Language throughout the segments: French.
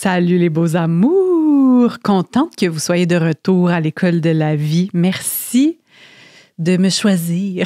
Salut les beaux amours! Contente que vous soyez de retour à l'école de la vie. Merci de me choisir.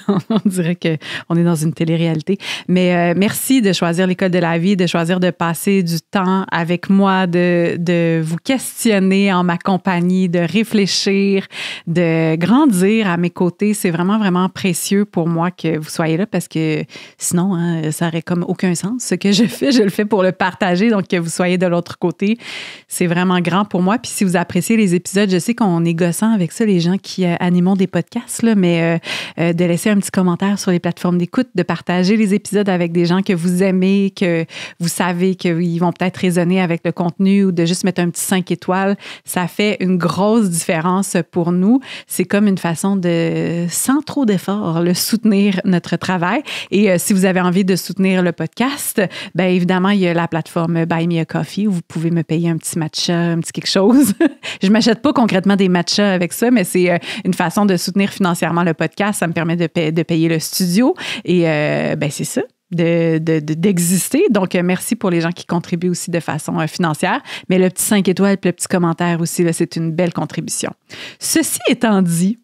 On dirait qu'on est dans une télé-réalité. Mais merci de choisir l'école de la vie, de choisir de passer du temps avec moi, de vous questionner en ma compagnie, de réfléchir, de grandir à mes côtés. C'est vraiment, vraiment précieux pour moi que vous soyez là parce que sinon, hein, ça n'aurait comme aucun sens. Ce que je fais, je le fais pour le partager. Donc, que vous soyez de l'autre côté, c'est vraiment grand pour moi. Puis si vous appréciez les épisodes, je sais qu'on est gossant avec ça, les gens qui animent des podcasts, là, mais de laisser un petit commentaire sur les plateformes d'écoute, de partager les épisodes avec des gens que vous aimez, que vous savez qu'ils vont peut-être résonner avec le contenu ou de juste mettre un petit 5 étoiles, ça fait une grosse différence pour nous. C'est comme une façon de, sans trop d'efforts, le soutenir notre travail. Et si vous avez envie de soutenir le podcast, bien évidemment, il y a la plateforme Buy Me a Coffee où vous pouvez me payer un petit matcha, un petit quelque chose. Je ne m'achète pas concrètement des matchas avec ça, mais c'est une façon de soutenir financièrement le podcast. Ça me permet de payer le studio. Et ben c'est ça. D'exister. Donc, merci pour les gens qui contribuent aussi de façon financière. Mais le petit 5 étoiles et le petit commentaire aussi, là, c'est une belle contribution. Ceci étant dit,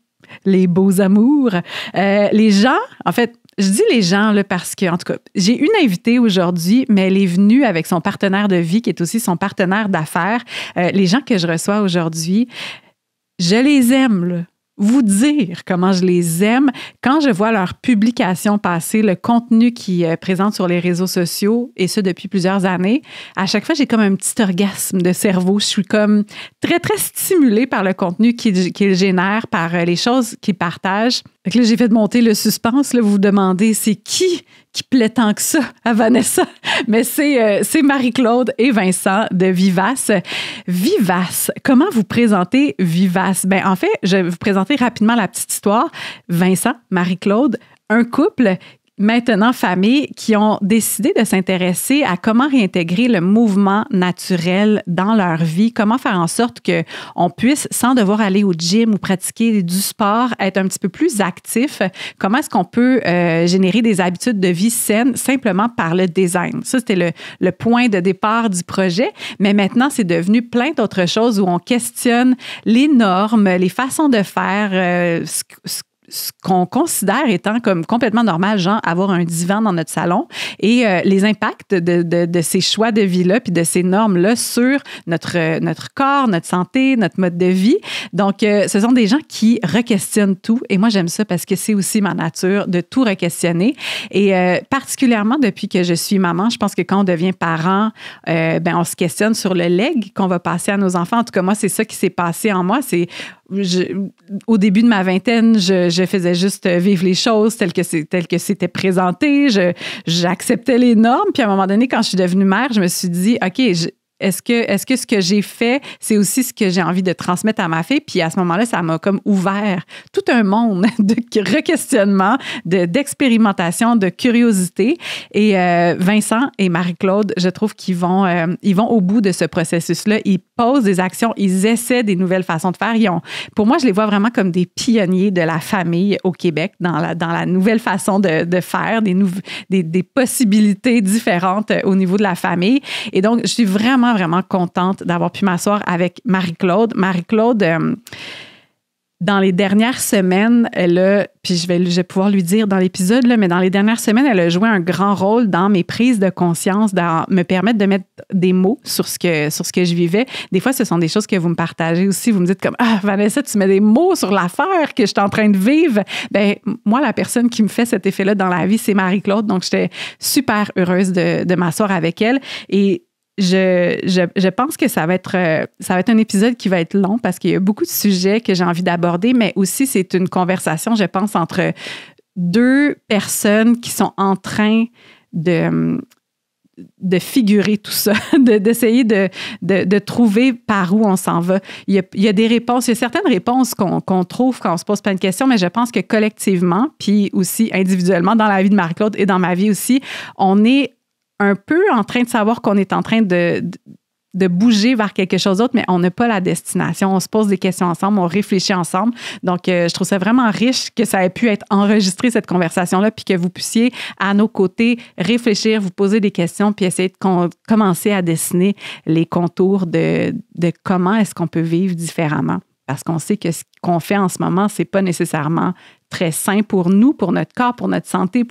les beaux amours, les gens, en fait, je dis les gens là, parce que, en tout cas, j'ai une invitée aujourd'hui, mais elle est venue avec son partenaire de vie qui est aussi son partenaire d'affaires. Les gens que je reçois aujourd'hui, je les aime, là. Vous dire comment je les aime. Quand je vois leurs publications passer, le contenu qu'ils présentent sur les réseaux sociaux, et ça depuis plusieurs années, à chaque fois, j'ai comme un petit orgasme de cerveau. Je suis comme très, très stimulée par le contenu qu'ils génèrent, par les choses qu'ils partagent. Fait que là, j'ai fait monter le suspense. Là, vous vous demandez, c'est qui plaît tant que ça à Vanessa? Mais c'est Marie-Claude et Vincent de Vivace. Vivace, comment vous présentez Vivace? Ben, en fait, je vais vous présenter rapidement la petite histoire. Vincent, Marie-Claude, un couple maintenant famille qui ont décidé de s'intéresser à comment réintégrer le mouvement naturel dans leur vie, comment faire en sorte qu'on puisse, sans devoir aller au gym ou pratiquer du sport, être un petit peu plus actif. Comment est-ce qu'on peut générer des habitudes de vie saines simplement par le design? Ça, c'était le point de départ du projet. Mais maintenant, c'est devenu plein d'autres choses où on questionne les normes, les façons de faire, ce qu'on considère étant comme complètement normal, genre avoir un divan dans notre salon et les impacts de ces choix de vie-là puis de ces normes-là sur notre corps, notre santé, notre mode de vie. Donc, ce sont des gens qui requestionnent tout et moi, j'aime ça parce que c'est aussi ma nature de tout requestionner et particulièrement depuis que je suis maman, je pense que quand on devient parent, on se questionne sur le legs qu'on va passer à nos enfants. En tout cas, moi, c'est ça qui s'est passé en moi. Au début de ma vingtaine, je faisais juste vivre les choses telles que c'était présenté. J'acceptais les normes. Puis à un moment donné, quand je suis devenue mère, je me suis dit, OK, est-ce que ce que j'ai fait, c'est aussi ce que j'ai envie de transmettre à ma fille? Puis à ce moment-là, ça m'a comme ouvert tout un monde de re-questionnement, d'expérimentation, de curiosité. Et Vincent et Marie-Claude, je trouve qu'ils vont au bout de ce processus-là. Ils posent des actions, ils essaient des nouvelles façons de faire. Pour moi, je les vois vraiment comme des pionniers de la famille au Québec dans la nouvelle façon de faire, des possibilités différentes au niveau de la famille. Et donc, je suis vraiment, vraiment contente d'avoir pu m'asseoir avec Marie-Claude. Marie-Claude, dans les dernières semaines, puis je vais pouvoir lui dire dans l'épisode, là, mais dans les dernières semaines, elle a joué un grand rôle dans mes prises de conscience, dans me permettre de mettre des mots sur ce que je vivais. Des fois, ce sont des choses que vous me partagez aussi. Vous me dites comme, ah, Vanessa, tu mets des mots sur l'affaire que je suis en train de vivre. Ben moi, la personne qui me fait cet effet-là dans la vie, c'est Marie-Claude. Donc, j'étais super heureuse de m'asseoir avec elle. Et je pense que ça va être un épisode qui va être long parce qu'il y a beaucoup de sujets que j'ai envie d'aborder, mais aussi c'est une conversation, je pense, entre deux personnes qui sont en train de figurer tout ça, d'essayer de trouver par où on s'en va. Il y a des réponses, il y a certaines réponses qu'on trouve quand on se pose plein de questions, mais je pense que collectivement, puis aussi individuellement, dans la vie de Marie-Claude et dans ma vie aussi, on est un peu en train de savoir qu'on est en train de de bouger vers quelque chose d'autre, mais on n'a pas la destination. On se pose des questions ensemble, on réfléchit ensemble. Donc, je trouve ça vraiment riche que ça ait pu être enregistré, cette conversation-là, puis que vous puissiez, à nos côtés, réfléchir, vous poser des questions, puis essayer de commencer à dessiner les contours de comment est-ce qu'on peut vivre différemment. Parce qu'on sait que ce qu'on fait en ce moment, c'est pas nécessairement très sain pour nous, pour notre corps, pour notre santé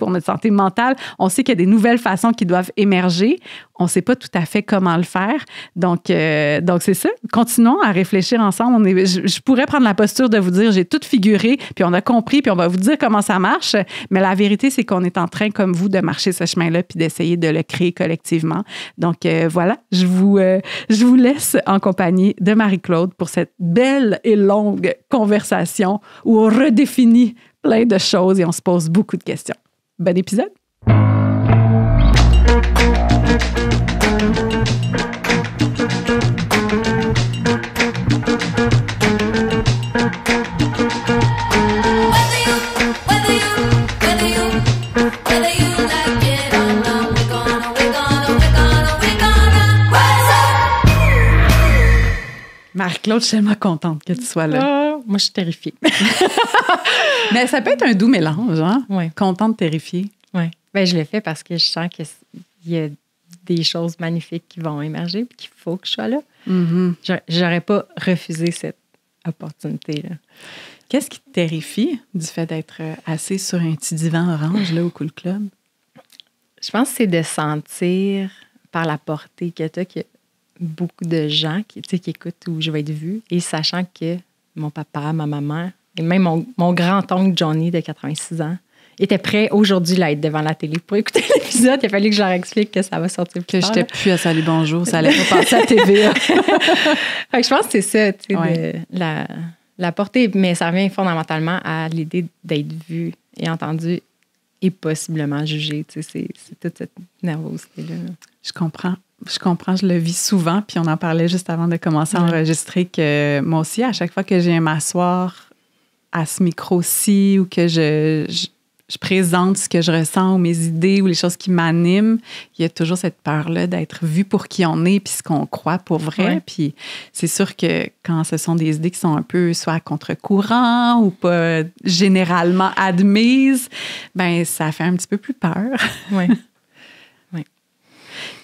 mentale. On sait qu'il y a des nouvelles façons qui doivent émerger. On ne sait pas tout à fait comment le faire. Donc c'est ça. Continuons à réfléchir ensemble. Je pourrais prendre la posture de vous dire, j'ai tout figuré, puis on a compris, puis on va vous dire comment ça marche. Mais la vérité, c'est qu'on est en train, comme vous, de marcher ce chemin-là, puis d'essayer de le créer collectivement. Donc voilà, je vous laisse en compagnie de Marie-Claude pour cette belle et longue conversation où on redéfinit plein de choses et on se pose beaucoup de questions. Bon épisode! Marie-Claude, je suis tellement contente que tu sois là. Moi, je suis terrifiée. Mais ça peut être un doux mélange, hein? Oui. Contente, terrifiée. Oui. Bien, je le fais parce que je sens qu'il y a des choses magnifiques qui vont émerger et qu'il faut que je sois là. Mm-hmm. J'aurais pas refusé cette opportunité-là. Qu'est-ce qui te terrifie du fait d'être assis sur un petit divan orange là, au Cool Club? Je pense que c'est de sentir par la portée que tu as qu'il y a beaucoup de gens qui écoutent où je vais être vue et sachant que mon papa, ma maman et même mon grand-oncle Johnny de 86 ans était prêt aujourd'hui à être devant la télé pour écouter l'épisode. Il a fallu que je leur explique que ça va sortir plus tard. Que j'étais plus à Salut Bonjour, ça allait pas passer à TVA. Fait que je pense que c'est ça, tu sais, la portée, mais ça revient fondamentalement à l'idée d'être vu et entendu et possiblement jugé. Tu sais, c'est toute cette nervosité-là. Je comprends, je le vis souvent, puis on en parlait juste avant de commencer à enregistrer que moi aussi, à chaque fois que je viens m'asseoir à ce micro-ci ou que je présente ce que je ressens ou mes idées ou les choses qui m'animent, il y a toujours cette peur-là d'être vu pour qui on est puis ce qu'on croit pour vrai. Ouais. Puis c'est sûr que quand ce sont des idées qui sont un peu soit à contre-courant ou pas généralement admises, ben ça fait un petit peu plus peur. Oui.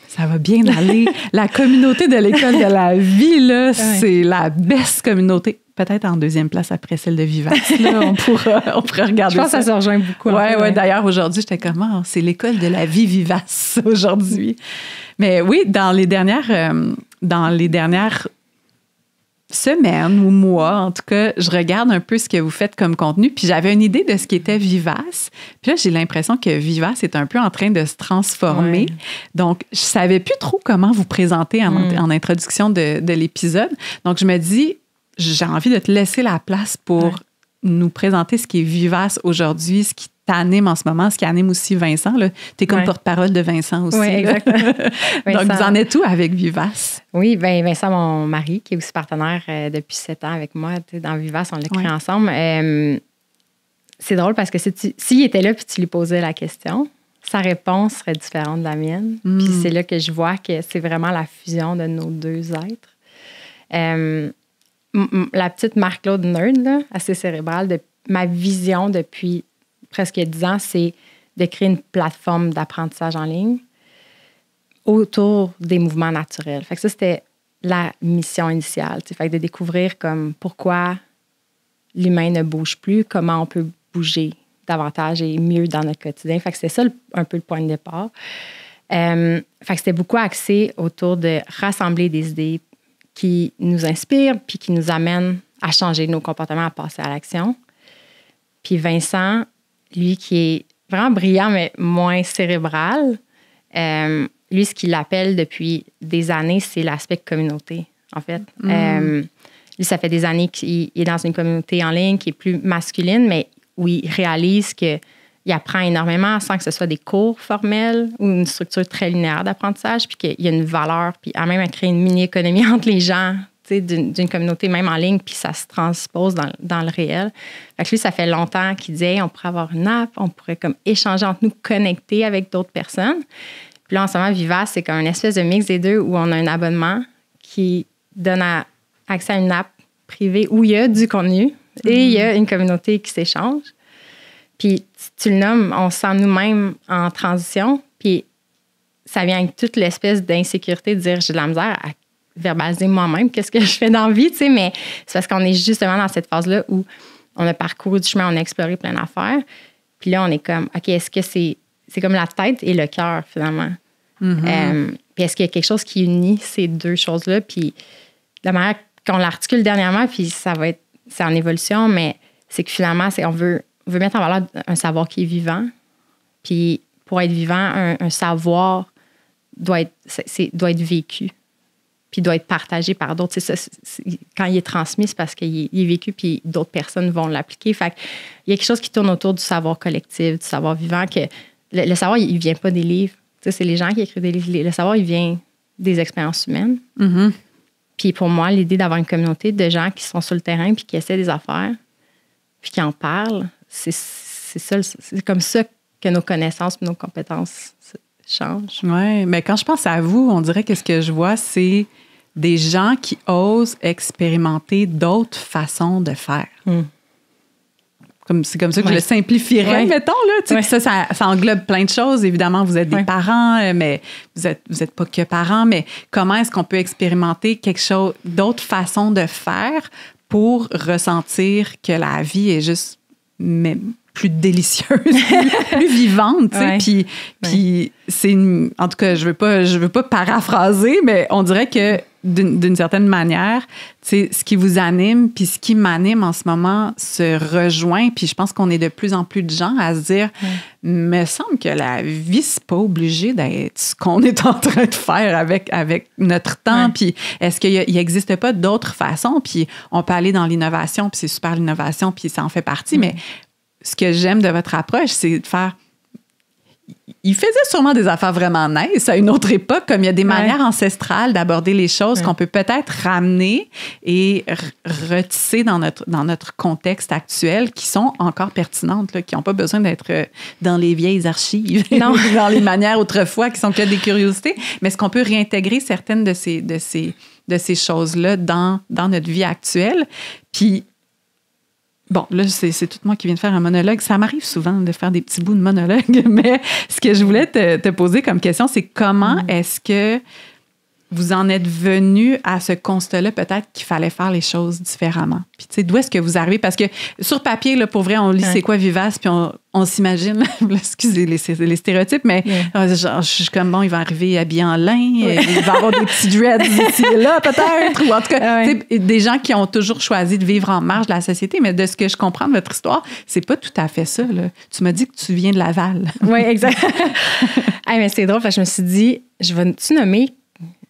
Ça va bien aller. La communauté de l'École de la vie, là, c'est la best communauté. Peut-être en deuxième place après celle de Vivace. Là, on pourrait regarder ça. Je pense que ça se rejoint beaucoup. Oui. D'ailleurs, aujourd'hui, j'étais comme, c'est l'École de la vie Vivace aujourd'hui. Mais oui, dans les dernières semaines ou mois, en tout cas, je regarde un peu ce que vous faites comme contenu, puis j'avais une idée de ce qui était Vivace. Puis là, j'ai l'impression que Vivace est un peu en train de se transformer. Ouais. Donc, je savais plus trop comment vous présenter en introduction de l'épisode. Donc, je me dis, j'ai envie de te laisser la place pour nous présenter ce qui est Vivace aujourd'hui, ce qui t'anime en ce moment, ce qui anime aussi Vincent. Tu es comme porte-parole de Vincent aussi. Oui, exactement. Donc, vous en êtes où avec Vivace? Oui, bien, Vincent, mon mari, qui est aussi partenaire depuis 7 ans avec moi, dans Vivace, on l'a créé ensemble. C'est drôle parce que s'il était là puis tu lui posais la question, sa réponse serait différente de la mienne. Puis c'est là que je vois que c'est vraiment la fusion de nos deux êtres. La petite Marie-Claude nerd, là, assez cérébrale, de ma vision depuis presque 10 ans, c'est de créer une plateforme d'apprentissage en ligne autour des mouvements naturels. Fait que ça, c'était la mission initiale. Fait que de découvrir comme pourquoi l'humain ne bouge plus, comment on peut bouger davantage et mieux dans notre quotidien. Fait que c'était ça un peu le point de départ. Fait que c'était beaucoup axé autour de rassembler des idées qui nous inspirent puis qui nous amènent à changer nos comportements, à passer à l'action. Puis Vincent, lui qui est vraiment brillant, mais moins cérébral, lui, ce qu'il appelle depuis des années, c'est l'aspect communauté, en fait. Lui, ça fait des années qu'il est dans une communauté en ligne qui est plus masculine, mais où il réalise qu'il apprend énormément sans que ce soit des cours formels ou une structure très linéaire d'apprentissage, puis qu'il y a une valeur, puis à même à créer une mini-économie entre les gens, d'une communauté même en ligne, puis ça se transpose dans le réel. Fait que lui, ça fait longtemps qu'il dit, on pourrait avoir une app, on pourrait comme échanger entre nous, connecter avec d'autres personnes. Puis là, en ce moment, Vivace, c'est comme une espèce de mix des deux où on a un abonnement qui donne accès à une app privée où il y a du contenu et il y a une communauté qui s'échange. Puis tu le nommes, on se sent nous-mêmes en transition. Puis ça vient avec toute l'espèce d'insécurité de dire j'ai de la misère à verbaliser moi-même qu'est-ce que je fais dans la vie, tu sais, mais c'est parce qu'on est justement dans cette phase-là où on a parcouru du chemin, on a exploré plein d'affaires. Puis là, on est comme, OK, est-ce que c'est comme la tête et le cœur, finalement? Puis est-ce qu'il y a quelque chose qui unit ces deux choses-là? Puis la manière qu'on l'articule dernièrement, puis c'est en évolution, mais c'est que finalement, on veut mettre en valeur un savoir qui est vivant. Puis pour être vivant, un savoir doit être vécu, puis doit être partagé par d'autres. Quand il est transmis, c'est parce qu'il est vécu, puis d'autres personnes vont l'appliquer. Fait il y a quelque chose qui tourne autour du savoir collectif, du savoir vivant, que le savoir, il ne vient pas des livres. C'est les gens qui écrivent des livres. Le savoir, il vient des expériences humaines. Puis pour moi, l'idée d'avoir une communauté de gens qui sont sur le terrain puis qui essaient des affaires puis qui en parlent, c'est comme ça que nos connaissances et nos compétences changent. Oui, mais quand je pense à vous, on dirait que ce que je vois, c'est des gens qui osent expérimenter d'autres façons de faire. C'est comme ça que je le simplifierais, mettons. Là, ça englobe plein de choses. Évidemment, vous êtes des parents, mais vous êtes pas que parents. Mais comment est-ce qu'on peut expérimenter quelque chose, d'autres façons de faire pour ressentir que la vie est juste plus délicieuse, plus vivante, tu sais. Puis c'est en tout cas, je veux pas paraphraser, mais on dirait que d'une certaine manière, c'est ce qui vous anime, puis ce qui m'anime en ce moment se rejoint. Puis je pense qu'on est de plus en plus de gens à se dire, me semble que la vie, c'est pas obligé d'être ce qu'on est en train de faire avec notre temps. Puis est-ce qu'il n'existe pas d'autres façons? Puis on peut aller dans l'innovation, puis c'est super l'innovation, puis ça en fait partie. Mais ce que j'aime de votre approche, c'est de faire... Il faisait sûrement des affaires vraiment nice à une autre époque, comme il y a des manières ancestrales d'aborder les choses qu'on peut peut-être ramener et retisser dans notre contexte actuel, qui sont encore pertinentes, là, qui n'ont pas besoin d'être dans les vieilles archives, non. Dans les manières autrefois qui sont que des curiosités. Mais est-ce qu'on peut réintégrer certaines de ces choses-là dans notre vie actuelle? Puis, bon, là, c'est tout moi qui viens de faire un monologue. Ça m'arrive souvent de faire des petits bouts de monologue, mais ce que je voulais te poser comme question, c'est comment est-ce que vous en êtes venu à ce constat-là, peut-être qu'il fallait faire les choses différemment? Puis, tu sais, d'où est-ce que vous arrivez? Parce que sur papier, là, pour vrai, on lit c'est quoi Vivace, puis on s'imagine, excusez les stéréotypes, mais genre, je suis comme, bon, il va arriver habillé en lin, il va avoir des petits dreads ici et là, peut-être, ou en tout cas, tu sais, des gens qui ont toujours choisi de vivre en marge de la société, mais de ce que je comprends de votre histoire, c'est pas tout à fait ça, là. Tu m'as dit que tu viens de Laval. Oui, exact. Mais c'est drôle, parce que je me suis dit, je vais-tu nommer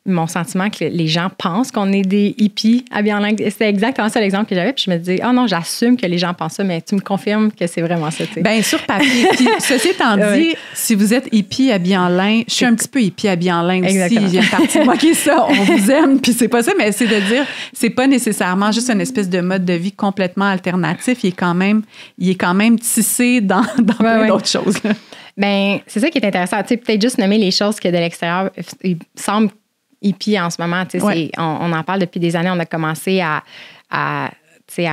mon sentiment que les gens pensent qu'on est des hippies habillés en langue. C'était exactement ça l'exemple que j'avais. Puis je me disais, non, j'assume que les gens pensent ça, mais tu me confirmes que c'est vraiment ça, tu sais. Bien, sur papier. Puis, ceci étant dit, si vous êtes hippie habillé en lin, je suis un petit peu hippie habillé en lin aussi. Exactement. Il y a une partie de moi qui est ça. On vous aime, puis c'est pas ça, mais c'est de dire, c'est pas nécessairement juste une espèce de mode de vie complètement alternatif. Il est quand même tissé dans plein d'autres choses. Bien, c'est ça qui est intéressant. Tu sais, peut-être juste nommer les choses que de l'extérieur, il semble hippie en ce moment, tu sais, on en parle depuis des années. On a commencé à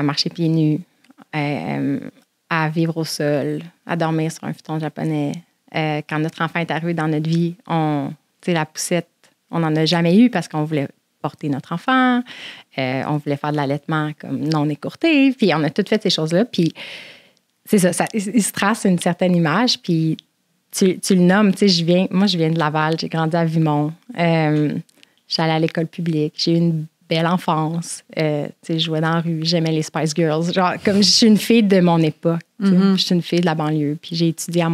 marcher pieds nus, à vivre au sol, à dormir sur un futon japonais. Quand notre enfant est arrivé dans notre vie, la poussette, on n'en a jamais eu parce qu'on voulait porter notre enfant, on voulait faire de l'allaitement comme non écourté, puis on a tout fait ces choses-là. Puis c'est ça, il se trace une certaine image, puis tu le nommes, tu sais, je viens de Laval, j'ai grandi à Vimont. J'allais à l'école publique, j'ai eu une belle enfance. Je jouais dans la rue, j'aimais les Spice Girls. Genre, comme je suis une fille de mon époque. Je suis une fille de la banlieue. Puis j'ai étudié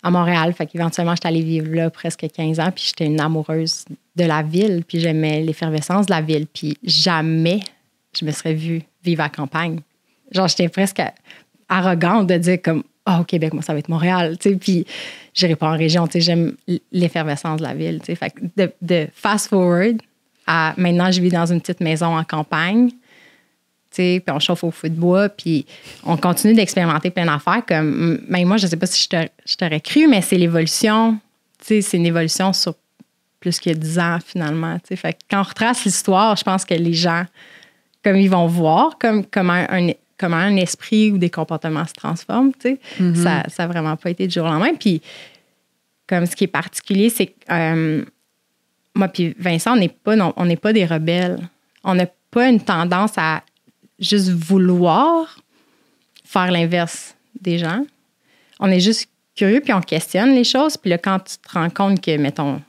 à Montréal. Fait qu'éventuellement, j'étais allée vivre là presque 15 ans. Puis j'étais une amoureuse de la ville. Puis j'aimais l'effervescence de la ville. Puis jamais je me serais vue vivre à la campagne. Genre, j'étais presque arrogante de dire comme, au Québec, moi, ça va être Montréal, tu sais, puis j'irai pas en région, tu sais, j'aime l'effervescence de la ville, tu sais. Fait que de fast-forward à maintenant, je vis dans une petite maison en campagne, tu sais, puis on chauffe au feu de bois, puis on continue d'expérimenter plein d'affaires, comme, même moi, je sais pas si je t'aurais cru, mais c'est l'évolution, tu sais, c'est une évolution sur plus que 10 ans, finalement. T'sais. Fait que quand on retrace l'histoire, je pense que les gens, comme ils vont voir comment un esprit ou des comportements se transforment, ça n'a vraiment pas été du jour au lendemain. Puis, comme ce qui est particulier, c'est que moi puis Vincent, on n'est pas des rebelles. On n'a pas une tendance à juste vouloir faire l'inverse des gens. On est juste curieux, puis on questionne les choses. Puis là, quand tu te rends compte que, mettons,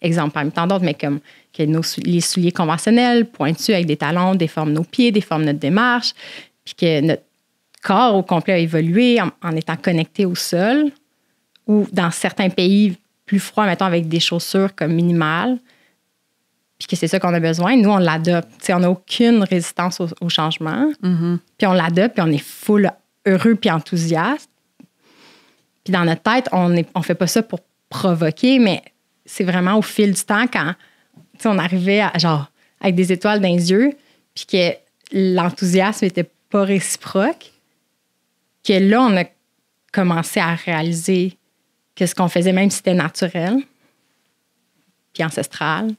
exemple parmi tant d'autres, mais comme que les souliers conventionnels, pointus avec des talons, déforment nos pieds, déforment notre démarche, puis que notre corps au complet a évolué en étant connecté au sol, ou dans certains pays plus froids, mettons, avec des chaussures comme minimales, puis que c'est ça qu'on a besoin, nous, on l'adopte. T'sais, on n'a aucune résistance au changement, puis on l'adopte, puis on est full heureux puis enthousiaste. Puis dans notre tête, on fait pas ça pour provoquer, mais c'est vraiment au fil du temps, quand on arrivait à, genre, avec des étoiles dans les yeux, puis que l'enthousiasme n'était pas réciproque, que là, on a commencé à réaliser que ce qu'on faisait, même si c'était naturel, puis ancestral,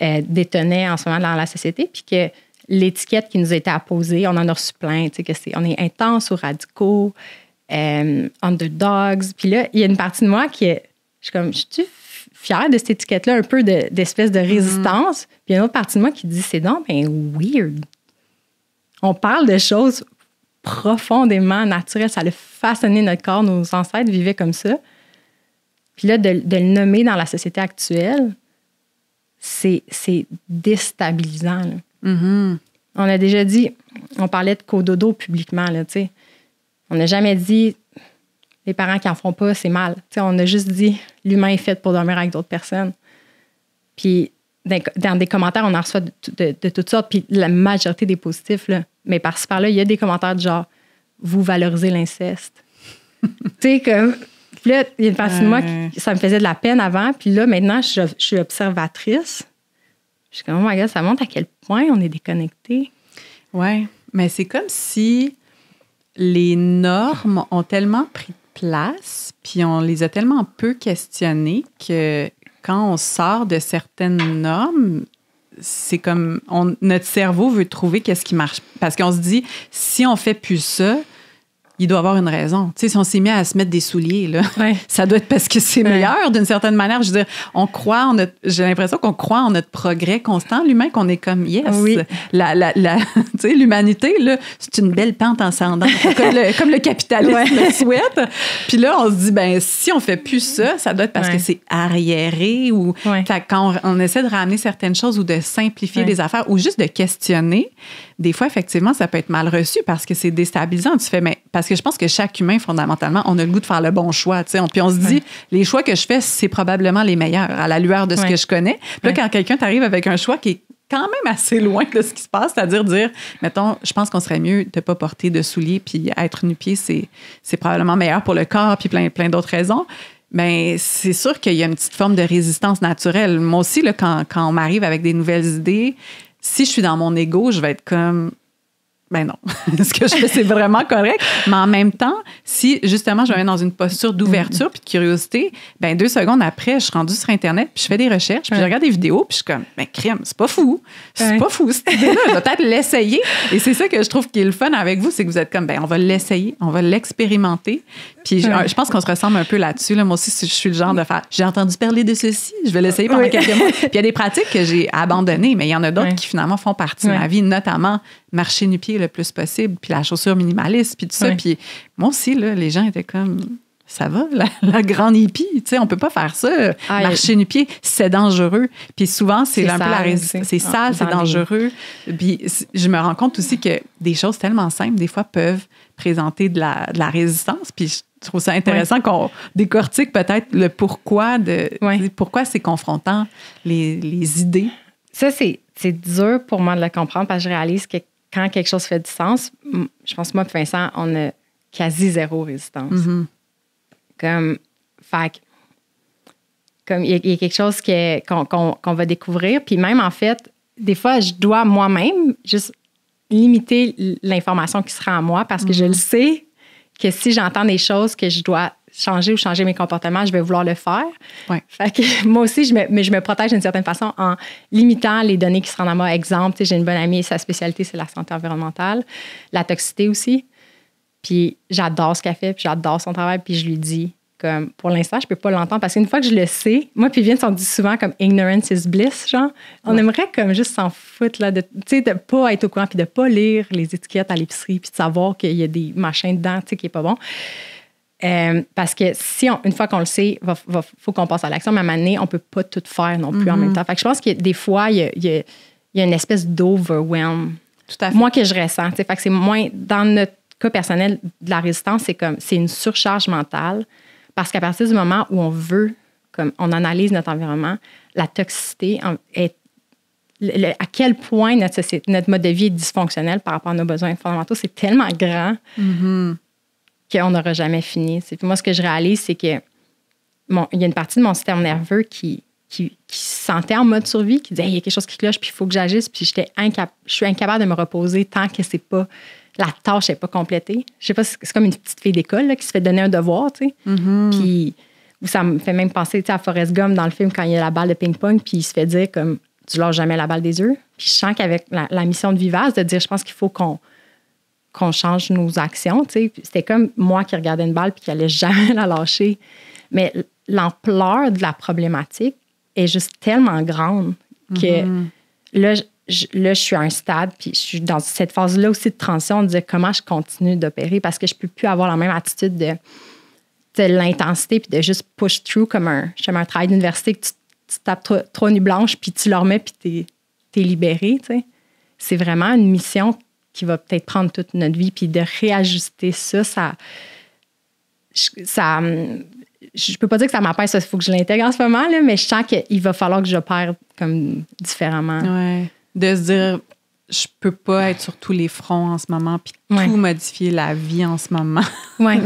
détonnait en ce moment dans la société, puis que l'étiquette qui nous a été apposée, on en a reçu plein, on est intense ou radicaux, underdogs. Puis là, il y a une partie de moi je suis fière de cette étiquette-là, un peu d'espèce de résistance. Puis il y a une autre partie de moi qui dit, c'est donc ben weird. On parle de choses profondément naturelles. Ça a façonné notre corps. Nos ancêtres vivaient comme ça. Puis là, de le nommer dans la société actuelle, c'est déstabilisant. On a déjà dit, on parlait de cododo publiquement, là, tu sais. On n'a jamais dit, les parents qui n'en font pas, c'est mal. Tu sais, on a juste dit, l'humain est fait pour dormir avec d'autres personnes. Puis, dans des commentaires, on en reçoit de toutes sortes, puis la majorité des positifs, là. Mais par-ci, par-là, il y a des commentaires du genre, vous valorisez l'inceste. Tu sais, comme... Puis là, il y a une partie de moi qui ça me faisait de la peine avant, puis là, maintenant, je suis observatrice. Je suis comme, oh my God, ça montre à quel point on est déconnectés. Oui, mais c'est comme si les normes ont tellement pris de place, puis on les a tellement peu questionnées que quand on sort de certaines normes, c'est comme notre cerveau veut trouver qu'est-ce qui marche. Parce qu'on se dit, si on fait plus ça, il doit avoir une raison. Tu sais, si on s'est mis à se mettre des souliers, là, ça doit être parce que c'est meilleur d'une certaine manière. Je veux dire, j'ai l'impression qu'on croit en notre progrès constant, l'humain, qu'on est comme, yes, tu sais, l'humanité, là, c'est une belle pente ascendante, comme le capitalisme le souhaite. Puis là, on se dit, ben si on fait plus ça, ça doit être parce que c'est arriéré ou quand on essaie de ramener certaines choses ou de simplifier des affaires ou juste de questionner, des fois, effectivement, ça peut être mal reçu parce que c'est déstabilisant. Tu fais, mais parce que je pense que chaque humain, fondamentalement, on a le goût de faire le bon choix. Tu sais. Puis on se dit, les choix que je fais, c'est probablement les meilleurs à la lueur de ce que je connais. Puis là, quand quelqu'un t'arrive avec un choix qui est quand même assez loin de ce qui se passe, c'est-à-dire dire, mettons, je pense qu'on serait mieux de ne pas porter de souliers puis être nu-pied, c'est probablement meilleur pour le corps puis plein d'autres raisons. Mais c'est sûr qu'il y a une petite forme de résistance naturelle. Moi aussi, là, quand on m'arrive avec des nouvelles idées, si je suis dans mon ego, je vais être comme, ben non, ce que je fais, c'est vraiment correct. Mais en même temps, si justement je me mets dans une posture d'ouverture puis de curiosité, ben 2 secondes après, je suis rendue sur Internet puis je fais des recherches puis je regarde des vidéos puis je suis comme, ben crème, c'est pas fou. C'est pas fou, cette idée-là. Je vais peut-être l'essayer. Et c'est ça que je trouve qui est le fun avec vous, c'est que vous êtes comme, ben on va l'essayer, on va l'expérimenter. Puis je pense qu'on se ressemble un peu là-dessus. Là. Moi aussi, je suis le genre de faire, j'ai entendu parler de ceci, je vais l'essayer pendant quelques mois. Puis il y a des pratiques que j'ai abandonnées, mais il y en a d'autres qui finalement font partie de ma vie, notamment marcher nu-pied le plus possible, puis la chaussure minimaliste, puis tout ça. Puis moi aussi, là, les gens étaient comme, ça va, la grande hippie, tu sais, on peut pas faire ça, marcher nu-pied, c'est dangereux. Puis souvent, c'est un peu la résistance. C'est sale, c'est dangereux. Puis je me rends compte aussi que des choses tellement simples, des fois, peuvent présenter de la résistance. Puis je trouve ça intéressant qu'on décortique peut-être le pourquoi pourquoi c'est confrontant les idées. Ça, c'est dur pour moi de le comprendre parce que je réalise que quand quelque chose fait du sens, je pense que moi et Vincent, on a quasi zéro résistance. Mm-hmm. Comme il y a quelque chose qu'on va découvrir. Puis même, en fait, des fois, je dois moi-même juste limiter l'information qui sera en moi parce que je le sais que si j'entends des choses que je dois changer ou changer mes comportements, je vais vouloir le faire. Ouais. Fait que moi aussi, je me protège d'une certaine façon en limitant les données qui se rendent à moi. Exemple, j'ai une bonne amie, sa spécialité, c'est la santé environnementale, la toxicité aussi. Puis j'adore ce qu'elle fait, puis j'adore son travail, puis je lui dis, comme, pour l'instant, je peux pas l'entendre parce qu'une fois que je le sais, moi puis Vince, on dit souvent comme « ignorance is bliss », genre. On aimerait comme juste s'en foutre, là, de pas être au courant, puis de pas lire les étiquettes à l'épicerie, puis de savoir qu'il y a des machins dedans, qui est pas bon. Parce que une fois qu'on le sait, faut qu'on passe à l'action, mais à un moment donné, on peut pas tout faire non plus en même temps. Fait que je pense que des fois, il y a une espèce d'overwhelm. Tout à fait. Moi, que je ressens. Fait que c'est moins, dans notre cas personnel, de la résistance, c'est une surcharge mentale. Parce qu'à partir du moment où on veut, comme on analyse notre environnement, la toxicité est à quel point notre mode de vie est dysfonctionnel par rapport à nos besoins fondamentaux, c'est tellement grand qu'on n'aura jamais fini. Puis moi, ce que je réalise, c'est que il y a une partie de mon système nerveux qui se sentait en mode survie, qui disait il y a quelque chose qui cloche, puis il faut que j'agisse, puis je suis incapable de me reposer tant que c'est pas la tâche n'est pas complétée. Je sais pas, c'est comme une petite fille d'école là, qui se fait donner un devoir, tu sais. Puis ça me fait même penser à Forrest Gump dans le film quand il y a la balle de ping-pong, puis il se fait dire comme tu lâches jamais la balle des yeux. Puis je sens qu'avec la mission de Vivace, de dire je pense qu'il faut qu'on change nos actions, tu sais. C'était comme moi qui regardais une balle puis qui allait jamais la lâcher. Mais l'ampleur de la problématique est juste tellement grande que là, je suis à un stade, puis je suis dans cette phase-là aussi de transition, de dire comment je continue d'opérer parce que je ne peux plus avoir la même attitude de l'intensité puis de juste push through comme un travail d'université que tu tapes trois nuits blanches puis tu le remets puis t'es libéré. T'sais. C'est vraiment une mission qui va peut-être prendre toute notre vie puis de réajuster ça je peux pas dire que ça m'apaise, il faut que je l'intègre en ce moment, là, mais je sens qu'il va falloir que j'opère comme différemment. Ouais. De se dire, je peux pas être sur tous les fronts en ce moment, puis tout modifier la vie en ce moment. Ouais.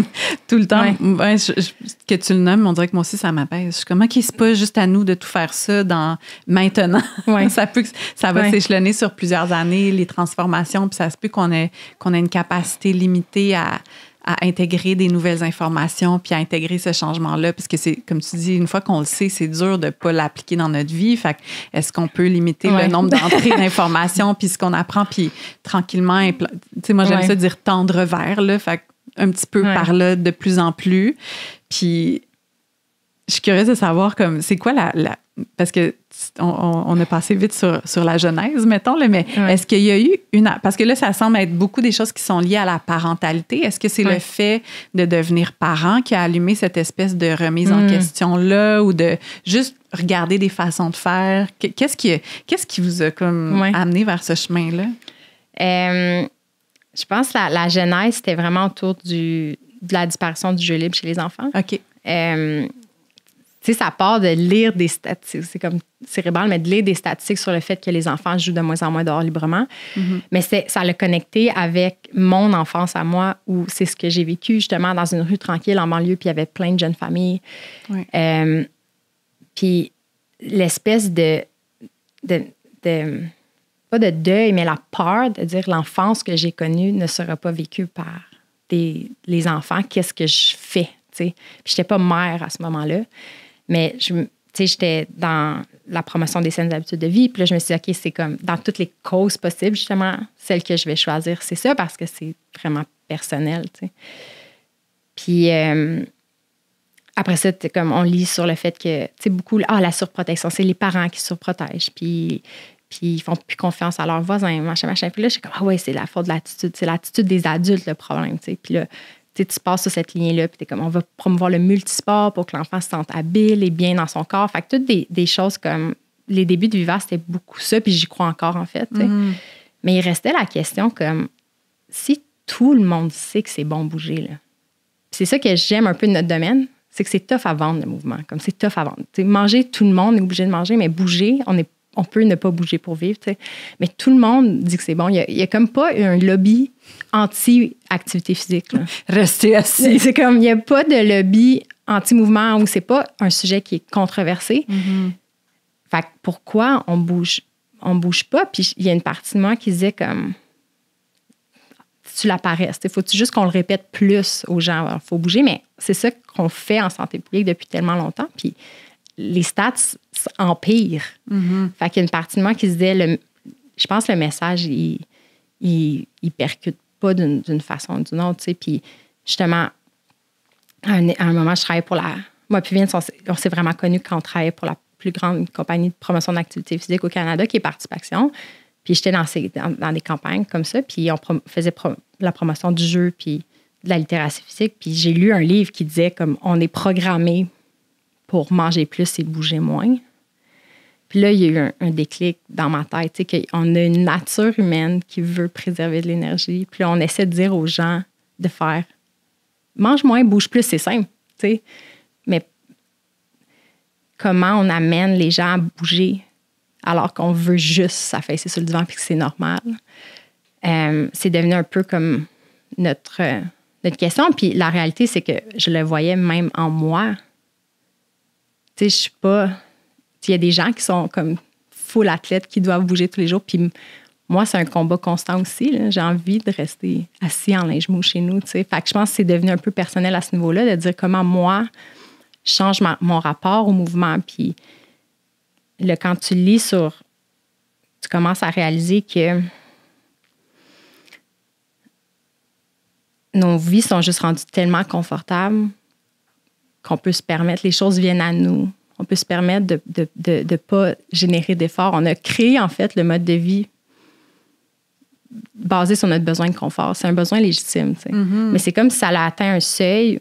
Tout le temps. Ouais, que tu le nommes, on dirait que moi aussi, ça m'apaise. Je suis comme, OK, c'est pas juste à nous de tout faire ça maintenant. Ouais. ça va s'échelonner sur plusieurs années, les transformations, puis ça se peut qu'on ait une capacité limitée à intégrer des nouvelles informations puis à intégrer ce changement-là, parce que c'est, comme tu dis, une fois qu'on le sait, c'est dur de ne pas l'appliquer dans notre vie. Fait est-ce qu'on peut limiter le nombre d'entrées d'informations puis ce qu'on apprend, puis tranquillement, tu sais, moi, j'aime ça dire tendre vers, là, fait un petit peu par là, de plus en plus. Puis je suis curieuse de savoir, comme, c'est quoi parce que on a passé vite sur la genèse, mettons, là, mais est-ce qu'il y a eu parce que là, ça semble être beaucoup des choses qui sont liées à la parentalité. Est-ce que c'est le fait de devenir parent qui a allumé cette espèce de remise en question-là, ou de juste regarder des façons de faire? Qu'est-ce qui vous a comme amené vers ce chemin-là? Je pense que la genèse, c'était vraiment autour de la disparition du jeu libre chez les enfants. OK. Tu sais, ça part de lire des statistiques, c'est comme cérébral, mais de lire des statistiques sur le fait que les enfants jouent de moins en moins dehors librement. Mais ça l'a connecté avec mon enfance à moi, où c'est ce que j'ai vécu justement dans une rue tranquille en banlieue, puis il y avait plein de jeunes familles. Puis l'espèce de pas de deuil, mais la peur de dire l'enfance que j'ai connue ne sera pas vécue par les enfants. Qu'est-ce que je fais? T'sais? Puis j'étais pas mère à ce moment-là. Mais j'étais dans la promotion des saines habitudes de vie. Puis là, je me suis dit, OK, c'est comme dans toutes les causes possibles, justement, celle que je vais choisir, c'est ça, parce que c'est vraiment personnel. T'sais. Puis après ça, comme on lit sur le fait que, tu sais, beaucoup, la surprotection, c'est les parents qui surprotègent. Puis ils font plus confiance à leurs voisins, machin. Puis là, je suis comme, c'est la faute de l'attitude. C'est l'attitude des adultes, le problème. T'sais. Puis là, tu passes sur cette ligne-là, puis t'es comme, on va promouvoir le multisport pour que l'enfant se sente habile et bien dans son corps. Fait que toutes des choses comme les débuts de Vivace, c'était beaucoup ça, puis j'y crois encore, en fait. Mais il restait la question comme, si tout le monde sait que c'est bon bouger, là. C'est ça que j'aime un peu de notre domaine, c'est que c'est tough à vendre, le mouvement. Comme c'est tough à vendre. T'sais, manger, tout le monde est obligé de manger, mais bouger, on peut ne pas bouger pour vivre, tu sais. Mais tout le monde dit que c'est bon. Il y a comme pas un lobby anti-activité physique. Là. Rester assis. C'est comme, il n'y a pas de lobby anti-mouvement où c'est pas un sujet qui est controversé. Fait que pourquoi on bouge pas? Puis il y a une partie de moi qui disait comme, c'est-tu la paresse? Faut-tu juste qu'on le répète plus aux gens? Il faut bouger, mais c'est ça qu'on fait en santé publique depuis tellement longtemps. Puis les stats empirent. Fait qu'il y a une partie de moi qui se disait, je pense que le message, il percute pas d'une façon ou d'une autre. Puis justement, à un moment, je travaillais pour moi puis Vince, on s'est vraiment connus quand on travaillait pour la plus grande compagnie de promotion d'activité physique au Canada, qui est Participation. Puis j'étais dans des campagnes comme ça, puis on faisait la promotion du jeu puis de la littératie physique. Puis j'ai lu un livre qui disait comme on est programmé pour manger plus et bouger moins. Puis là, il y a eu un déclic dans ma tête, tu sais, qu'on a une nature humaine qui veut préserver de l'énergie. Puis là, on essaie de dire aux gens de faire mange moins, bouge plus, c'est simple, tu sais. Mais comment on amène les gens à bouger alors qu'on veut juste s'affaisser sur le divan puis que c'est normal? C'est devenu un peu comme notre question. Puis la réalité, c'est que je le voyais même en moi. Tu sais, je suis pas... Il y a des gens qui sont comme full athlètes qui doivent bouger tous les jours. Puis moi, c'est un combat constant aussi. Là. J'ai envie de rester assis en linge mou chez nous. Tu sais. Fait que je pense que c'est devenu un peu personnel à ce niveau-là, de dire comment moi, je change mon rapport au mouvement. Puis là, quand tu lis tu commences à réaliser que nos vies sont juste rendues tellement confortables qu'on peut se permettre, les choses viennent à nous. On peut se permettre de ne pas générer d'efforts. On a créé, en fait, le mode de vie basé sur notre besoin de confort. C'est un besoin légitime, tu sais. Mais c'est comme si ça a atteint un seuil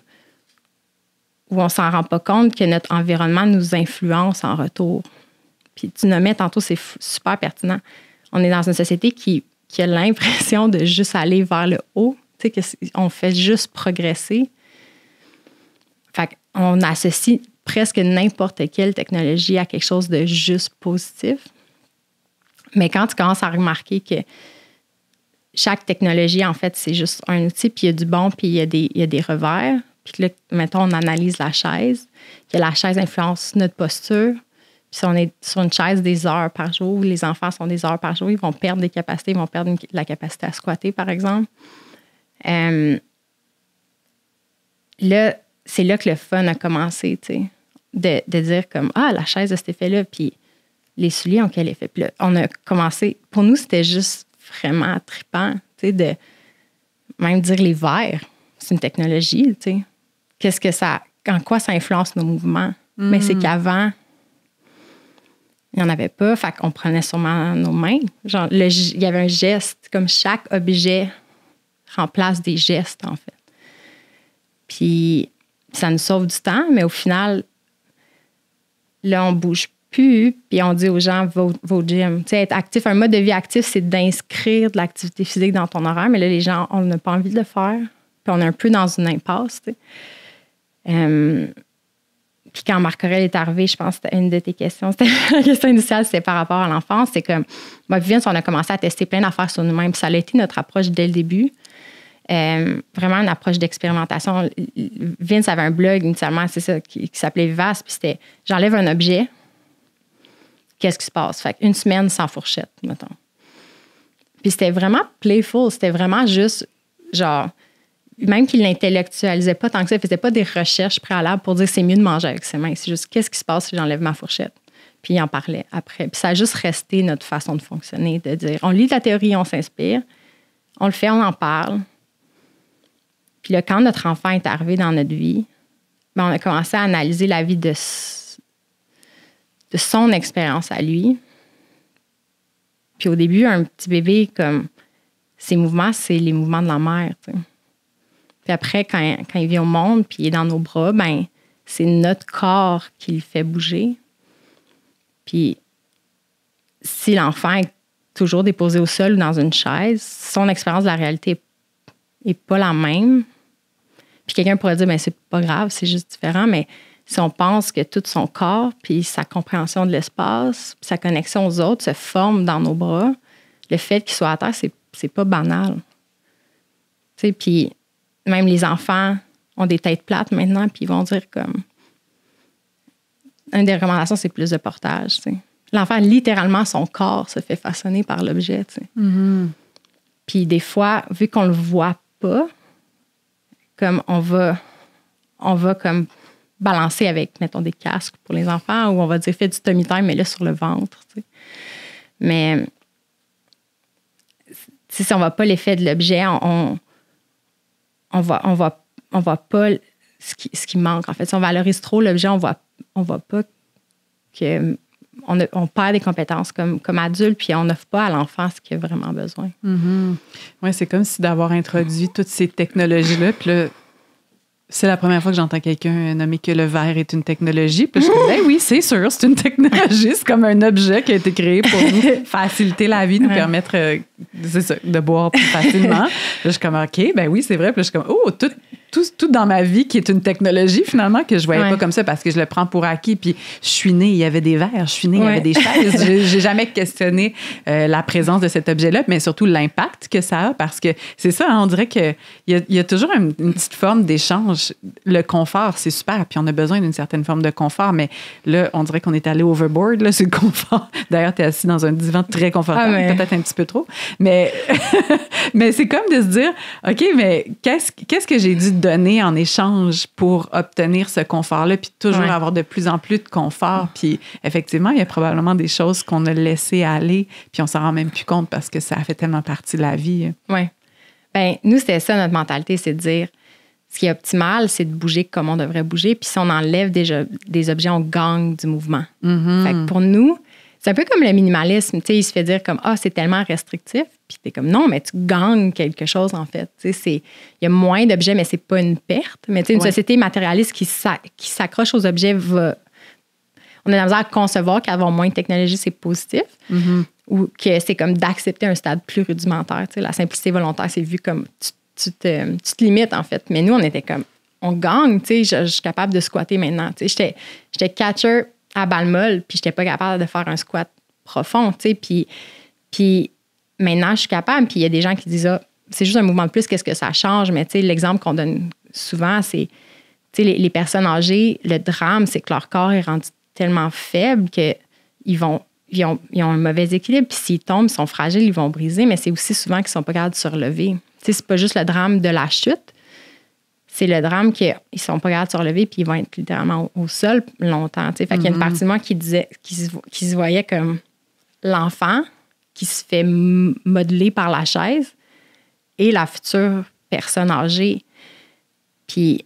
où on ne s'en rend pas compte que notre environnement nous influence en retour. Puis tu nommais tantôt, c'est super pertinent. On est dans une société qui a l'impression de juste aller vers le haut, tu sais, qu'on fait juste progresser. Fait qu'on associe presque n'importe quelle technologie à quelque chose de juste positif. Mais quand tu commences à remarquer que chaque technologie, en fait, c'est juste un outil, puis il y a du bon, puis il y a des revers. Puis là, mettons, on analyse la chaise, que la chaise influence notre posture. Puis si on est sur une chaise des heures par jour, les enfants sont des heures par jour, ils vont perdre des capacités, ils vont perdre la capacité à squatter, par exemple. Là, c'est là que le fun a commencé, tu sais, de dire comme, la chaise a cet effet-là, puis les souliers ont quel effet. Puis là, on a commencé, pour nous, c'était juste vraiment trippant, tu sais, de même dire les verres, c'est une technologie, tu sais. En quoi ça influence nos mouvements? Mais c'est qu'avant, il n'y en avait pas, fait qu'on prenait sûrement nos mains. Genre, il y avait un geste, comme chaque objet remplace des gestes, en fait. Puis ça nous sauve du temps, mais au final, là, on ne bouge plus, puis on dit aux gens, va au gym. Tu sais, être actif, un mode de vie actif, c'est d'inscrire de l'activité physique dans ton horaire, mais là, les gens, on n'a pas envie de le faire, puis on est un peu dans une impasse, tu sais. Puis quand Marc Aurèle est arrivé, je pense que c'était une de tes questions, c'était la question initiale, c'était par rapport à l'enfance, c'est comme, moi et Vince, on a commencé à tester plein d'affaires sur nous-mêmes, puis ça a été notre approche dès le début. Vraiment une approche d'expérimentation. Vince avait un blog initialement, c'est ça, qui s'appelait Vivace, puis c'était j'enlève un objet, qu'est-ce qui se passe? Fait qu'une semaine sans fourchette, mettons. Puis c'était vraiment playful, c'était vraiment juste genre, même qu'il l'intellectualisait pas tant que ça, il faisait pas des recherches préalables pour dire c'est mieux de manger avec ses mains. C'est juste qu'est-ce qui se passe si j'enlève ma fourchette? Puis il en parlait après. Puis ça a juste resté notre façon de fonctionner, de dire on lit de la théorie, on s'inspire, on le fait, on en parle. Puis là, quand notre enfant est arrivé dans notre vie, ben, on a commencé à analyser la vie de son expérience à lui. Puis au début, un petit bébé, comme ses mouvements, c'est les mouvements de la mère. Tu sais. Puis après, quand il vient au monde, puis il est dans nos bras, ben c'est notre corps qui le fait bouger. Puis si l'enfant est toujours déposé au sol ou dans une chaise, son expérience de la réalité n'est pas la même. Puis quelqu'un pourrait dire, ben c'est pas grave, c'est juste différent, mais si on pense que tout son corps, puis sa compréhension de l'espace, puis sa connexion aux autres se forme dans nos bras, le fait qu'il soit à terre, c'est pas banal. Tu sais, puis même les enfants ont des têtes plates maintenant, puis ils vont dire comme... Une des recommandations, c'est plus de portage, tu sais. L'enfant, littéralement, son corps se fait façonner par l'objet, tu sais. Puis des fois, vu qu'on le voit pas, comme on va comme balancer avec, mettons, des casques pour les enfants, ou on va dire, fais du tummy time, mais là, sur le ventre, tu sais. Mais si on ne voit pas l'effet de l'objet, on voit pas ce qui manque, en fait. Si on valorise trop l'objet, on voit pas qu'on perd des compétences comme adulte, puis on n'offre pas à l'enfant ce qu'il a vraiment besoin. Mm-hmm. Oui, c'est comme si d'avoir introduit toutes ces technologies-là, puis là, c'est la première fois que j'entends quelqu'un nommer que le verre est une technologie. Puis je suis ben oui, c'est sûr, c'est une technologie. C'est comme un objet qui a été créé pour nous faciliter la vie, nous permettre de boire plus facilement. Là, je suis comme, OK, ben oui, c'est vrai. Puis là, je suis comme, oh, tout dans ma vie qui est une technologie, finalement, que je voyais pas comme ça parce que je le prends pour acquis. Puis je suis née, il y avait des verres. Je suis née, il y avait des chaises. J'ai jamais questionné la présence de cet objet-là, mais surtout l'impact que ça a parce que c'est ça, hein, on dirait qu'il y a toujours une petite forme d'échange. Le confort, c'est super, puis on a besoin d'une certaine forme de confort, mais là, on dirait qu'on est allé overboard, là, sur le confort. D'ailleurs, tu es assis dans un divan très confortable, peut-être un petit peu trop, mais c'est comme de se dire, OK, mais qu'est-ce que j'ai dû donner en échange pour obtenir ce confort-là, puis toujours avoir de plus en plus de confort, puis effectivement, il y a probablement des choses qu'on a laissées aller, puis on s'en rend même plus compte parce que ça fait tellement partie de la vie. Oui. Bien, nous, c'était ça, notre mentalité, c'est de dire, ce qui est optimal, c'est de bouger comme on devrait bouger. Puis si on enlève des objets, on gagne du mouvement. Fait que pour nous, c'est un peu comme le minimalisme. Tu sais, il se fait dire comme, c'est tellement restrictif. Puis t'es comme, non, mais tu gagnes quelque chose, en fait. Tu sais, il y a moins d'objets, mais c'est pas une perte. Mais tu sais, une société matérialiste qui s'accroche aux objets on a de la misère à concevoir qu'avoir moins de technologie, c'est positif. Ou que c'est comme d'accepter un stade plus rudimentaire. Tu sais, la simplicité volontaire, c'est vu comme tu te limites, en fait. Mais nous, on était comme, on gagne, tu sais, je suis capable de squatter maintenant. Tu sais, j'étais catcher à balle molle, puis j'étais pas capable de faire un squat profond, tu sais. Puis maintenant, je suis capable, puis il y a des gens qui disent, c'est juste un mouvement de plus, qu'est-ce que ça change? Mais tu sais, l'exemple qu'on donne souvent, c'est, tu sais, les personnes âgées, le drame, c'est que leur corps est rendu tellement faible qu'ils ont un mauvais équilibre, puis s'ils tombent, ils sont fragiles, ils vont briser, mais c'est aussi souvent qu'ils sont pas capables de se relever. Tu sais, c'est pas juste le drame de la chute, c'est le drame qu'ils sont pas capables de se relever puis ils vont être littéralement au sol longtemps. Tu sais. Fait qu'il y a une partie de moi qui disait, qui se voyait comme l'enfant qui se fait modeler par la chaise et la future personne âgée. Puis,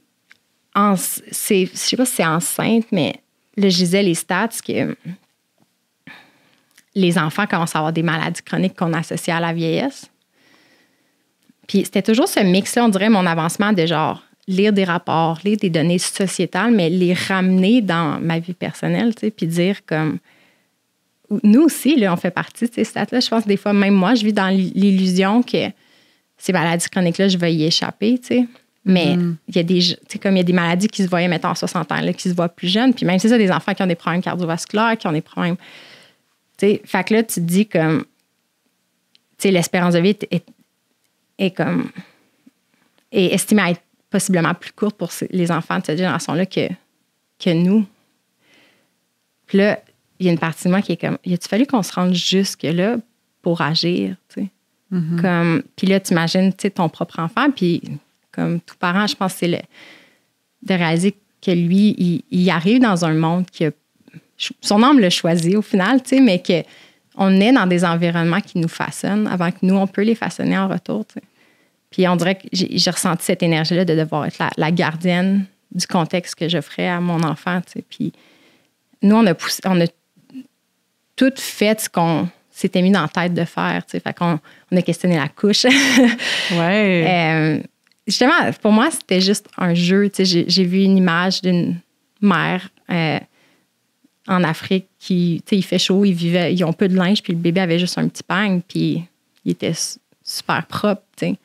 je sais pas si c'est enceinte, mais là, je disais les stats que les enfants commencent à avoir des maladies chroniques qu'on associe à la vieillesse. Puis c'était toujours ce mix-là, on dirait, mon avancement de genre lire des rapports, lire des données sociétales, mais les ramener dans ma vie personnelle, tu sais, puis dire comme... Nous aussi, là, on fait partie de ces stats-là. Je pense que des fois, même moi, je vis dans l'illusion que ces maladies chroniques-là, je vais y échapper, tu sais. Mais il y a des... Tu sais, comme il y a des maladies qui se voyaient, mettons, à 60 ans, là, qui se voient plus jeunes. Puis même, c'est ça, des enfants qui ont des problèmes cardiovasculaires, qui ont des problèmes... Tu sais, fait que là, tu te dis comme... Tu sais, l'espérance de vie est estimée à être possiblement plus courte pour les enfants de cette génération-là que nous. Puis là, il y a une partie de moi qui est comme, il a-tu fallu qu'on se rende jusque-là pour agir, tu sais? Comme, puis là, tu imagines, tu sais, ton propre enfant, puis comme tout parent, je pense que c'est de réaliser que lui, il arrive dans un monde son âme l'a choisi au final, tu sais, mais qu'on est dans des environnements qui nous façonnent avant que nous, on peut les façonner en retour, tu sais. Puis on dirait que j'ai ressenti cette énergie-là de devoir être la gardienne du contexte que j'offrais à mon enfant, tu sais. Puis nous, on a tout fait ce qu'on s'était mis dans la tête de faire, tu sais. Fait qu'on a questionné la couche. Ouais. Justement, pour moi, c'était juste un jeu, tu sais. J'ai vu une image d'une mère en Afrique qui, tu sais, il fait chaud, ils ont peu de linge, puis le bébé avait juste un petit pagne, puis il était super propre, tu sais.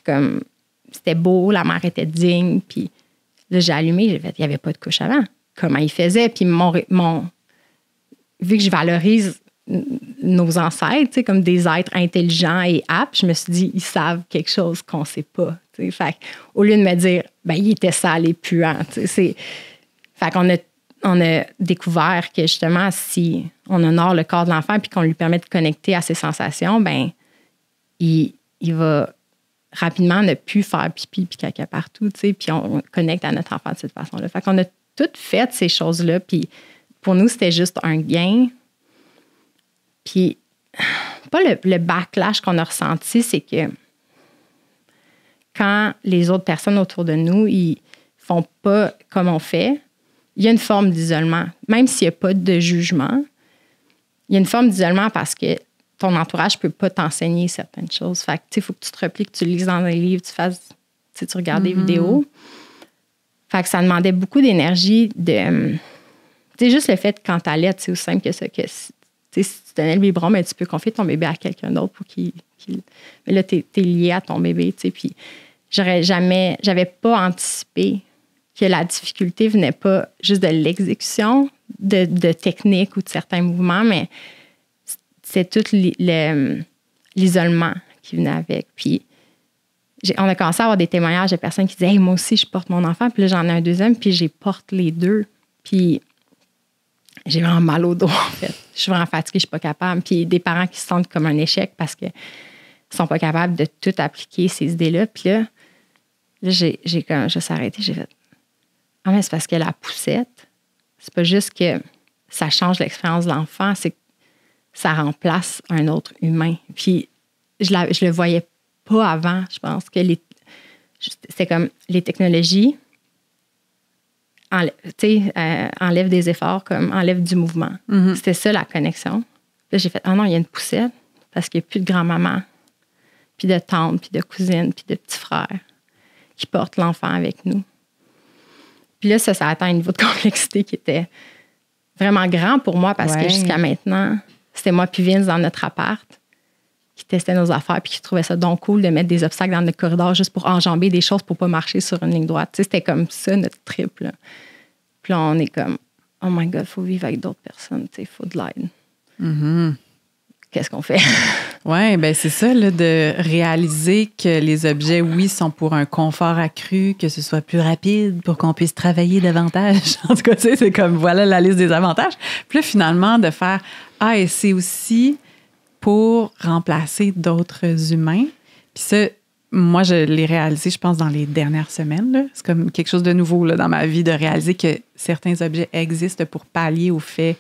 Comme, c'était beau, la mère était digne, puis là, j'ai allumé, j'ai fait, il n'y avait pas de couche avant. Comment il faisait? Puis vu que je valorise nos ancêtres, tu sais, comme des êtres intelligents et aptes, je me suis dit, ils savent quelque chose qu'on ne sait pas, tu sais. Fait au lieu de me dire, il était sale et puant, tu sais, fait qu'on a découvert que justement, si on honore le corps de l'enfant puis qu'on lui permet de connecter à ses sensations, il il va rapidement ne plus faire pipi puis caca partout, tu sais, puis on connecte à notre enfant de cette façon-là. Fait qu'on a toutes fait ces choses-là, puis pour nous, c'était juste un gain. Puis, pas le backlash qu'on a ressenti, c'est que quand les autres personnes autour de nous, ils font pas comme on fait, il y a une forme d'isolement. Même s'il n'y a pas de jugement, il y a une forme d'isolement parce que ton entourage ne peut pas t'enseigner certaines choses. Fait que, tu sais, il faut que tu te replies, que tu lises dans des livres, tu regardes des vidéos. Fait que ça demandait beaucoup d'énergie de... Tu sais, juste le fait quand tu allais, c'est aussi simple que ça, que si tu donnais le biberon, mais tu peux confier ton bébé à quelqu'un d'autre pour qu'il... Mais là, tu es lié à ton bébé, tu sais, puis j'avais pas anticipé que la difficulté venait pas juste de l'exécution de techniques ou de certains mouvements, mais c'est tout l'isolement qui venait avec. Puis on a commencé à avoir des témoignages de personnes qui disaient « Hey, moi aussi, je porte mon enfant. » Puis là, j'en ai un deuxième, puis je porte les deux. Puis j'ai vraiment mal au dos, en fait. Je suis vraiment fatiguée, je suis pas capable. Puis des parents qui se sentent comme un échec parce qu'ils sont pas capables de tout appliquer, ces idées-là. Puis là j'ai comme juste arrêté, j'ai fait « Ah, mais c'est parce que la poussette, c'est pas juste que ça change l'expérience de l'enfant, c'est que ça remplace un autre humain. » Puis je le voyais pas avant. Je pense que c'était comme les technologies enlèvent des efforts, comme enlèvent du mouvement. C'était ça la connexion. Là, j'ai fait « Ah non, il y a une poussette parce qu'il n'y a plus de grand-maman, puis de tante, puis de cousine, puis de petits frères qui portent l'enfant avec nous. » Puis là, ça atteint un niveau de complexité qui était vraiment grand pour moi parce que jusqu'à maintenant, c'était moi puis Vince dans notre appart qui testait nos affaires puis qui trouvait ça donc cool de mettre des obstacles dans notre corridor juste pour enjamber des choses pour pas marcher sur une ligne droite. Tu sais, c'était comme ça notre trip, là. Puis là, on est comme « Oh my God, il faut vivre avec d'autres personnes, tu sais, il faut de l'aide. Qu'est-ce qu'on fait? » Oui, bien c'est ça, là, de réaliser que les objets, oui, sont pour un confort accru, que ce soit plus rapide, pour qu'on puisse travailler davantage. En tout cas, tu sais, c'est comme, voilà la liste des avantages. Puis là, finalement, de faire, ah, et c'est aussi pour remplacer d'autres humains. Puis ça, moi, je l'ai réalisé, je pense, dans les dernières semaines, là. C'est comme quelque chose de nouveau, là, dans ma vie, de réaliser que certains objets existent pour pallier au fait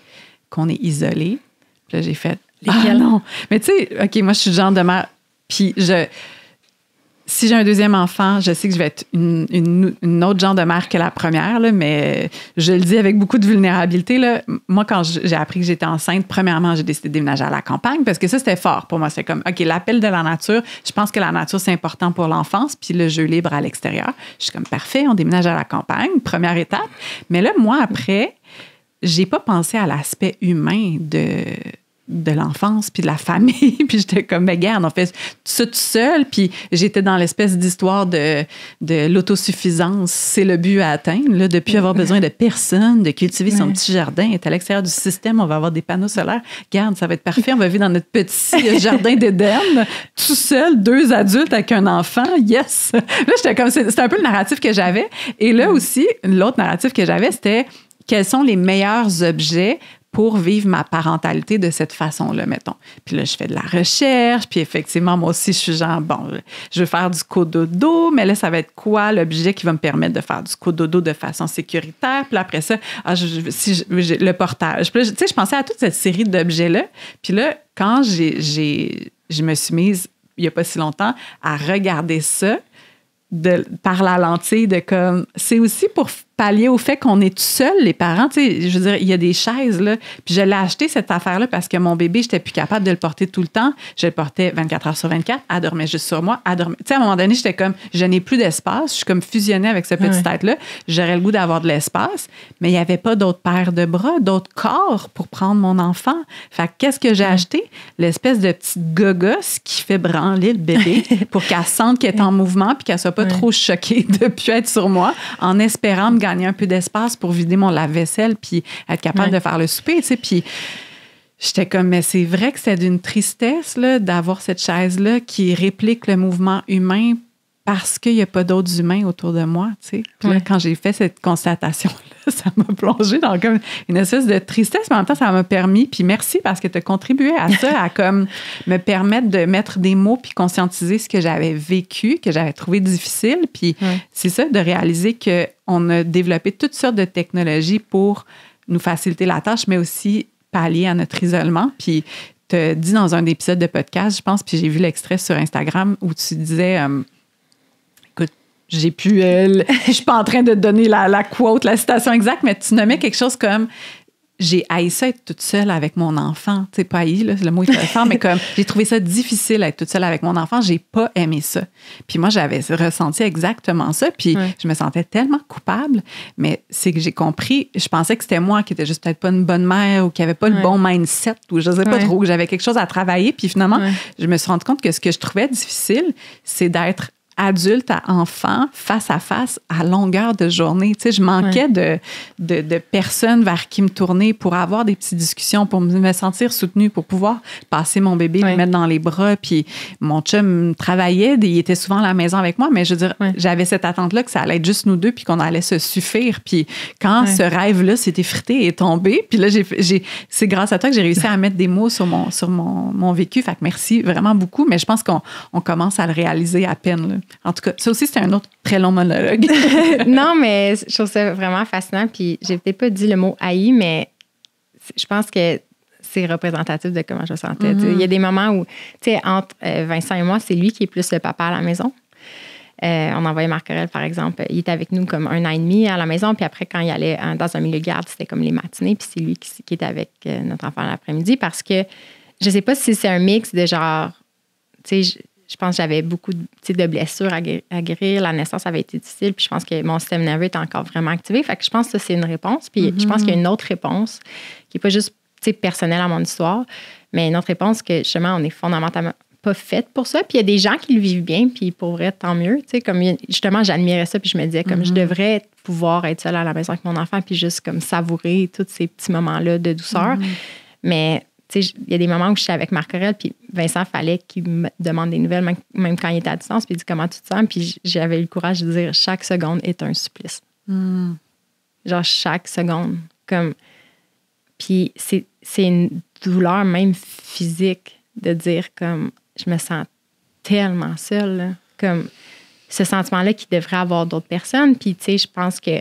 qu'on est isolé. Puis là, j'ai fait, ah non! Mais tu sais, OK, moi, je suis le genre de mère. Puis si j'ai un deuxième enfant, je sais que je vais être une autre genre de mère que la première, là, mais je le dis avec beaucoup de vulnérabilité. Là. Moi, quand j'ai appris que j'étais enceinte, premièrement, j'ai décidé de déménager à la campagne parce que ça, c'était fort pour moi. C'est comme, OK, l'appel de la nature, je pense que la nature, c'est important pour l'enfance, puis le jeu libre à l'extérieur. Je suis comme, parfait, on déménage à la campagne, première étape. Mais là, moi, après, j'ai pas pensé à l'aspect humain de l'enfance puis de la famille. Puis j'étais comme, mais regarde, on fait ça tout seul. Puis j'étais dans l'espèce d'histoire de l'autosuffisance. C'est le but à atteindre, là, de plus avoir besoin de personne, de cultiver son petit jardin. Être à l'extérieur du système, on va avoir des panneaux solaires. Regarde, ça va être parfait. On va vivre dans notre petit jardin d'Éden, tout seul, 2 adultes avec un enfant. Yes! Là, j'étais comme, c'était un peu le narratif que j'avais. Et là aussi, l'autre narratif que j'avais, c'était quels sont les meilleurs objets pour vivre ma parentalité de cette façon-là, mettons. Puis là, je fais de la recherche, puis effectivement, moi aussi, je suis genre, bon, je veux faire du cododo, mais là, ça va être quoi l'objet qui va me permettre de faire du cododo de façon sécuritaire? Puis là, après ça, le portage. Puis là, tu sais, je pensais à toute cette série d'objets-là. Puis là, quand je me suis mise, il n'y a pas si longtemps, à regarder ça par la lentille de comme... C'est aussi pour pallier au fait qu'on est tout seul, les parents. Tu sais, je veux dire, il y a des chaises, là. Puis je l'ai acheté, cette affaire-là, parce que mon bébé, j'étais plus capable de le porter tout le temps. Je le portais 24 heures sur 24. Elle dormait juste sur moi. Tu sais, à un moment donné, j'étais comme, je n'ai plus d'espace. Je suis comme fusionnée avec cette petite tête-là. J'aurais le goût d'avoir de l'espace, mais il n'y avait pas d'autres paires de bras, d'autres corps pour prendre mon enfant. Fait que qu'est-ce que j'ai acheté? L'espèce de petite gogosse qui fait branler le bébé pour qu'elle sente qu'elle est en mouvement puis qu'elle soit pas trop choquée de plus être sur moi, en espérant me gagner un peu d'espace pour vider mon lave-vaisselle puis être capable de faire le souper, tu sais. Puis j'étais comme, mais c'est vrai que c'est d'une tristesse là, d'avoir cette chaise-là qui réplique le mouvement humain parce qu'il n'y a pas d'autres humains autour de moi, tu sais. Puis là, quand j'ai fait cette constatation-là, ça m'a plongé dans comme une espèce de tristesse, mais en même temps, ça m'a permis, puis merci parce que tu as contribué à ça, à comme me permettre de mettre des mots puis conscientiser ce que j'avais vécu, que j'avais trouvé difficile. Puis c'est ça, de réaliser qu'on a développé toutes sortes de technologies pour nous faciliter la tâche, mais aussi pallier à notre isolement. Puis tu as dit dans un épisode de podcast, je pense, puis j'ai vu l'extrait sur Instagram où tu disais... je suis pas en train de te donner la quote, la citation exacte, mais tu nommais quelque chose comme j'ai haï ça être toute seule avec mon enfant. Tu sais, pas haï, là, le mot est très fort, mais comme j'ai trouvé ça difficile d'être toute seule avec mon enfant, j'ai pas aimé ça. Puis moi, j'avais ressenti exactement ça, puis je me sentais tellement coupable, mais c'est que j'ai compris, je pensais que c'était moi qui était juste peut-être pas une bonne mère ou qui avait pas le bon mindset ou je sais pas trop, que j'avais quelque chose à travailler, puis finalement, je me suis rendu compte que ce que je trouvais difficile, c'est d'être adulte à enfant, face à face, à longueur de journée. Tu sais, je manquais de personnes vers qui me tourner pour avoir des petites discussions, pour me sentir soutenue, pour pouvoir passer mon bébé, le mettre dans les bras. Puis mon chum travaillait, il était souvent à la maison avec moi, mais je veux dire, j'avais cette attente-là que ça allait être juste nous deux, puis qu'on allait se suffire. Puis quand ce rêve-là s'est effrité et est tombé, puis là, c'est grâce à toi que j'ai réussi à mettre des mots sur mon vécu. Fait que merci vraiment beaucoup, mais je pense qu'on commence à le réaliser à peine, là. En tout cas, ça aussi, c'est un autre très long monologue. Non, mais je trouve ça vraiment fascinant. Puis, j'ai peut-être pas dit le mot haï, mais je pense que c'est représentatif de comment je me sentais. Il y a des moments où, tu sais, entre Vincent et moi, c'est lui qui est plus le papa à la maison. On envoyait Marc-Aurèle, par exemple. Il était avec nous comme 1 an et demi à la maison. Puis après, quand il allait dans un milieu de garde, c'était comme les matinées. Puis c'est lui qui était avec notre enfant l'après-midi. Parce que je sais pas si c'est un mix de genre, tu sais, je pense que j'avais beaucoup de blessures à guérir. La naissance avait été difficile. Puis je pense que mon système nerveux était encore vraiment activé. Fait que je pense que ça, c'est une réponse. Puis je pense qu'il y a une autre réponse qui n'est pas juste personnelle à mon histoire, mais une autre réponse que justement, on est fondamentalement pas faite pour ça. Puis il y a des gens qui le vivent bien. Puis pour vrai, tant mieux. Comme justement, j'admirais ça. Puis je me disais comme je devrais pouvoir être seule à la maison avec mon enfant puis juste comme savourer tous ces petits moments-là de douceur. Mais il y a des moments où je suis avec Marc-Aurèle, puis Vincent, fallait qu'il me demande des nouvelles, même quand il était à distance, puis il dit comment tu te sens, puis j'avais eu le courage de dire chaque seconde est un supplice. Genre chaque seconde. Puis c'est une douleur même physique de dire comme je me sens tellement seule, là. Comme ce sentiment-là qu'il devrait avoir d'autres personnes. Puis tu sais, je pense que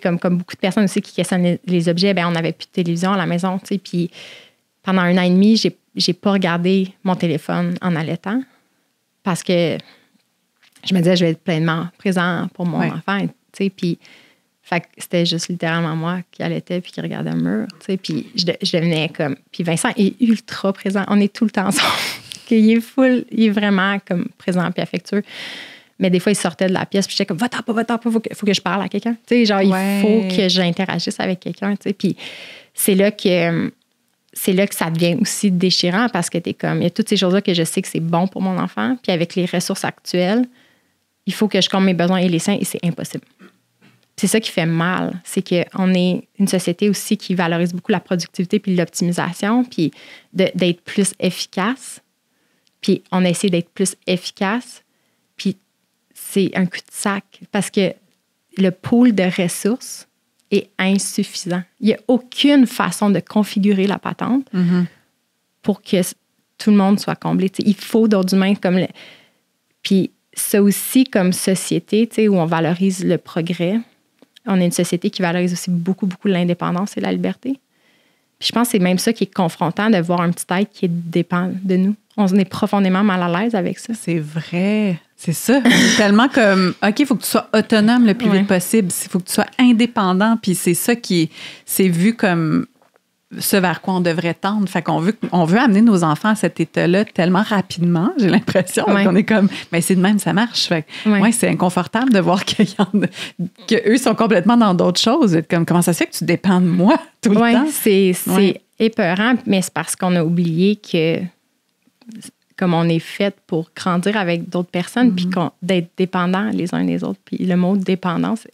comme beaucoup de personnes aussi qui questionnent les objets, ben on n'avait plus de télévision à la maison, puis pendant 1 an et demi, j'ai pas regardé mon téléphone en allaitant parce que je me disais je vais être pleinement présent pour mon enfant, puis c'était juste littéralement moi qui allaitais puis qui regardait le mur, puis je devenais comme... Puis Vincent est ultra présent, on est tout le temps ensemble, il est vraiment comme présent puis affectueux. Mais des fois, il sortait de la pièce, puis j'étais comme, va-t'en pas, faut que je parle à quelqu'un. Tu sais, genre, il faut que j'interagisse avec quelqu'un, tu sais. Puis c'est là que ça devient aussi déchirant parce que t'es comme, il y a toutes ces choses-là que je sais que c'est bon pour mon enfant, puis avec les ressources actuelles, il faut que je comble mes besoins et les siens, et c'est impossible. C'est ça qui fait mal, c'est qu'on est une société aussi qui valorise beaucoup la productivité puis l'optimisation, puis d'être plus efficace. Puis on essaie d'être plus efficace, puis c'est un cul-de-sac parce que le pool de ressources est insuffisant. Il n'y a aucune façon de configurer la patente pour que tout le monde soit comblé. T'sais, il faut d'autres humains comme Puis ça aussi, comme société, où on valorise le progrès, on est une société qui valorise aussi beaucoup, beaucoup l'indépendance et la liberté. Puis je pense que c'est même ça qui est confrontant de voir un petit être qui dépend de nous. On est profondément mal à l'aise avec ça. C'est vrai. C'est ça. C'est tellement comme, OK, il faut que tu sois autonome le plus vite possible. Il faut que tu sois indépendant. Puis c'est ça c'est vu comme ce vers quoi on devrait tendre. Fait qu'on veut amener nos enfants à cet état-là tellement rapidement, j'ai l'impression. Qu'on est comme, mais c'est de même, ça marche. Fait c'est inconfortable de voir qu'eux sont complètement dans d'autres choses. Comme, comment ça se fait que tu dépends de moi tout le temps? C'est épeurant, mais c'est parce qu'on a oublié que comme on est fait pour grandir avec d'autres personnes, puis d'être dépendants les uns des autres. Puis le mot dépendance,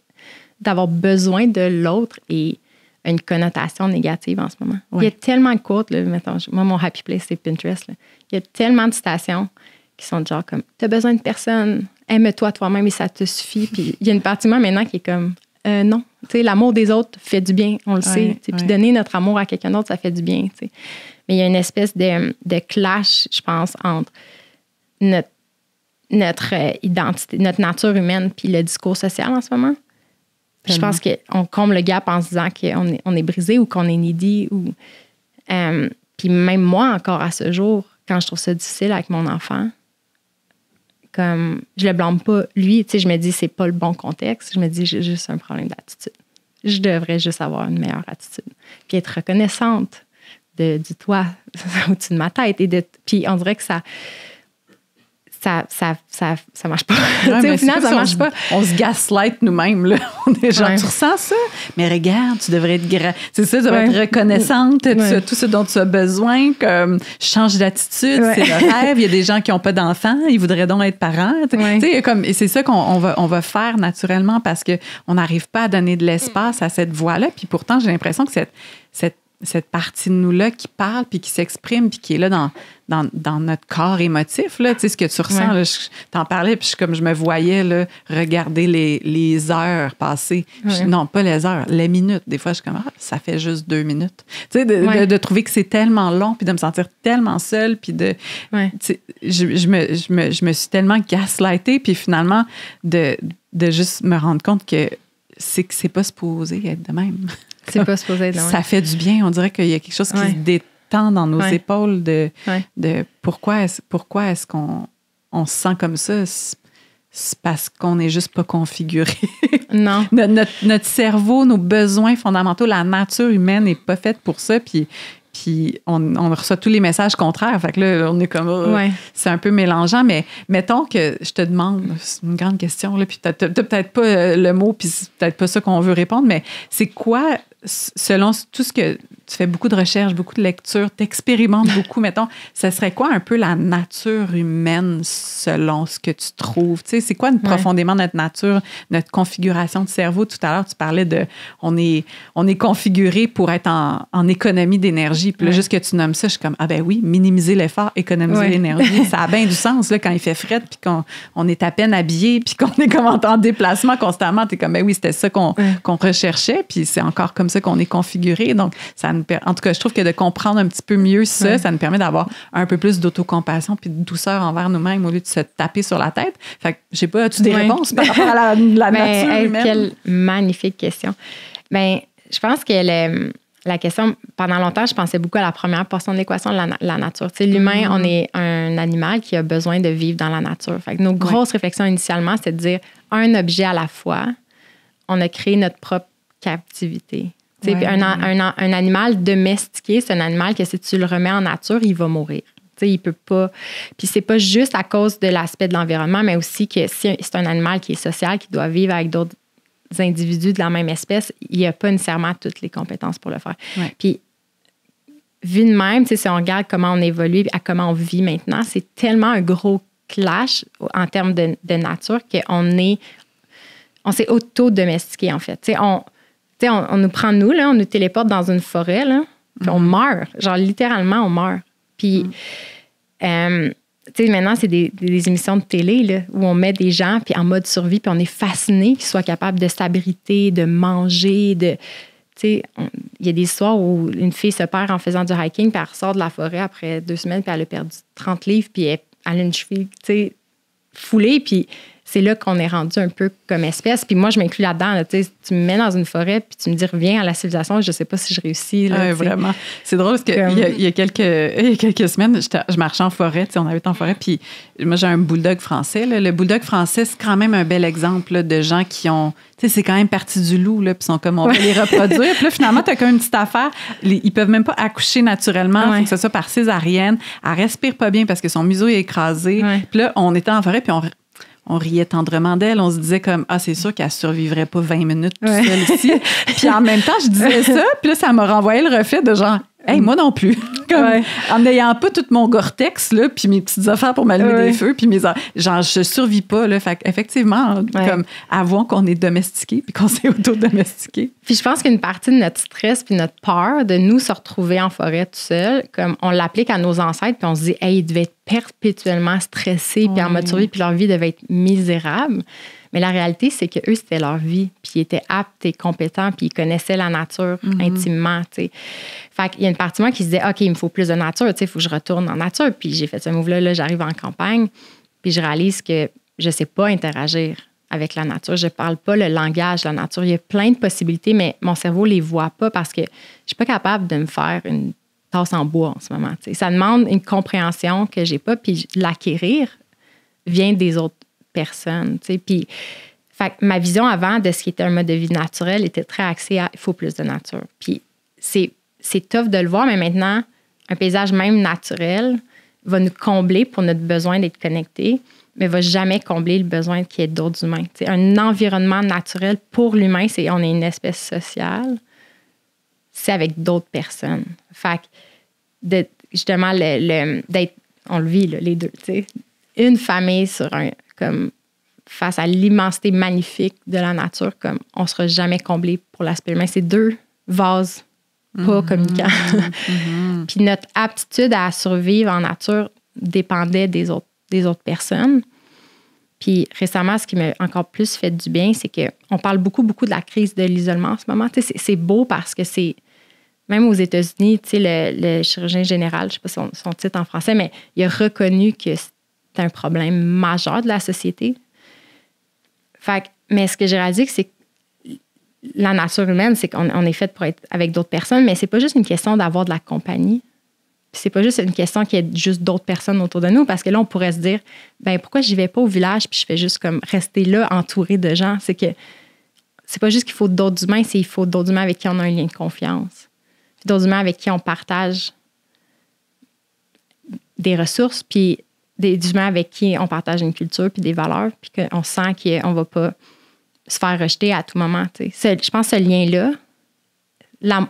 d'avoir besoin de l'autre et une connotation négative en ce moment. Il y a tellement de quotes, là, mettons, moi, mon happy place, c'est Pinterest. Là. Il y a tellement de citations qui sont genre comme, t'as besoin de personne, aime-toi toi-même et ça te suffit. Puis il y a une partie de moi maintenant qui est comme, non. Tu sais, l'amour des autres fait du bien, on le sait. Puis donner notre amour à quelqu'un d'autre, ça fait du bien. Tu sais. Mais il y a une espèce de clash, je pense, entre notre identité, notre nature humaine puis le discours social en ce moment. Puis je pense qu'on comble le gap en se disant qu'on est brisé ou qu'on est needy. Puis même moi, encore à ce jour, quand je trouve ça difficile avec mon enfant, comme je le blâme pas lui, tu sais, je me dis c'est pas le bon contexte. Je me dis j'ai juste un problème d'attitude. Je devrais juste avoir une meilleure attitude. Puis être reconnaissante du toit au-dessus de ma tête. Puis on dirait que ça marche pas. Ouais, au final, ça marche pas. On se gaslight nous-mêmes. Là. On est genre, tu ressens ça? Mais regarde, tu devrais être c'est ça, tu devrais être reconnaissante de tout ce dont tu as besoin, comme change d'attitude, c'est le rêve. Il y a des gens qui n'ont pas d'enfants, ils voudraient donc être parents. Et c'est ça qu'on va faire naturellement parce qu'on n'arrive pas à donner de l'espace à cette voix-là. Puis pourtant, j'ai l'impression que cette partie de nous-là qui parle, puis qui s'exprime, puis qui est là dans notre corps émotif, là, tu sais, ce que tu ressens, là, je t'en parlais, puis comme je me voyais là, regarder les heures passées. Non, pas les heures, les minutes. Des fois, je suis comme, ça fait juste 2 minutes. Tu sais, de trouver que c'est tellement long, puis de me sentir tellement seule, puis je me suis tellement gaslightée, puis finalement, de juste me rendre compte que c'est pas supposé être de même. C'est pas supposé être de même. Ça fait du bien. On dirait qu'il y a quelque chose qui se détend dans nos épaules de pourquoi est-ce qu'on se sent comme ça? C'est parce qu'on n'est juste pas configuré. Non. Notre cerveau, nos besoins fondamentaux, la nature humaine n'est pas faite pour ça. Puis on reçoit tous les messages contraires. Fait que là, on est comme... c'est un peu mélangeant. Mais mettons que je te demande, c'est une grande question, là, puis t'as peut-être pas le mot, puis c'est peut-être pas ça qu'on veut répondre, mais c'est quoi, selon tout ce que... Tu fais beaucoup de recherches, beaucoup de lectures, t'expérimentes beaucoup, mettons, ça serait quoi un peu la nature humaine selon ce que tu trouves? Tu sais, c'est quoi profondément notre nature, notre configuration de cerveau? Tout à l'heure, tu parlais de... On est configuré pour être en économie d'énergie. Puis là, juste que tu nommes ça, je suis comme, ah ben oui, minimiser l'effort, économiser l'énergie. Ça a bien du sens, là, quand il fait fret, puis qu'on est à peine habillé, puis qu'on est comme en déplacement constamment. T'es comme, ben oui, c'était ça qu'on recherchait, puis c'est encore comme ça qu'on est configuré. Donc, en tout cas, je trouve que de comprendre un petit peu mieux ça, ça nous permet d'avoir un peu plus d'autocompassion puis de douceur envers nous-mêmes au lieu de se taper sur la tête. Fait que, je sais pas, as-tu des réponses par rapport à la nature humaine? Quelle magnifique question. Bien, je pense que la question, pendant longtemps, je pensais beaucoup à la première portion de l'équation de la nature. Tu sais, l'humain, on est un animal qui a besoin de vivre dans la nature. Fait que nos grosses réflexions initialement, c'était de dire un objet à la fois. On a créé notre propre captivité. Un animal domestiqué, c'est un animal que si tu le remets en nature, il va mourir. Il peut pas. Puis c'est pas juste à cause de l'aspect de l'environnement, mais aussi que si c'est un animal qui est social, qui doit vivre avec d'autres individus de la même espèce, il n'y a pas nécessairement toutes les compétences pour le faire. Ouais. Puis, vu de même, si on regarde comment on évolue, à comment on vit maintenant, c'est tellement un gros clash en termes de nature on s'est auto-domestiqué, en fait. On nous prend, on nous téléporte dans une forêt, là, puis on meurt. Genre, littéralement, on meurt. Puis, maintenant, c'est des émissions de télé là, où on met des gens puis en mode survie, puis on est fasciné qu'ils soient capables de s'abriter, de manger, il y a des histoires où une fille se perd en faisant du hiking, puis elle ressort de la forêt après 2 semaines, puis elle a perdu 30 livres, puis elle a une cheville, foulée, puis c'est là qu'on est rendu un peu comme espèce. Puis moi, je m'inclus là-dedans. Là, tu me mets dans une forêt, puis tu me dis « reviens à la civilisation ». Je ne sais pas si je réussis. Là, vraiment. C'est drôle parce qu'il y a quelques semaines, je marchais en forêt. On avait été en forêt, puis moi, j'ai un bulldog français. Là. Le bulldog français, c'est quand même un bel exemple là, de gens qui ont... Tu sais, c'est quand même parti du loup, là, puis sont comme on va les reproduire. Puis là, finalement, tu as comme une petite affaire. Ils peuvent même pas accoucher naturellement. Il faut que ce soit par césarienne. Elle respire pas bien parce que son museau est écrasé. Puis là, on était en forêt, puis on riait tendrement d'elle. On se disait comme, c'est sûr qu'elle survivrait pas 20 minutes toute seule ici. Puis en même temps, je disais ça, puis là, ça m'a renvoyé le reflet de genre, hey, moi non plus. En n'ayant pas tout mon Gore-Tex, là, puis mes petites affaires pour m'allumer des feux, puis genre, je survis pas, là. Fait effectivement, comme, avouons qu'on est domestiqué, puis qu'on s'est auto-domestiqué. Puis je pense qu'une partie de notre stress puis notre peur de nous se retrouver en forêt tout seul, comme on l'applique à nos ancêtres, puis on se dit, hey, ils devaient être perpétuellement stressés, puis en mode survie, puis leur vie devait être misérable. Mais la réalité, c'est qu'eux, c'était leur vie. Puis ils étaient aptes et compétents, puis ils connaissaient la nature intimement, tu sais. Fait qu'il y a une partie de moi qui se disait, OK, il me faut plus de nature, tu sais, il faut que je retourne en nature. Puis j'ai fait ce move-là, là, j'arrive en campagne, puis je réalise que je ne sais pas interagir avec la nature. Je ne parle pas le langage de la nature. Il y a plein de possibilités, mais mon cerveau ne les voit pas parce que je ne suis pas capable de me faire une tasse en bois en ce moment. Tu sais. Ça demande une compréhension que je n'ai pas, puis l'acquérir vient des autres personnes. Tu sais. Puis, fait que ma vision avant de ce qui était un mode de vie naturel était très axée à il faut plus de nature. Puis c'est tough de le voir, mais maintenant, un paysage même naturel va nous combler pour notre besoin d'être connecté, mais ne va jamais combler le besoin qu'il y ait d'autres humains. Tu sais, un environnement naturel pour l'humain, on est une espèce sociale, c'est avec d'autres personnes. Fait que justement, d'être, on le vit, là, les deux, tu sais, une famille comme face à l'immensité magnifique de la nature, comme on ne sera jamais comblé pour l'aspect humain. C'est deux vases pas communicants. Puis notre aptitude à survivre en nature dépendait des autres personnes. Puis récemment, ce qui m'a encore plus fait du bien, c'est qu'on parle beaucoup de la crise de l'isolement en ce moment. Tu sais, c'est beau parce que c'est... Même aux États-Unis, tu sais, le chirurgien général, je ne sais pas son titre en français, mais il a reconnu que c'est un problème majeur de la société. Mais ce que j'ai réalisé, c'est que la nature humaine, c'est qu'on est fait pour être avec d'autres personnes, mais c'est pas juste une question d'avoir de la compagnie. Puis c'est pas juste une question qu'il y ait juste d'autres personnes autour de nous, parce que là, on pourrait se dire, ben pourquoi j'y vais pas au village puis je fais juste comme rester là, entouré de gens? C'est que c'est pas juste qu'il faut d'autres humains, c'est qu'il faut d'autres humains avec qui on a un lien de confiance. Puis d'autres humains avec qui on partage des ressources, puis des humains avec qui on partage une culture puis des valeurs, puis qu'on sent qu'on va pas se faire rejeter à tout moment. Je pense que ce lien-là,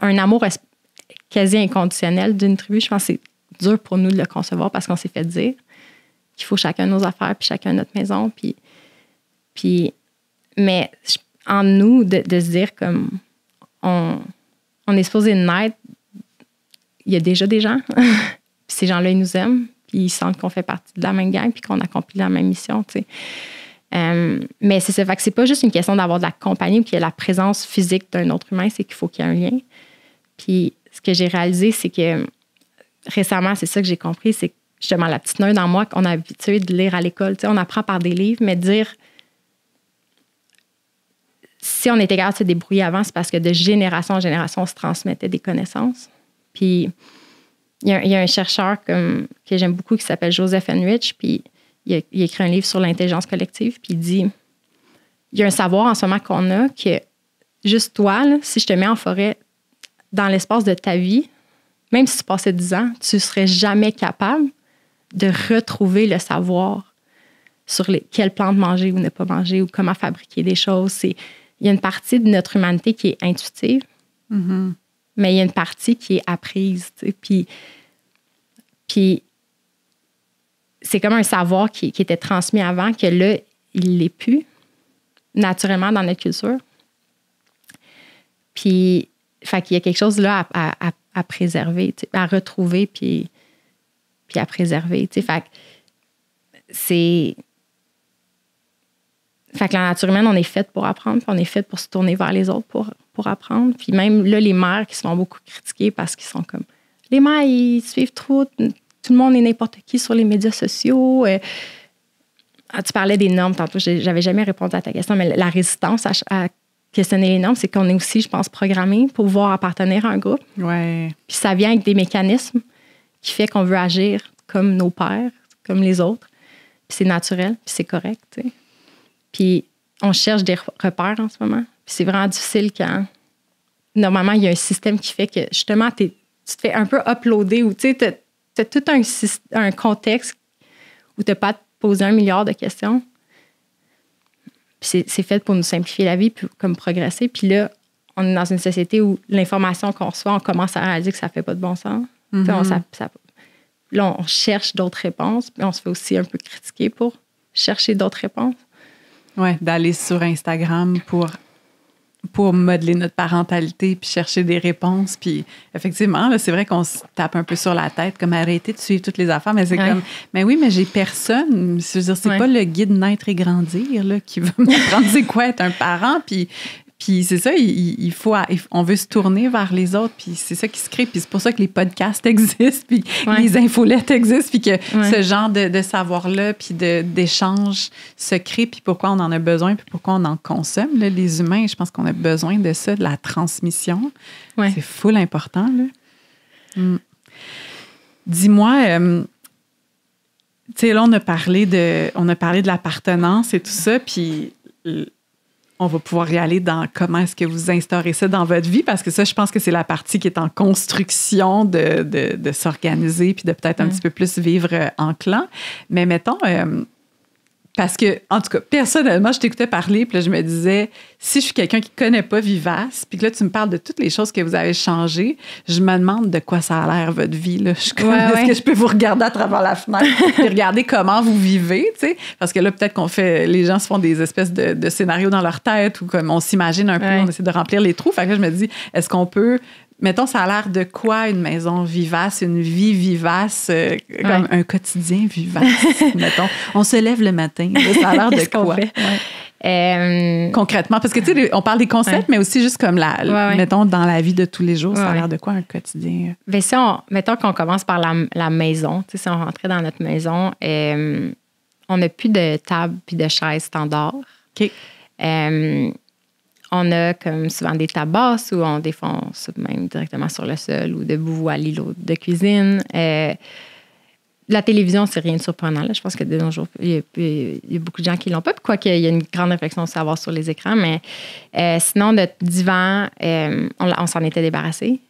un amour quasi inconditionnel d'une tribu, je pense que c'est dur pour nous de le concevoir parce qu'on s'est fait dire qu'il faut chacun nos affaires puis chacun notre maison. Mais en nous, de se dire comme on est supposé naître, il y a déjà des gens, puis ces gens-là, ils nous aiment, puis ils sentent qu'on fait partie de la même gang puis qu'on accomplit la même mission, tu sais. Mais c'est ça, fait que c'est pas juste une question d'avoir de la compagnie ou qu'il y ait la présence physique d'un autre humain, c'est qu'il faut qu'il y ait un lien. Puis ce que j'ai réalisé, c'est que récemment, c'est ça que j'ai compris, c'est que justement la petite nerd en moi qu'on a habitué de lire à l'école. Tu sais, on apprend par des livres, mais dire si on était capable de se débrouiller avant, c'est parce que de génération en génération, on se transmettait des connaissances. Puis il y a un chercheur que j'aime beaucoup qui s'appelle Joseph Henrich, puis il a écrit un livre sur l'intelligence collective, puis il dit il y a un savoir en ce moment qu'on a que juste toi, là, si je te mets en forêt dans l'espace de ta vie, même si tu passais 10 ans, tu ne serais jamais capable de retrouver le savoir sur quelles plantes manger ou ne pas manger ou comment fabriquer des choses. Il y a une partie de notre humanité qui est intuitive, mais il y a une partie qui est apprise. Puis c'est comme un savoir qui était transmis avant, que là, il ne l'est plus naturellement dans notre culture. Puis, fait qu'il y a quelque chose là à préserver, à retrouver, puis à préserver. Fait que la nature humaine, on est fait pour apprendre, puis on est fait pour se tourner vers les autres pour apprendre. Puis même là, les mères qui se font beaucoup critiquer parce qu'ils sont comme... Les mères, ils suivent trop... Tout le monde est n'importe qui sur les médias sociaux. Tu parlais des normes tantôt. J'avais jamais répondu à ta question, mais la résistance à questionner les normes, c'est qu'on est aussi, je pense, programmé pour pouvoir appartenir à un groupe. Ouais. Puis ça vient avec des mécanismes qui fait qu'on veut agir comme nos pères, comme les autres. Puis c'est naturel, puis c'est correct, tu sais. Puis on cherche des repères en ce moment. Puis c'est vraiment difficile quand, normalement, il y a un système qui fait que, justement, tu te fais un peu uploader ou, tu sais, tu as tout un contexte où tu n'as pas à te poser 1 milliard de questions. Puis c'est fait pour nous simplifier la vie, puis comme progresser. Puis là, on est dans une société où l'information qu'on reçoit, on commence à réaliser que ça ne fait pas de bon sens. Là, on cherche d'autres réponses, puis on se fait aussi un peu critiquer pour chercher d'autres réponses. Oui, d'aller sur Instagram pour pour modeler notre parentalité puis chercher des réponses. Puis effectivement, là, c'est vrai qu'on se tape un peu sur la tête, comme arrêter de suivre toutes les affaires, mais c'est comme, mais oui, mais j'ai personne. Je veux dire, c'est pas le guide naître et grandir là, qui va m'apprendre c'est quoi être un parent. Puis c'est ça, on veut se tourner vers les autres, puis c'est ça qui se crée. Puis c'est pour ça que les podcasts existent, puis les infolettes existent, puis que ce genre de savoir-là, puis d'échange se crée, puis pourquoi on en a besoin, puis pourquoi on en consomme. Là, les humains, je pense qu'on a besoin de ça, de la transmission. Ouais. C'est full important. Là. Dis-moi, tu sais, là, on a parlé de l'appartenance et tout ça, puis on va pouvoir y aller dans comment est-ce que vous instaurez ça dans votre vie, parce que ça, je pense que c'est la partie qui est en construction de s'organiser puis de peut-être un petit peu plus vivre en clan. Mais mettons, parce que, en tout cas, personnellement, je t'écoutais parler, puis là, je me disais, si je suis quelqu'un qui ne connaît pas Vivace, puis que là, tu me parles de toutes les choses que vous avez changées, je me demande de quoi ça a l'air, votre vie. Là. Est-ce que je peux vous regarder à travers la fenêtre et regarder comment vous vivez, tu sais? Parce que là, peut-être les gens se font des espèces de scénarios dans leur tête ou comme on s'imagine un peu, on essaie de remplir les trous. Fait que là, je me dis, est-ce qu'on peut... Mettons, ça a l'air de quoi une maison vivace, une vie vivace, comme un quotidien vivace, mettons. On se lève le matin, là, ça a l'air de quoi? Concrètement, parce que, tu sais, on parle des concepts, mais aussi juste comme, mettons, dans la vie de tous les jours, ça a l'air de quoi un quotidien? Bien, mettons qu'on commence par la maison, tu sais, si on rentrait dans notre maison, on n'a plus de table puis de chaise standard. OK. On a comme souvent des tables basses où on défonce même directement sur le sol ou debout à l'îlot de cuisine. La télévision, c'est rien de surprenant. Là. Je pense que de nos jours, il y a beaucoup de gens qui l'ont pas. Quoique, il y a une grande réflexion aussi à avoir sur les écrans. Mais sinon, notre divan, on s'en était débarrassé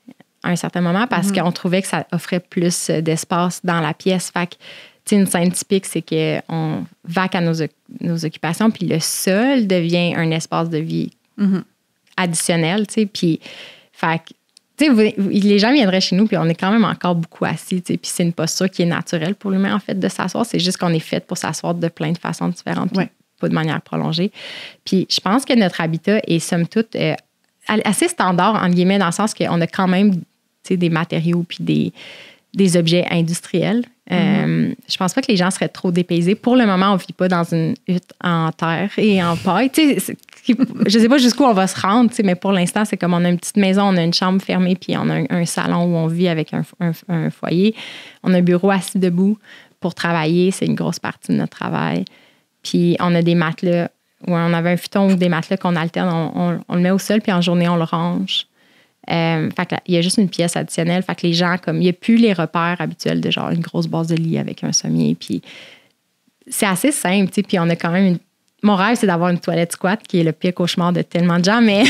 à un certain moment parce qu'on trouvait que ça offrait plus d'espace dans la pièce. Fait que, une scène typique, c'est qu'on vaque à nos occupations, puis le sol devient un espace de vie additionnel, tu sais, puis fait tu sais, les gens viendraient chez nous, puis on est quand même encore beaucoup assis, tu sais, puis c'est une posture qui est naturelle pour l'humain, en fait, de s'asseoir. C'est juste qu'on est fait pour s'asseoir de plein de façons différentes, puis pas de manière prolongée. Puis je pense que notre habitat est, somme toute, assez standard, entre guillemets, dans le sens qu'on a quand même, tu sais, des matériaux puis des objets industriels. Je pense pas que les gens seraient trop dépaysés. Pour le moment, on vit pas dans une hutte en terre et en paille. Tu sais, je sais pas jusqu'où on va se rendre, tu sais, mais pour l'instant, c'est comme on a une petite maison, on a une chambre fermée, puis on a un salon où on vit avec un foyer. On a un bureau assis debout pour travailler. C'est une grosse partie de notre travail. Puis on a des matelas où on avait un futon ou des matelas qu'on alterne. On le met au sol, puis en journée, on le range. Fait que il y a juste une pièce additionnelle. Fait que les gens, comme il n'y a plus les repères habituels de genre une grosse base de lit avec un sommier. Puis c'est assez simple, tu sais. Puis on a quand même mon rêve, c'est d'avoir une toilette squat, qui est le pire cauchemar de tellement de gens, mais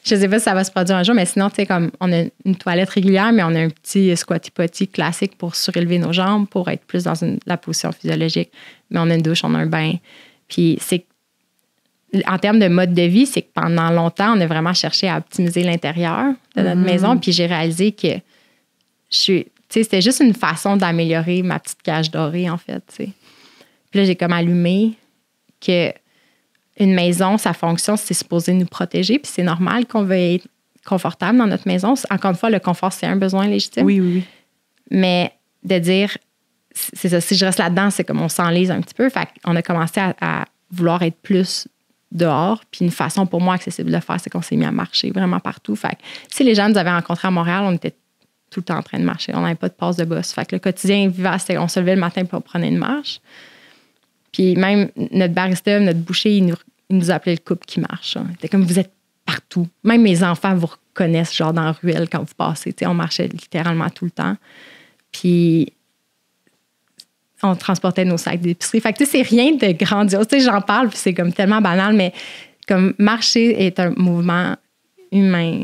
je sais pas si ça va se produire un jour. Mais sinon, tu sais, comme on a une toilette régulière, mais on a un petit squatty potty classique pour surélever nos jambes, pour être plus dans la position physiologique. Mais on a une douche, on a un bain. Puis c'est en termes de mode de vie, c'est que pendant longtemps, on a vraiment cherché à optimiser l'intérieur de notre maison. Puis j'ai réalisé que c'était juste une façon d'améliorer ma petite cage dorée, en fait. T'sais. Puis là, j'ai comme allumé que une maison, sa fonction, c'est supposé nous protéger. Puis c'est normal qu'on veuille être confortable dans notre maison. Encore une fois, le confort, c'est un besoin légitime. Oui. Mais de dire, c'est ça, si je reste là-dedans, c'est comme on s'enlise un petit peu. Fait qu'on a commencé à vouloir être plus dehors. Puis une façon pour moi accessible de le faire, c'est qu'on s'est mis à marcher vraiment partout. Fait que si les gens nous avaient rencontrés à Montréal, on était tout le temps en train de marcher. On n'avait pas de passe de boss. Fait que le quotidien vivace, c'était qu'on se levait le matin pour prendre une marche. Puis même notre barista, notre boucher, il nous appelait le couple qui marche. C'était comme vous êtes partout. Même mes enfants vous reconnaissent genre dans la ruelle quand vous passez. T'sais, on marchait littéralement tout le temps. Puis on transportait nos sacs d'épicerie. Fait que c'est rien de grandiose. T'sais, j'en parle, puis c'est comme tellement banal, mais comme marcher est un mouvement humain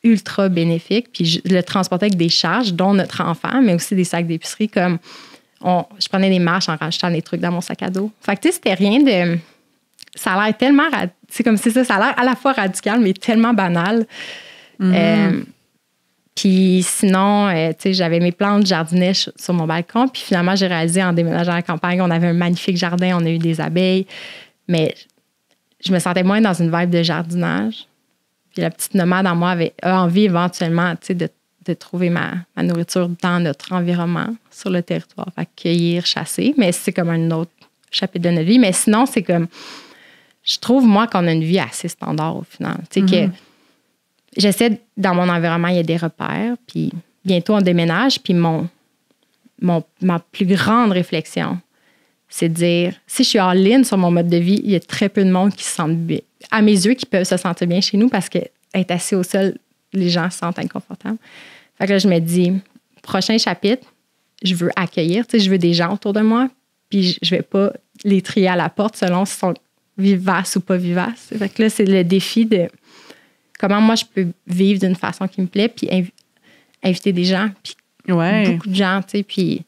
ultra bénéfique. Puis je le transportais avec des charges, dont notre enfant, mais aussi des sacs d'épicerie. Comme je prenais des marches en rajoutant des trucs dans mon sac à dos. Fait que c'était rien de... Ça a l'air tellement... C'est comme si ça a l'air à la fois radical, mais tellement banal. Puis sinon, j'avais mes plantes, je jardinais sur mon balcon. Puis finalement, j'ai réalisé en déménageant à la campagne, on avait un magnifique jardin, on a eu des abeilles. Mais je me sentais moins dans une vibe de jardinage. Puis la petite nomade en moi a envie éventuellement, tu sais, de trouver ma nourriture dans notre environnement, sur le territoire. Fait cueillir, chasser. Mais c'est comme un autre chapitre de notre vie. Mais sinon, c'est comme... Je trouve, moi, qu'on a une vie assez standard au final. Tu sais, que j'essaie, dans mon environnement, il y a des repères. Puis bientôt, on déménage. Puis ma plus grande réflexion, c'est de dire, si je suis all-in sur mon mode de vie, il y a très peu de monde qui se sentent bien. À mes yeux, qui peuvent se sentir bien chez nous parce qu'être assis au sol, les gens se sentent inconfortables. Fait que là, je me dis, prochain chapitre, je veux accueillir, tu sais, je veux des gens autour de moi, puis je vais pas les trier à la porte selon s'ils sont vivaces ou pas vivaces. Fait que là, c'est le défi de comment moi, je peux vivre d'une façon qui me plaît, puis inviter des gens, puis beaucoup de gens, tu sais, puis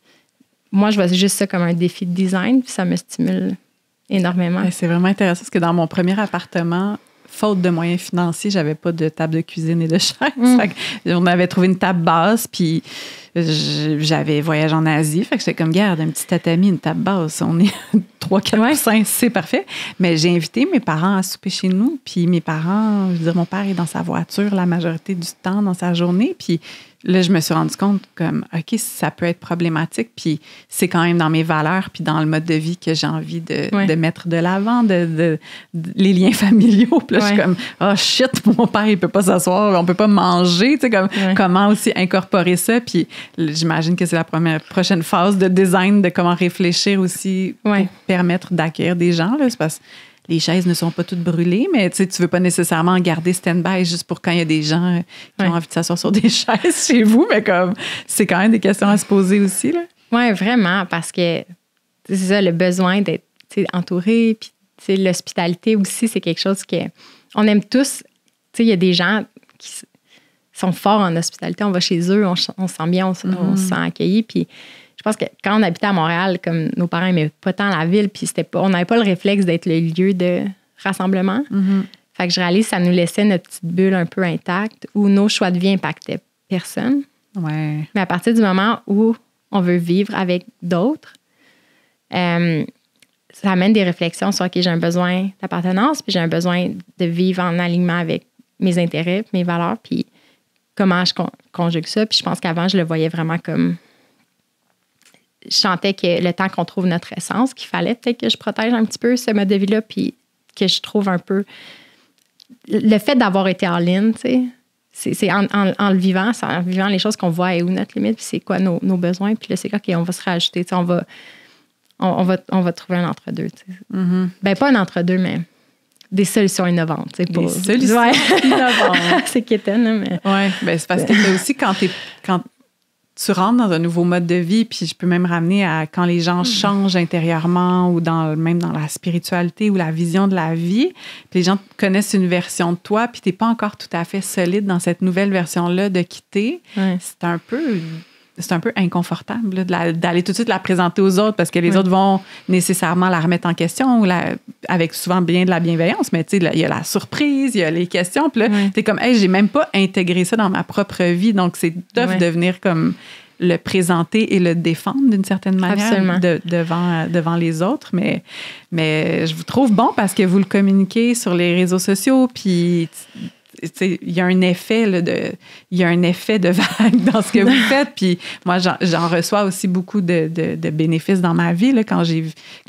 moi, je vois juste ça comme un défi de design, puis ça me stimule énormément. C'est vraiment intéressant parce que dans mon premier appartement, faute de moyens financiers, j'avais pas de table de cuisine et de chaise. On avait trouvé une table basse, puis j'avais voyagé en Asie. Fait que j'étais comme, garde, un petit tatami, une table basse. On est 3-4 5, c'est parfait. Mais j'ai invité mes parents à souper chez nous. Puis mes parents, je veux dire, mon père est dans sa voiture la majorité du temps dans sa journée. Puis là, je me suis rendu compte comme, OK, ça peut être problématique. Puis c'est quand même dans mes valeurs puis dans le mode de vie que j'ai envie de mettre de l'avant, les liens familiaux. Puis là, je suis comme, oh shit, mon père, il peut pas s'asseoir, on peut pas manger. Tu sais, comme, comment aussi incorporer ça. Puis j'imagine que c'est la prochaine phase de design, de comment réfléchir aussi pour permettre d'accueillir des gens. Là. C'est parce que les chaises ne sont pas toutes brûlées, mais tu veux pas nécessairement garder stand-by juste pour quand il y a des gens qui ont envie de s'asseoir sur des chaises chez vous, mais comme c'est quand même des questions à se poser aussi. Oui, vraiment, parce que c'est ça, le besoin d'être entouré, puis l'hospitalité aussi, c'est quelque chose qu'on aime tous. Il y a des gens qui sont forts en hospitalité, on va chez eux, on se sent bien, on se sent accueilli, puis je pense que quand on habitait à Montréal, comme nos parents n'aimaient pas tant la ville, puis on n'avait pas le réflexe d'être le lieu de rassemblement. Fait que je réalise que ça nous laissait notre petite bulle un peu intacte où nos choix de vie impactaient personne. Mais à partir du moment où on veut vivre avec d'autres, ça amène des réflexions sur, OK, j'ai un besoin d'appartenance, puis j'ai un besoin de vivre en alignement avec mes intérêts, mes valeurs, puis comment je conjugue ça. Puis je pense qu'avant, je le voyais vraiment comme... Je sentais que le temps qu'on trouve notre essence, qu'il fallait peut-être que je protège un petit peu ce mode de vie-là, puis que je trouve un peu... Le fait d'avoir été all-in, tu sais, c'est en le vivant, c'est en vivant les choses qu'on voit et où notre limite, puis c'est quoi nos besoins, puis là, c'est OK, on va se rajouter, tu sais, on va trouver un entre-deux, tu sais. Ben, pas un entre-deux, mais des solutions innovantes, tu sais. Des solutions innovantes. C'est quétaine, mais... Oui, ben c'est parce que c'est aussi quand tu rentres dans un nouveau mode de vie, puis je peux même ramener à quand les gens changent intérieurement ou même dans la spiritualité ou la vision de la vie, puis les gens connaissent une version de toi, puis tu n'es pas encore tout à fait solide dans cette nouvelle version-là de quitter. C'est un peu inconfortable là, d'aller tout de suite la présenter aux autres parce que les autres vont nécessairement la remettre en question ou avec souvent bien de la bienveillance, mais tu sais, il y a la surprise, il y a les questions, puis là, t'es comme, hey, j'ai même pas intégré ça dans ma propre vie, donc c'est tough de venir comme le présenter et le défendre d'une certaine manière devant les autres, mais je vous trouve bon parce que vous le communiquez sur les réseaux sociaux, puis... Il y a un effet de vague dans ce que vous faites. Puis moi, j'en reçois aussi beaucoup de bénéfices dans ma vie. Là, quand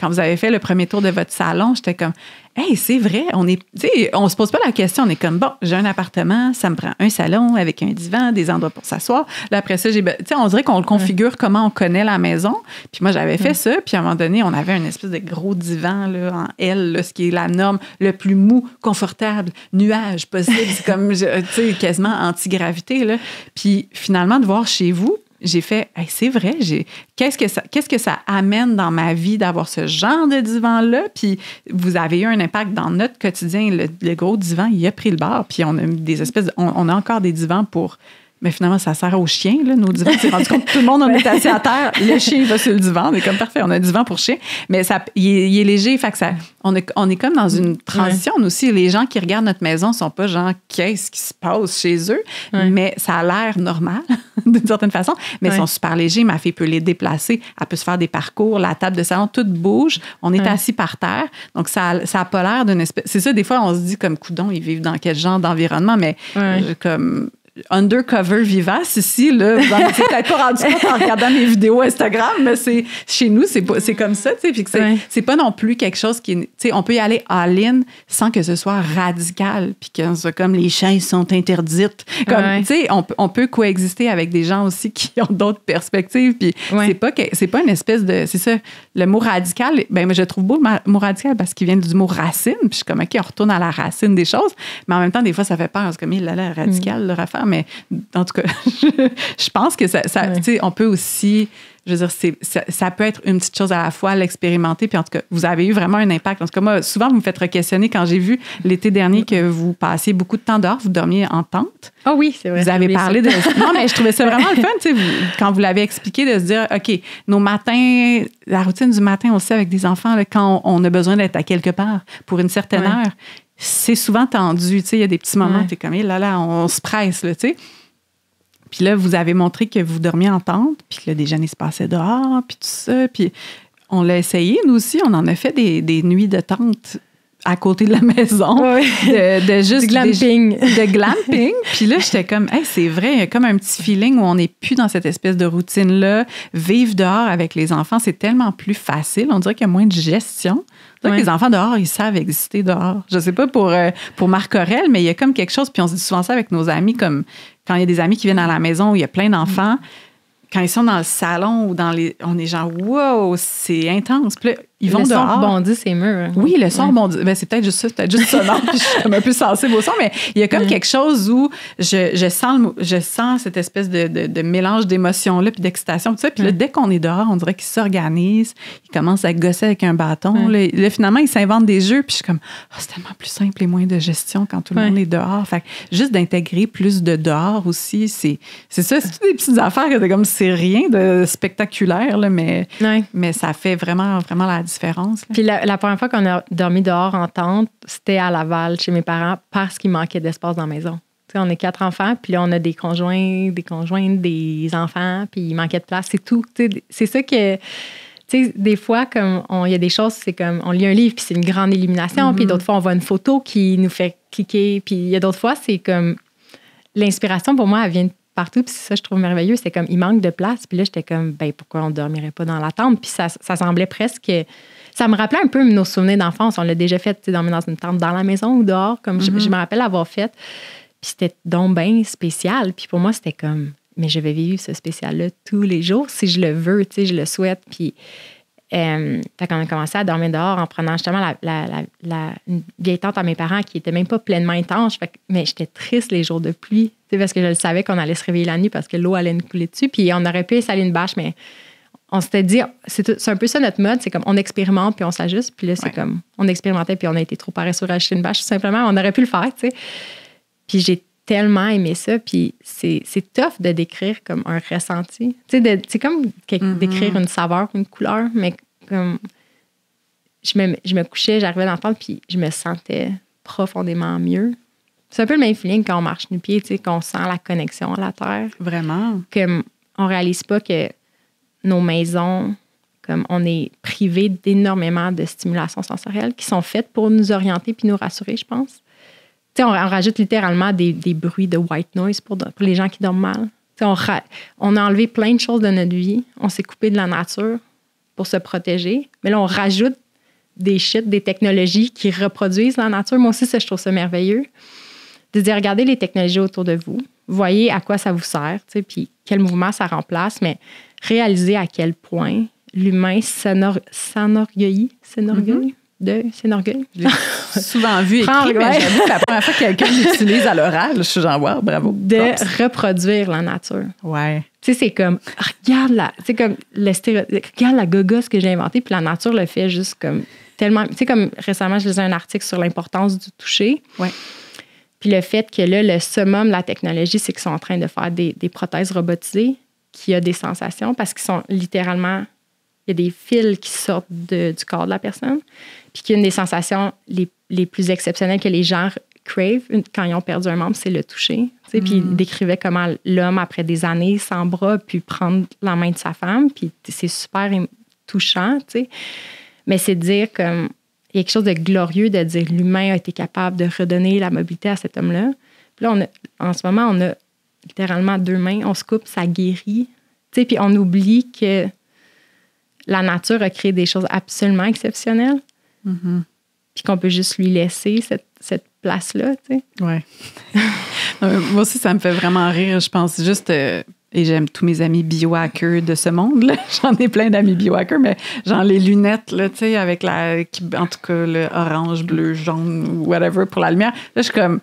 vous avez fait le premier tour de votre salon, j'étais comme, hey, c'est vrai, on se pose pas la question. On est comme, bon, j'ai un appartement, ça me prend un salon avec un divan, des endroits pour s'asseoir. Là, après ça, on dirait qu'on le configure comment on connaît la maison. Puis moi, j'avais fait ça. Puis à un moment donné, on avait une espèce de gros divan là, en L, là, ce qui est la norme, le plus mou, confortable, nuage possible. C'est comme, quasiment anti-gravité. Là. Puis finalement, de voir chez vous, j'ai fait, hey, c'est vrai, qu'est-ce que ça amène dans ma vie d'avoir ce genre de divan-là? Puis vous avez eu un impact dans notre quotidien. Le gros divan, il a pris le bord. Puis on a des on a encore des divans pour Mais finalement, ça sert aux chiens, là, nos divans. On s'est rendu compte que tout le monde, on est assis à terre. Le chien, il va sur le divan. On est comme parfait. On a un divan pour chien. Mais il est léger. Fait que on est comme dans une transition aussi. Les gens qui regardent notre maison ne sont pas genre, qu'est-ce qui se passe chez eux? Mais ça a l'air normal, d'une certaine façon. Mais ils sont super légers. Ma fille peut les déplacer. Elle peut se faire des parcours. La table de salon, tout bouge. On est assis par terre. Donc, ça a pas l'air d'une espèce... C'est ça, des fois, on se dit comme, coudon, ils vivent dans quel genre d'environnement? Mais comme... undercover vivace ici, là. Vous n'en étiez peut-être pas rendu compte en regardant mes vidéos Instagram, mais chez nous, c'est comme ça, tu sais. Puis c'est pas non plus quelque chose qui est, tu sais, on peut y aller all-in sans que ce soit radical, puis que soit comme les chaises sont interdites. Comme, tu sais, on peut coexister avec des gens aussi qui ont d'autres perspectives, puis c'est pas une espèce de, c'est ça, le mot radical, ben je trouve beau le mot radical parce qu'il vient du mot racine, puis je suis comme, OK, on retourne à la racine des choses, mais en même temps, des fois, ça fait peur, c'est comme, il a l'air radical, leur affaire. Mais en tout cas, je pense que ça tu sais, on peut aussi, je veux dire, ça peut être une petite chose à la fois, l'expérimenter. Puis en tout cas, vous avez eu vraiment un impact. En tout cas, moi, souvent, vous me faites re-questionner quand j'ai vu l'été dernier que vous passiez beaucoup de temps dehors, vous dormiez en tente. Ah oui, c'est vrai. Vous avez parlé de... Non, mais je trouvais ça vraiment le fun, tu sais, quand vous l'avez expliqué, de se dire, OK, nos matins, la routine du matin aussi avec des enfants, là, quand on a besoin d'être à quelque part pour une certaine heure, c'est souvent tendu, tu sais, il y a des petits moments où tu es comme, là, on se presse, là, tu sais. Puis là, vous avez montré que vous dormiez en tente, puis que le déjeuner se passait dehors, puis tout ça. Puis on l'a essayé, nous aussi, on en a fait des nuits de tente à côté de la maison, de juste du glamping. De glamping. Puis là, j'étais comme, hey, c'est vrai, il y a comme un petit feeling où on n'est plus dans cette espèce de routine-là. Vivre dehors avec les enfants, c'est tellement plus facile. On dirait qu'il y a moins de gestion. On dirait que les enfants dehors, ils savent exister dehors. Je sais pas pour Marc Aurèle, mais il y a comme quelque chose, puis on se dit souvent ça avec nos amis, comme quand il y a des amis qui viennent à la maison où il y a plein d'enfants, quand ils sont dans le salon ou on est genre, wow, c'est intense. Puis là, ils vont dehors. Le son rebondit, c'est mûr. Oui, le son rebondit. Ben, c'est peut-être juste ça, peut-être juste sonore. Puis je suis comme un peu sensible au son, mais il y a comme quelque chose où je sens cette espèce de mélange d'émotions-là puis d'excitation. Tout ça. Puis là, dès qu'on est dehors, on dirait qu'ils s'organisent. Ils commencent à gosser avec un bâton. Là, finalement, ils s'inventent des jeux. Puis je suis comme, c'est tellement plus simple et moins de gestion quand tout le monde est dehors. Fait que juste d'intégrer plus de dehors aussi, c'est ça. C'est toutes des petites affaires que comme c'est rien de spectaculaire, là, mais ça fait vraiment, vraiment la différence. Là. Puis la première fois qu'on a dormi dehors en tente, c'était à Laval, chez mes parents, parce qu'il manquait d'espace dans la maison. T'sais, on est 4 enfants, puis là, on a des conjoints, des enfants, puis il manquait de place, c'est tout. T'sais, c'est ça que... Tu sais, des fois, comme il y a des choses, c'est comme on lit un livre, puis c'est une grande illumination, puis d'autres fois, on voit une photo qui nous fait cliquer, puis il y a d'autres fois, c'est comme... L'inspiration, pour moi, elle vient de partout, puis c'est ça, je trouve merveilleux, c'est comme, il manque de place, puis là, j'étais comme, ben pourquoi on ne dormirait pas dans la tente? Puis ça semblait presque... Ça me rappelait un peu nos souvenirs d'enfance. On l'a déjà fait, tu sais, dormir dans une tente dans la maison ou dehors, comme je me rappelle avoir fait. Puis c'était donc bien spécial. Puis pour moi, c'était comme, mais je vais vivre ce spécial-là tous les jours si je le veux, tu sais, je le souhaite. Puis fait qu'on a commencé à dormir dehors en prenant justement une vieille tente à mes parents qui n'était même pas pleinement étanche. Mais j'étais triste les jours de pluie, tu sais, parce que je le savais qu'on allait se réveiller la nuit parce que l'eau allait nous couler dessus. Puis on aurait pu installer une bâche, mais on s'était dit, c'est un peu ça notre mode, c'est comme on expérimente puis on s'ajuste. Puis là, c'est comme on expérimentait puis on a été trop paresseux à acheter une bâche. Tout simplement, on aurait pu le faire, tu sais. Puis j'ai tellement aimé ça. Puis c'est tough de décrire comme un ressenti. Tu sais, c'est comme décrire une saveur, une couleur, mais comme je me couchais, j'arrivais dans le tente puis je me sentais profondément mieux. C'est un peu le même feeling quand on marche nu-pied, tu sais, qu'on sent la connexion à la terre. Vraiment. Comme on réalise pas que nos maisons, comme on est privé d'énormément de stimulations sensorielles qui sont faites pour nous orienter puis nous rassurer, je pense. Tu sais, on rajoute littéralement des bruits de white noise pour les gens qui dorment mal. Tu sais, on a enlevé plein de choses de notre vie. On s'est coupé de la nature pour se protéger. Mais là, on rajoute des technologies qui reproduisent la nature. Moi aussi, ça, je trouve ça merveilleux. De dire, regardez les technologies autour de vous. Voyez à quoi ça vous sert, tu sais, puis quel mouvement ça remplace, mais réalisez à quel point l'humain s'enorgueille. Souvent vu écrit, mais j'avoue, la première fois que quelqu'un l'utilise à l'oral, je suis genre, wow, bravo. De reproduire la nature. Ouais. Tu sais, c'est comme, regarde la gogosse que j'ai inventée, puis la nature le fait juste comme tellement... Tu sais, comme récemment, je lisais un article sur l'importance du toucher. Ouais. Puis Puis le fait que là, le summum de la technologie, c'est qu'ils sont en train de faire des prothèses robotisées qui ont des sensations parce qu'ils sont littéralement... Il y a des fils qui sortent du corps de la personne. Puis qu'une des sensations les plus exceptionnelles que les gens crave quand ils ont perdu un membre, c'est le toucher. Puis il décrivait comment l'homme, après des années sans bras, pu prendre la main de sa femme. Puis c'est super touchant. T'sais. Mais c'est de dire comme... Il y a quelque chose de glorieux de dire l'humain a été capable de redonner la mobilité à cet homme-là. Puis là, en ce moment, on a littéralement 2 mains. On se coupe, ça guérit. Puis on oublie que la nature a créé des choses absolument exceptionnelles. Mm-hmm. Puis qu'on peut juste lui laisser cette place-là. Oui. Moi aussi, ça me fait vraiment rire. Je pense juste... Et j'aime tous mes amis biohackers de ce monde. Là. J'en ai plein d'amis biohackers, mais genre les lunettes, là, tu sais, avec en tout cas, le orange, bleu, jaune, whatever, pour la lumière. Là, je suis comme,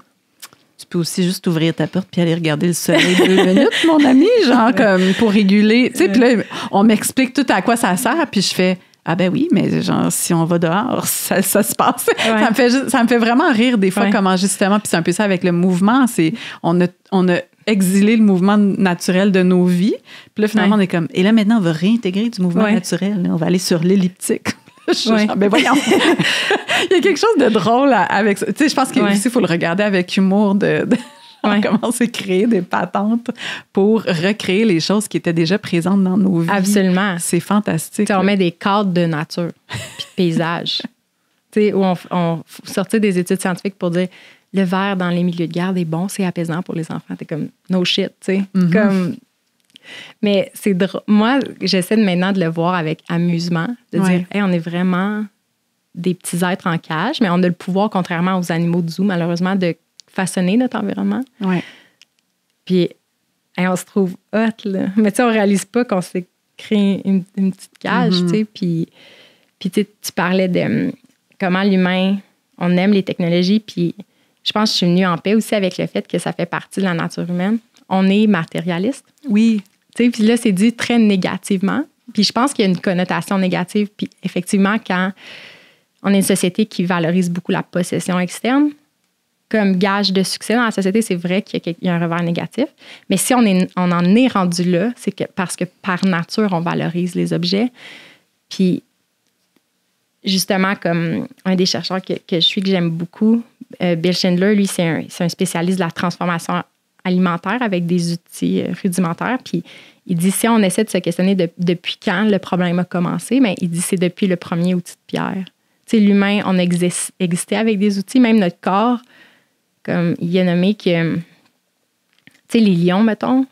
tu peux aussi juste ouvrir ta porte puis aller regarder le soleil 2 minutes, mon ami, genre comme pour réguler. Tu sais, puis là, on m'explique tout à quoi ça sert, puis je fais, ah ben oui, mais genre, si on va dehors, ça se passe. Ouais. Ça me fait vraiment rire des fois, comment justement, puis c'est un peu ça avec le mouvement, c'est, on a exiler le mouvement naturel de nos vies. Puis là, finalement, on est comme... Et là, maintenant, on va réintégrer du mouvement naturel. On va aller sur l'elliptique. Ben voyons! Il y a quelque chose de drôle avec ça. Tu sais, je pense qu'il faut le regarder avec humour comment c'est créer des patentes pour recréer les choses qui étaient déjà présentes dans nos vies. Absolument. C'est fantastique. On met des cadres de nature puis de paysage. Tu sais, où on sortait des études scientifiques pour dire... Le vert dans les milieux de garde est bon, c'est apaisant pour les enfants. T'es comme, no shit, tu sais. Mm-hmm. Comme... Mais c'est drôle. Moi, j'essaie maintenant de le voir avec amusement, de dire, hey, on est vraiment des petits êtres en cage, mais on a le pouvoir, contrairement aux animaux de zoo, malheureusement, de façonner notre environnement. Ouais. Puis, hey, on se trouve hot, là. Mais tu sais, on réalise pas qu'on s'est créé une petite cage, tu sais. Puis tu parlais de comment l'humain, on aime les technologies, puis je pense que je suis venue en paix aussi avec le fait que ça fait partie de la nature humaine. On est matérialiste. Oui. Tu sais, puis là, c'est dit très négativement. Puis je pense qu'il y a une connotation négative. Puis effectivement, quand on est une société qui valorise beaucoup la possession externe, comme gage de succès dans la société, c'est vrai qu'il y a un revers négatif. Mais si on en est rendu là, c'est que parce que par nature, on valorise les objets. Puis justement, comme un des chercheurs que je suis, que j'aime beaucoup, Bill Schindler, lui, c'est un spécialiste de la transformation alimentaire avec des outils rudimentaires. Puis il dit, si on essaie de se questionner depuis quand le problème a commencé, bien, il dit c'est depuis le premier outil de pierre. Tu sais, l'humain, on a existé avec des outils, même notre corps, comme il a nommé que, tu sais, les lions, mettons,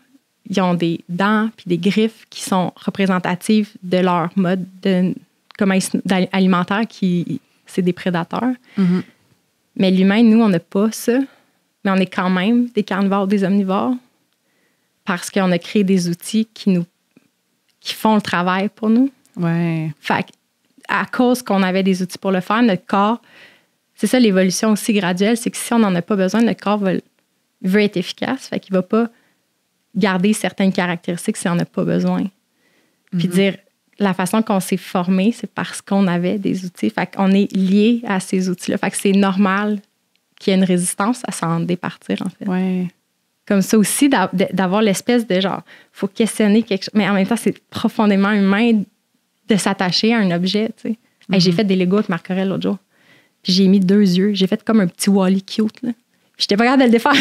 ils ont des dents puis des griffes qui sont représentatives de leur mode alimentaire, c'est des prédateurs. Mm-hmm. Mais l'humain, nous, on n'a pas ça. Mais on est quand même des carnivores, des omnivores, parce qu'on a créé des outils qui font le travail pour nous. Ouais. Fait à cause qu'on avait des outils pour le faire, notre corps, c'est ça l'évolution aussi graduelle, c'est que si on n'en a pas besoin, notre corps veut être efficace. Fait qu'il ne va pas garder certaines caractéristiques si on n'a pas besoin. Puis dire, la façon qu'on s'est formé, c'est parce qu'on avait des outils. Fait qu'on est lié à ces outils-là. Fait que c'est normal qu'il y ait une résistance à s'en départir, en fait. Ouais. Comme ça aussi, d'avoir l'espèce de genre, il faut questionner quelque chose. Mais en même temps, c'est profondément humain de s'attacher à un objet, tu sais. Mm-hmm. Hey, j'ai fait des Legos avec Marc Aurèle l'autre jour. Puis j'ai mis 2 yeux. J'ai fait comme un petit Wall-E cute, là. Puis j'étais pas capable de le défaire.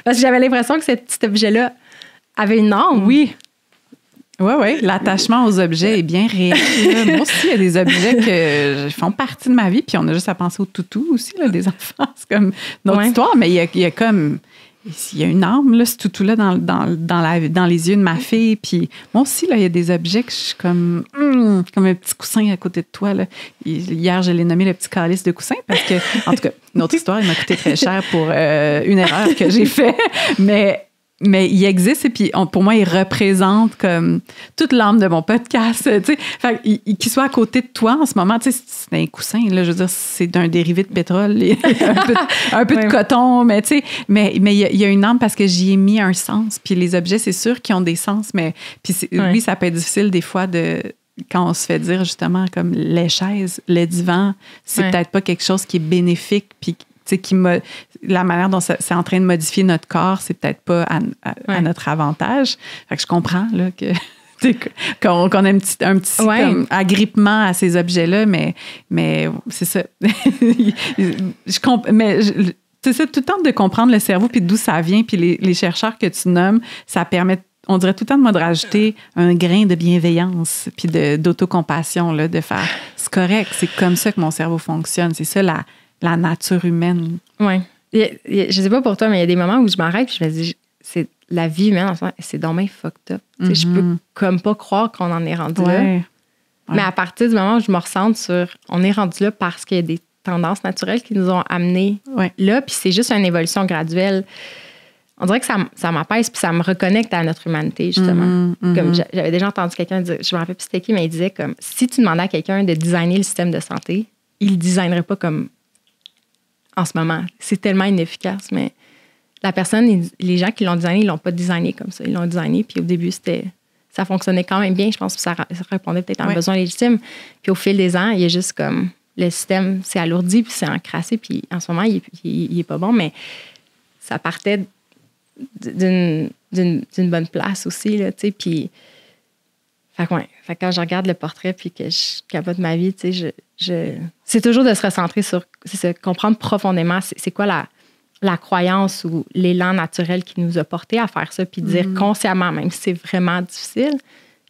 Parce que j'avais l'impression que cet objet-là avait une âme. Oui. Oui. L'attachement aux objets est bien réel. Moi aussi, il y a des objets qui font partie de ma vie. Puis on a juste à penser au toutou aussi, là, des enfants. C'est comme notre histoire. Mais il y a comme... Il y a une âme, là, ce toutou-là, dans les yeux de ma fille. Puis moi aussi, là, il y a des objets que je suis comme un petit coussin à côté de toi. Là. Hier, je l'ai nommé le petit calice de coussin parce que, en tout cas, notre histoire, il m'a coûté très cher pour une erreur que j'ai faite. Mais il existe et puis pour moi, il représente comme toute l'âme de mon podcast. Tu sais, qu'il soit à côté de toi en ce moment, tu sais, c'est un coussin, là, je veux dire, c'est d'un dérivé de pétrole, un peu de coton, mais tu sais, mais il y a une âme parce que j'y ai mis un sens. Puis les objets, c'est sûr qu'ils ont des sens, mais puis oui, ça peut être difficile des fois quand on se fait dire justement comme les chaises, les divans, c'est peut-être pas quelque chose qui est bénéfique puis tu la manière dont c'est en train de modifier notre corps, c'est peut-être pas à notre avantage. Fait que je comprends là, qu'on a un petit comme, agrippement à ces objets-là, mais c'est ça. C'est ça, tout le temps de comprendre le cerveau puis d'où ça vient, puis les chercheurs que tu nommes, ça permet, on dirait tout le temps de moi de rajouter un grain de bienveillance puis d'autocompassion, là, de faire, c'est correct, c'est comme ça que mon cerveau fonctionne, c'est ça la nature humaine. Oui. Je sais pas pour toi, mais il y a des moments où je m'arrête puis je me dis, c'est la vie humaine, c'est dommage fucked up. Mm-hmm. Je peux comme pas croire qu'on en est rendu là. Mais à partir du moment où je me ressente sur, on est rendu là parce qu'il y a des tendances naturelles qui nous ont amenés là, puis c'est juste une évolution graduelle. On dirait que ça m'apaise, puis ça me reconnecte à notre humanité, justement. Comme j'avais déjà entendu quelqu'un dire, je me rappelle plus c'était qui, mais il disait comme, si tu demandais à quelqu'un de designer le système de santé, il le designerait pas comme en ce moment. C'est tellement inefficace, mais la personne, les gens qui l'ont designé, ils l'ont pas designé comme ça. Ils l'ont designé, puis au début, ça fonctionnait quand même bien, je pense, que ça répondait peut-être à un besoin légitime. Puis au fil des ans, il y a juste comme, le système s'est alourdi, puis c'est encrassé, puis en ce moment, il est pas bon, mais ça partait d'une bonne place aussi, là, tu sais, puis... Fait que quand je regarde le portrait puis que je capote ma vie, tu sais, c'est toujours de se recentrer sur... C'est comprendre profondément c'est quoi la croyance ou l'élan naturel qui nous a porté à faire ça, puis dire consciemment, même si c'est vraiment difficile,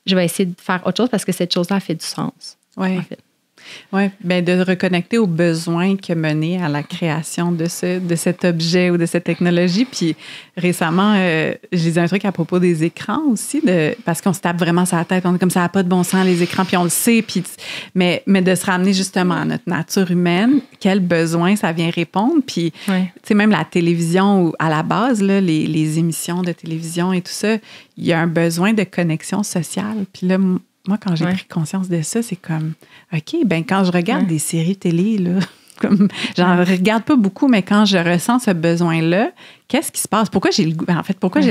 je vais essayer de faire autre chose parce que cette chose-là fait du sens. Oui. En fait. Oui, bien de reconnecter aux besoins qui ont mené à la création de cet objet ou de cette technologie. Puis récemment, je lisais un truc à propos des écrans aussi, parce qu'on se tape vraiment sur la tête, on est comme ça n'a pas de bon sens, les écrans, puis on le sait. Puis, mais de se ramener justement à notre nature humaine, quels besoins ça vient répondre. Puis, tu sais, même la télévision, ou à la base, là, les émissions de télévision et tout ça, il y a un besoin de connexion sociale. Puis là, moi, quand j'ai pris conscience de ça, c'est comme, OK, ben quand je regarde des séries télé, là, comme, j'en regarde pas beaucoup, mais quand je ressens ce besoin-là, qu'est-ce qui se passe? Pourquoi j'ai le goût? En fait, pourquoi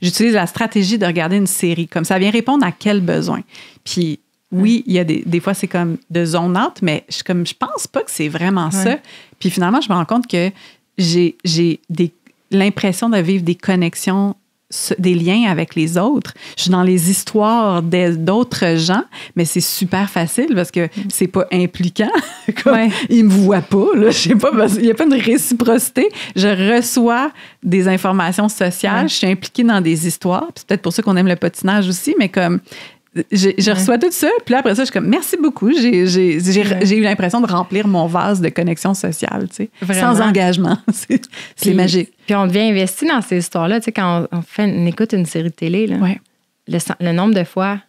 j'utilise la stratégie de regarder une série? Comme ça vient répondre à quel besoin? Puis, oui, il y a des fois, c'est comme de zone out, mais je pense pas que c'est vraiment ça. Puis finalement, je me rends compte que j'ai l'impression de vivre des connexions, des liens avec les autres. Je suis dans les histoires d'autres gens, mais c'est super facile parce que c'est pas impliquant. Ils me voient pas, là. Je sais pas, il y a pas de réciprocité. Je reçois des informations sociales, je suis impliquée dans des histoires. Puis c'est peut-être pour ça qu'on aime le patinage aussi, mais comme je reçois tout ça, puis là, après ça, je suis comme, merci beaucoup. J'ai eu l'impression de remplir mon vase de connexion sociale, tu sais, sans engagement. C'est magique. Puis on devient investi dans ces histoires-là. Tu sais, quand on écoute une série de télé, là, le nombre de fois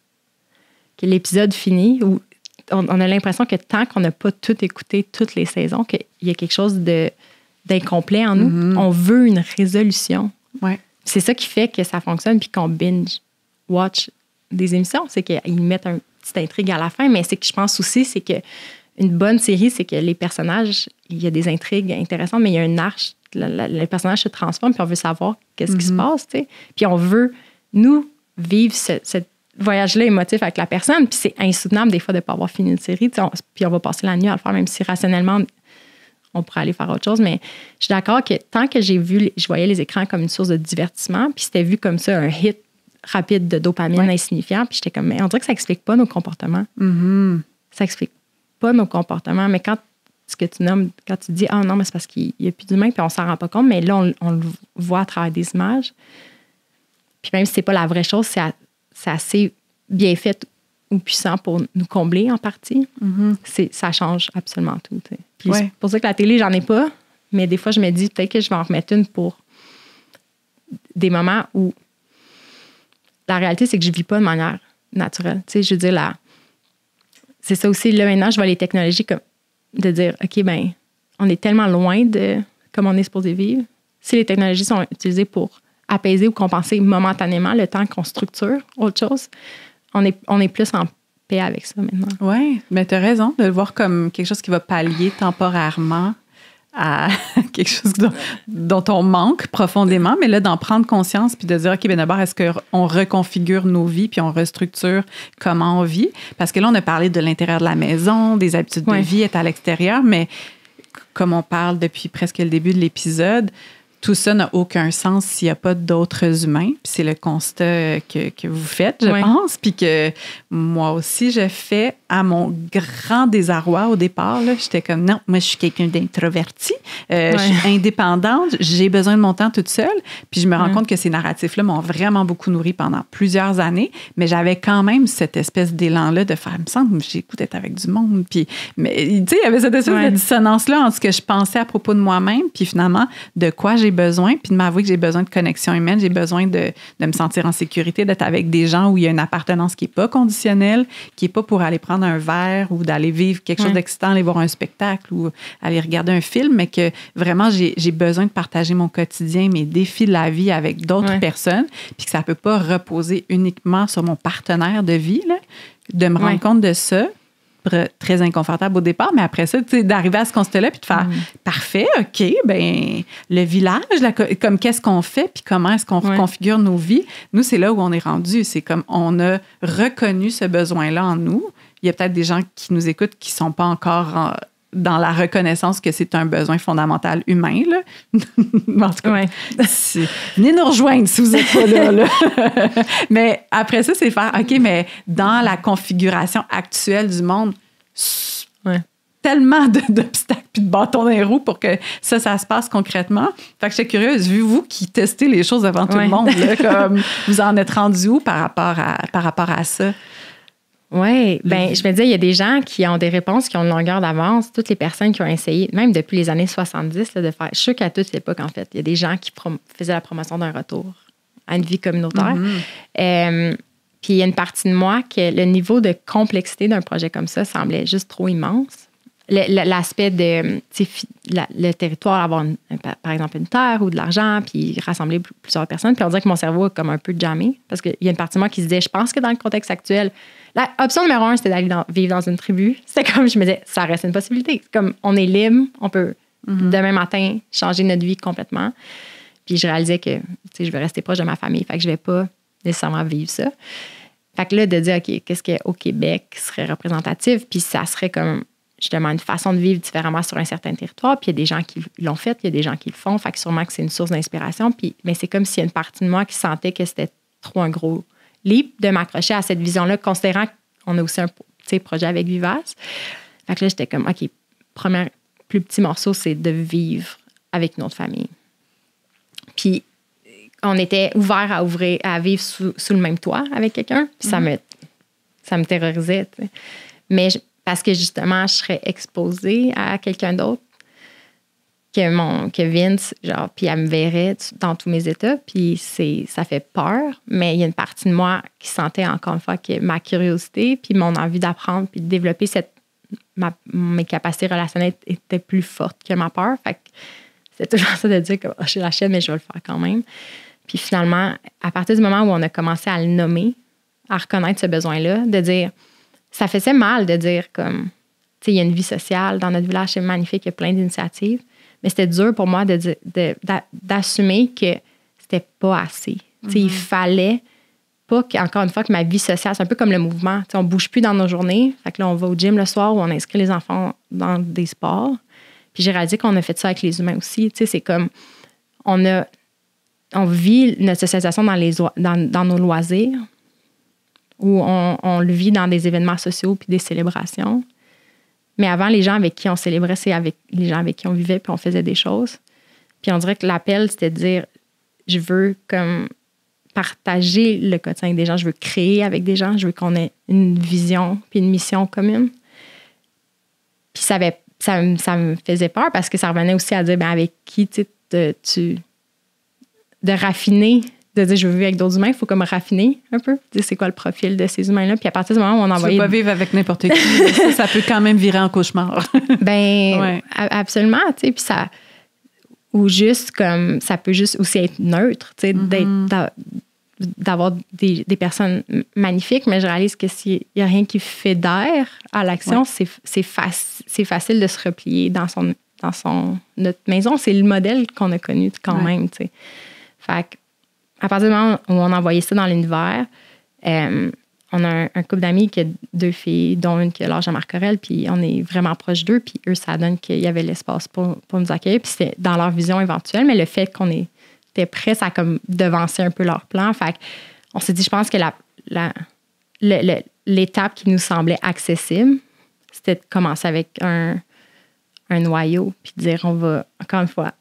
que l'épisode finit, où on a l'impression que tant qu'on n'a pas tout écouté, toutes les saisons, qu'il y a quelque chose d'incomplet en nous. On veut une résolution. C'est ça qui fait que ça fonctionne, puis qu'on binge-watch des émissions, c'est qu'ils mettent une petite intrigue à la fin, mais c'est que je pense aussi, c'est que une bonne série, c'est que les personnages, il y a des intrigues intéressantes, mais il y a une arche, les personnages se transforment, puis on veut savoir qu'est-ce qui se passe, tu sais. Puis on veut, nous, vivre ce voyage-là émotif avec la personne, puis c'est insoutenable des fois de ne pas avoir fini une série, puis on va passer la nuit à le faire, même si rationnellement, on pourrait aller faire autre chose, mais je suis d'accord que tant que je voyais les écrans comme une source de divertissement, puis c'était vu comme ça, un hit rapide de dopamine insignifiant. Puis j'étais comme, mais on dirait que ça explique pas nos comportements. Ça explique pas nos comportements. Mais quand ce que tu nommes, quand tu dis, ah non, mais c'est parce qu'il n'y a plus d'humain, puis on s'en rend pas compte, mais là, on le voit à travers des images. Puis même si c'est pas la vraie chose, c'est assez bien fait ou puissant pour nous combler en partie. Ça change absolument tout. T'sais. Puis c'est pour ça que la télé, j'en ai pas. Mais des fois, je me dis, peut-être que je vais en remettre une pour des moments où la réalité, c'est que je ne vis pas de manière naturelle. Tu sais, je veux dire, c'est ça aussi. Là, maintenant, je vois les technologies comme de dire, OK, ben on est tellement loin de comme on est supposé vivre. Si les technologies sont utilisées pour apaiser ou compenser momentanément le temps qu'on structure autre chose, on est plus en paix avec ça maintenant. Oui, mais tu as raison de le voir comme quelque chose qui va pallier temporairement à quelque chose dont on manque profondément, mais là, d'en prendre conscience puis de dire, OK, bien d'abord, est-ce qu'on reconfigure nos vies puis on restructure comment on vit? Parce que là, on a parlé de l'intérieur de la maison, des habitudes de vie, être à l'extérieur, mais comme on parle depuis presque le début de l'épisode, tout ça n'a aucun sens s'il n'y a pas d'autres humains. Puis c'est le constat que vous faites, je pense, puis que moi aussi, je fais à mon grand désarroi au départ. Là, j'étais comme, non, moi, je suis quelqu'un d'introverti, je suis indépendante, j'ai besoin de mon temps toute seule. Puis je me rends compte que ces narratifs-là m'ont vraiment beaucoup nourri pendant plusieurs années, mais j'avais quand même cette espèce d'élan-là de faire, il me semble que j'ai le goût d'être avec du monde. Puis, mais tu sais, il y avait cette espèce de dissonance-là entre ce que je pensais à propos de moi-même, puis finalement, de quoi j'ai besoin, puis de m'avouer que j'ai besoin de connexion humaine, j'ai besoin de me sentir en sécurité, d'être avec des gens où il y a une appartenance qui n'est pas conditionnelle, qui n'est pas pour aller prendre un verre ou d'aller vivre quelque chose d'excitant, aller voir un spectacle ou aller regarder un film, mais que vraiment, j'ai besoin de partager mon quotidien, mes défis de la vie avec d'autres personnes, puis que ça ne peut pas reposer uniquement sur mon partenaire de vie, là, de me rendre compte de ça. Très inconfortable au départ, mais après ça, tu sais, d'arriver à ce constat-là puis de faire parfait, OK, ben le village, comme qu'est-ce qu'on fait puis comment est-ce qu'on reconfigure nos vies. Nous, c'est là où on est rendu. C'est comme on a reconnu ce besoin-là en nous. Il y a peut-être des gens qui nous écoutent qui ne sont pas encore dans la reconnaissance que c'est un besoin fondamental humain. Là. En tout cas, venez nous rejoindre si vous n'êtes pas là. Mais après ça, c'est faire, OK, mais dans la configuration actuelle du monde, tellement d'obstacles puis de bâtons dans les roues pour que ça se passe concrètement. Fait que j'étais curieuse, vu vous qui testez les choses devant tout le monde, là, comme vous en êtes rendu où par rapport à ça? Oui, bien, je me disais, il y a des gens qui ont des réponses qui ont une longueur d'avance. Toutes les personnes qui ont essayé, même depuis les années 70, là, de faire. Je suis sûre qu'à toute l'époque, en fait, il y a des gens qui faisaient la promotion d'un retour à une vie communautaire. Puis il y a une partie de moi que le niveau de complexité d'un projet comme ça semblait juste trop immense. L'aspect de le territoire, avoir par exemple une terre ou de l'argent, puis rassembler plusieurs personnes. Puis on dirait que mon cerveau est comme un peu jammé parce qu'il y a une partie de moi qui se disait, je pense que dans le contexte actuel, l'option numéro 1, c'était d'aller vivre dans une tribu. C'était comme, je me disais, ça reste une possibilité. Comme on est libre, on peut demain matin changer notre vie complètement. Puis je réalisais que je vais rester proche de ma famille, fait que je vais pas nécessairement vivre ça. Fait que là, de dire, OK, qu'est-ce qu'au Québec serait représentatif? Puis ça serait comme justement une façon de vivre différemment sur un certain territoire. Puis il y a des gens qui l'ont fait, il y a des gens qui le font. Fait que sûrement que c'est une source d'inspiration. Puis, mais c'est comme s'il y a une partie de moi qui sentait que c'était trop un gros leap de m'accrocher à cette vision-là, considérant qu'on a aussi un projet avec Vivace. Fait que là, j'étais comme, OK, premier plus petit morceau, c'est de vivre avec une autre famille. Puis on était ouvert à vivre sous le même toit avec quelqu'un. Puis ça me terrorisait. T'sais. Mais parce que justement, je serais exposée à quelqu'un d'autre que Vince, genre, puis elle me verrait dans tous mes états. Puis ça fait peur. Mais il y a une partie de moi qui sentait encore une fois que ma curiosité puis mon envie d'apprendre puis de développer mes capacités relationnelles étaient plus fortes que ma peur. Fait que c'est toujours ça de dire que je suis la chienne, mais je vais le faire quand même. Puis finalement, à partir du moment où on a commencé à le nommer, à reconnaître ce besoin-là, de dire, ça faisait mal de dire comme, tu sais, il y a une vie sociale dans notre village, c'est magnifique, il y a plein d'initiatives, mais c'était dur pour moi d'assumer que c'était pas assez. Tu sais, il fallait pas encore une fois que ma vie sociale, c'est un peu comme le mouvement, tu sais, on bouge plus dans nos journées, fait que là, on va au gym le soir où on inscrit les enfants dans des sports. Puis j'ai réalisé qu'on a fait ça avec les humains aussi. Tu sais, c'est comme, on vit notre socialisation dans nos loisirs, où on le vit dans des événements sociaux puis des célébrations. Mais avant, les gens avec qui on célébrait, c'est avec les gens avec qui on vivait puis on faisait des choses. Puis on dirait que l'appel, c'était de dire, je veux comme partager le quotidien avec des gens, je veux créer avec des gens, je veux qu'on ait une vision puis une mission commune. Puis ça me faisait peur parce que ça revenait aussi à dire, ben avec qui de raffiner, de dire je veux vivre avec d'autres humains, il faut comme raffiner un peu, dire c'est quoi le profil de ces humains-là. Puis à partir du moment où on envoyait... Tu veux pas vivre avec n'importe qui, ça peut quand même virer en cauchemar. Absolument, tu sais, puis ça... Ou juste comme, ça peut juste aussi être neutre, tu sais, d'avoir des personnes magnifiques, mais je réalise que s'il n'y a rien qui fédère à l'action, c'est facile de se replier dans notre maison. C'est le modèle qu'on a connu quand même, tu sais. Fait qu'à partir du moment où on envoyait ça dans l'univers, on a un couple d'amis qui a 2 filles, dont une qui a l'âge à Marc-Aurèle, puis on est vraiment proches d'eux, puis eux, ça donne qu'il y avait l'espace pour nous accueillir, puis c'était dans leur vision éventuelle, mais le fait qu'on était prêts, ça a comme devancé un peu leur plan. Fait on s'est dit, je pense que l'étape qui nous semblait accessible, c'était de commencer avec un noyau, puis de dire, encore une fois,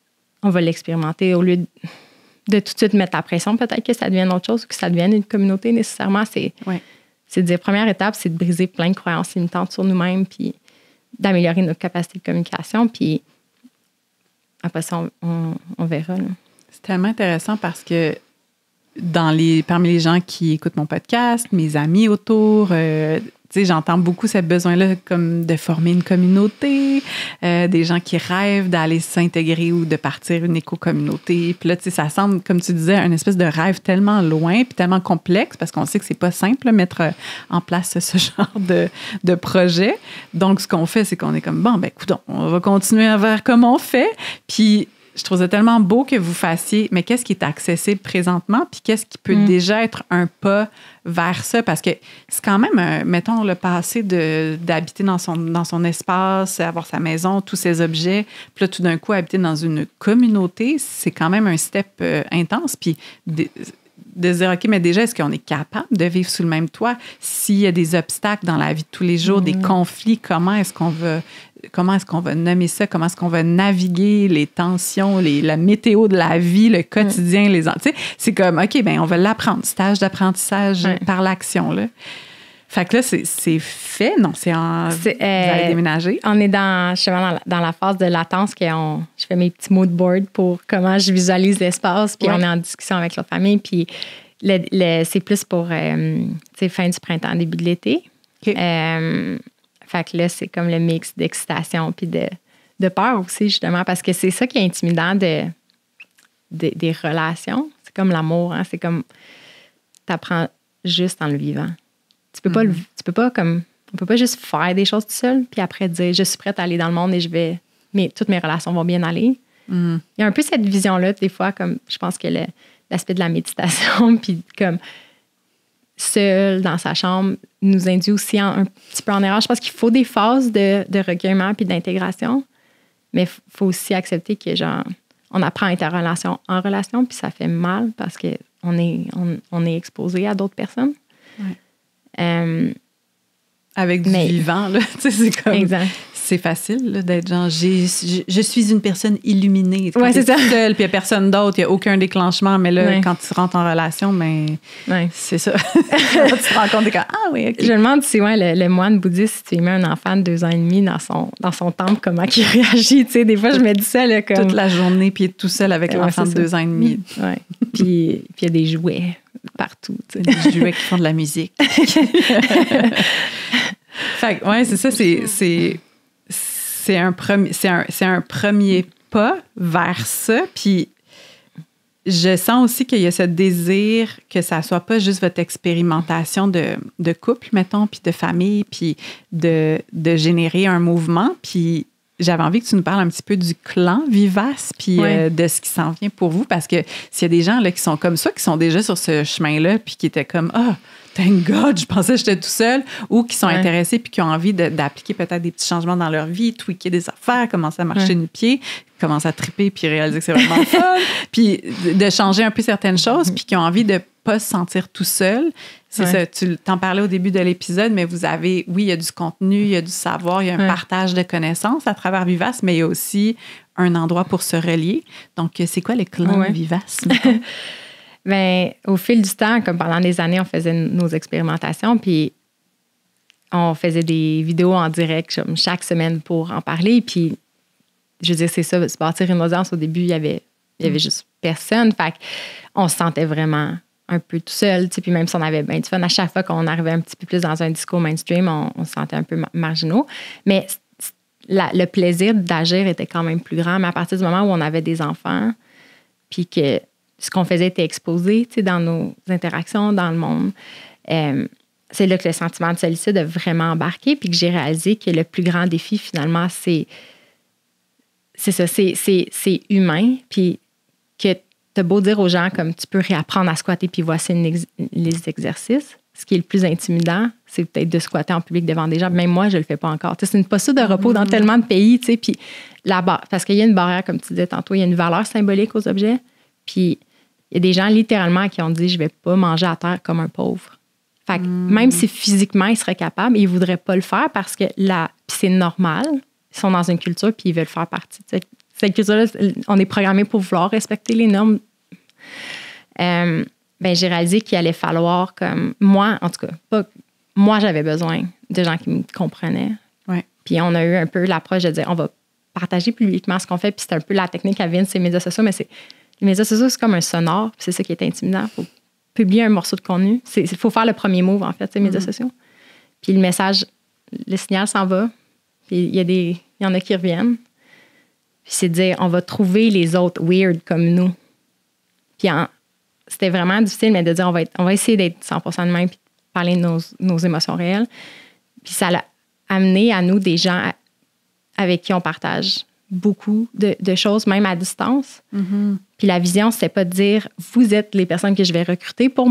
on va l'expérimenter au lieu de tout de suite mettre la pression, peut-être que ça devienne autre chose ou que ça devienne une communauté nécessairement. C'est de dire, première étape, c'est de briser plein de croyances limitantes sur nous-mêmes, puis d'améliorer notre capacité de communication, puis après ça, on verra. Là. C'est tellement intéressant parce que parmi les gens qui écoutent mon podcast, mes amis autour, j'entends beaucoup ce besoin-là comme de former une communauté, des gens qui rêvent d'aller s'intégrer ou de partir une éco-communauté. Puis là, ça semble, comme tu disais, un espèce de rêve tellement loin puis tellement complexe parce qu'on sait que c'est pas simple de mettre en place ce genre de projet. Donc, ce qu'on fait, c'est qu'on est comme, bon, ben écoute, on va continuer à voir comment on fait. Puis, je trouve ça tellement beau que vous fassiez, mais qu'est-ce qui est accessible présentement, puis qu'est-ce qui peut déjà être un pas vers ça? Parce que c'est quand même, mettons, le passé d'habiter dans son espace, avoir sa maison, tous ses objets, puis là, tout d'un coup, habiter dans une communauté, c'est quand même un step intense. Puis de se dire, OK, mais déjà, est-ce qu'on est capable de vivre sous le même toit? S'il y a des obstacles dans la vie de tous les jours, des conflits, comment est-ce qu'on va nommer ça? Comment est-ce qu'on va naviguer les tensions, la météo de la vie, le quotidien, c'est comme, OK, ben on va l'apprendre. Stage d'apprentissage par l'action, là. Fait que là, c'est fait, non? Vous allez déménager? On est justement dans la phase de latence je fais mes petits mood boards pour comment je visualise l'espace, puis on est en discussion avec la famille, puis c'est plus pour fin du printemps, début de l'été. Okay. Fait que là, c'est comme le mix d'excitation puis de peur aussi, justement, parce que c'est ça qui est intimidant des relations. C'est comme l'amour, hein? C'est comme t'apprends juste en le vivant. Tu peux pas on peut pas juste faire des choses tout seul puis après dire je suis prête à aller dans le monde et toutes mes relations vont bien aller. Il y a un peu cette vision-là, des fois, comme je pense que l'aspect de la méditation puis comme seul dans sa chambre nous induit aussi un petit peu en erreur. Je pense qu'il faut des phases de recueillement puis d'intégration, mais il faut aussi accepter que on apprend à être en relation puis ça fait mal parce qu'on est exposé à d'autres personnes. Ouais. Avec du vivant, là, c'est comme... Exact. C'est facile là, d'être genre, je suis une personne illuminée. Oui, c'est ça. Seule, puis il n'y a personne d'autre, il n'y a aucun déclenchement. Mais là, quand tu rentres en relation, c'est ça. Tu te rends compte, oui, OK. Je me demande si le moine bouddhiste, si tu lui mets un enfant de 2 ans et demi dans son temple, comment il réagit. Tu sais, des fois, je me dis ça. Là, comme... Toute la journée, puis il est tout seul avec l'enfant de 2 ans et demi. Ouais. Puis il y a des jouets partout. Tu sais. Des jouets qui font de la musique. Fait que, ouais, c'est ça, c'est un premier pas vers ça. Puis je sens aussi qu'il y a ce désir que ça soit pas juste votre expérimentation de couple, mettons, puis de famille, puis de générer un mouvement. Puis j'avais envie que tu nous parles un petit peu du clan Vivace, puis de ce qui s'en vient pour vous, parce que s'il y a des gens là, qui sont comme ça, qui sont déjà sur ce chemin-là, puis qui étaient comme « Ah, thank God, je pensais que j'étais tout seul », ou qui sont intéressés puis qui ont envie d'appliquer peut-être des petits changements dans leur vie, tweaker des affaires, commencer à marcher du pied, commencer à triper puis réaliser que c'est vraiment fun, puis de changer un peu certaines choses, puis qui ont envie de pas se sentir tout seul. C'est ça, tu t'en parlais au début de l'épisode, mais vous avez, oui, il y a du contenu, il y a du savoir, il y a un partage de connaissances à travers Vivace, mais il y a aussi un endroit pour se relier. Donc, c'est quoi les clans Vivace? Bien, au fil du temps, comme pendant des années, on faisait nos expérimentations, puis on faisait des vidéos en direct chaque semaine pour en parler. Puis, je veux dire, c'est ça, se bâtir une audience. Au début, il y avait juste personne. Fait qu'on se sentait vraiment un peu tout seul. Puis même si on avait bien du fun, à chaque fois qu'on arrivait un petit peu plus dans un discours mainstream, on se sentait un peu marginaux. Mais le plaisir d'agir était quand même plus grand. Mais à partir du moment où on avait des enfants, puis que ce qu'on faisait était exposé dans nos interactions dans le monde, c'est là que le sentiment de solitude a vraiment embarqué, puis que j'ai réalisé que le plus grand défi, finalement, c'est ça, c'est humain, puis que t'as beau dire aux gens comme tu peux réapprendre à squatter, puis voici les exercices, ce qui est le plus intimidant, c'est peut-être de squatter en public devant des gens. Même moi, je le fais pas encore. Tu sais, c'est une posture de repos dans tellement de pays, tu sais, puis parce qu'il y a une barrière, comme tu disais tantôt, il y a une valeur symbolique aux objets, puis il y a des gens littéralement qui ont dit « je vais pas manger à terre comme un pauvre ». Fait que même si physiquement, ils seraient capables, ils voudraient pas le faire parce que puis c'est normal, ils sont dans une culture puis ils veulent faire partie. Cette culture-là, on est programmé pour vouloir respecter les normes. J'ai réalisé qu'il allait falloir, comme moi, en tout cas, moi, j'avais besoin de gens qui me comprenaient. Ouais. Puis on a eu un peu l'approche de dire, on va partager publiquement ce qu'on fait. Puis c'est un peu la technique à Vince, c'est les médias sociaux, mais les médias sociaux, c'est comme un sonore. Puis c'est ça qui est intimidant. Il faut publier un morceau de contenu. Il faut faire le premier move, en fait, les médias sociaux. Puis le message, le signal s'en va. Puis il y en a qui reviennent. Puis c'est de dire, on va trouver les autres weird comme nous. Puis c'était vraiment difficile, mais de dire, on va essayer d'être 100% de même puis de parler de nos émotions réelles. Puis ça l'a amené à nous des gens avec qui on partage beaucoup de choses, même à distance. Mm-hmm. Puis la vision, c'était pas de dire, vous êtes les personnes que je vais recruter pour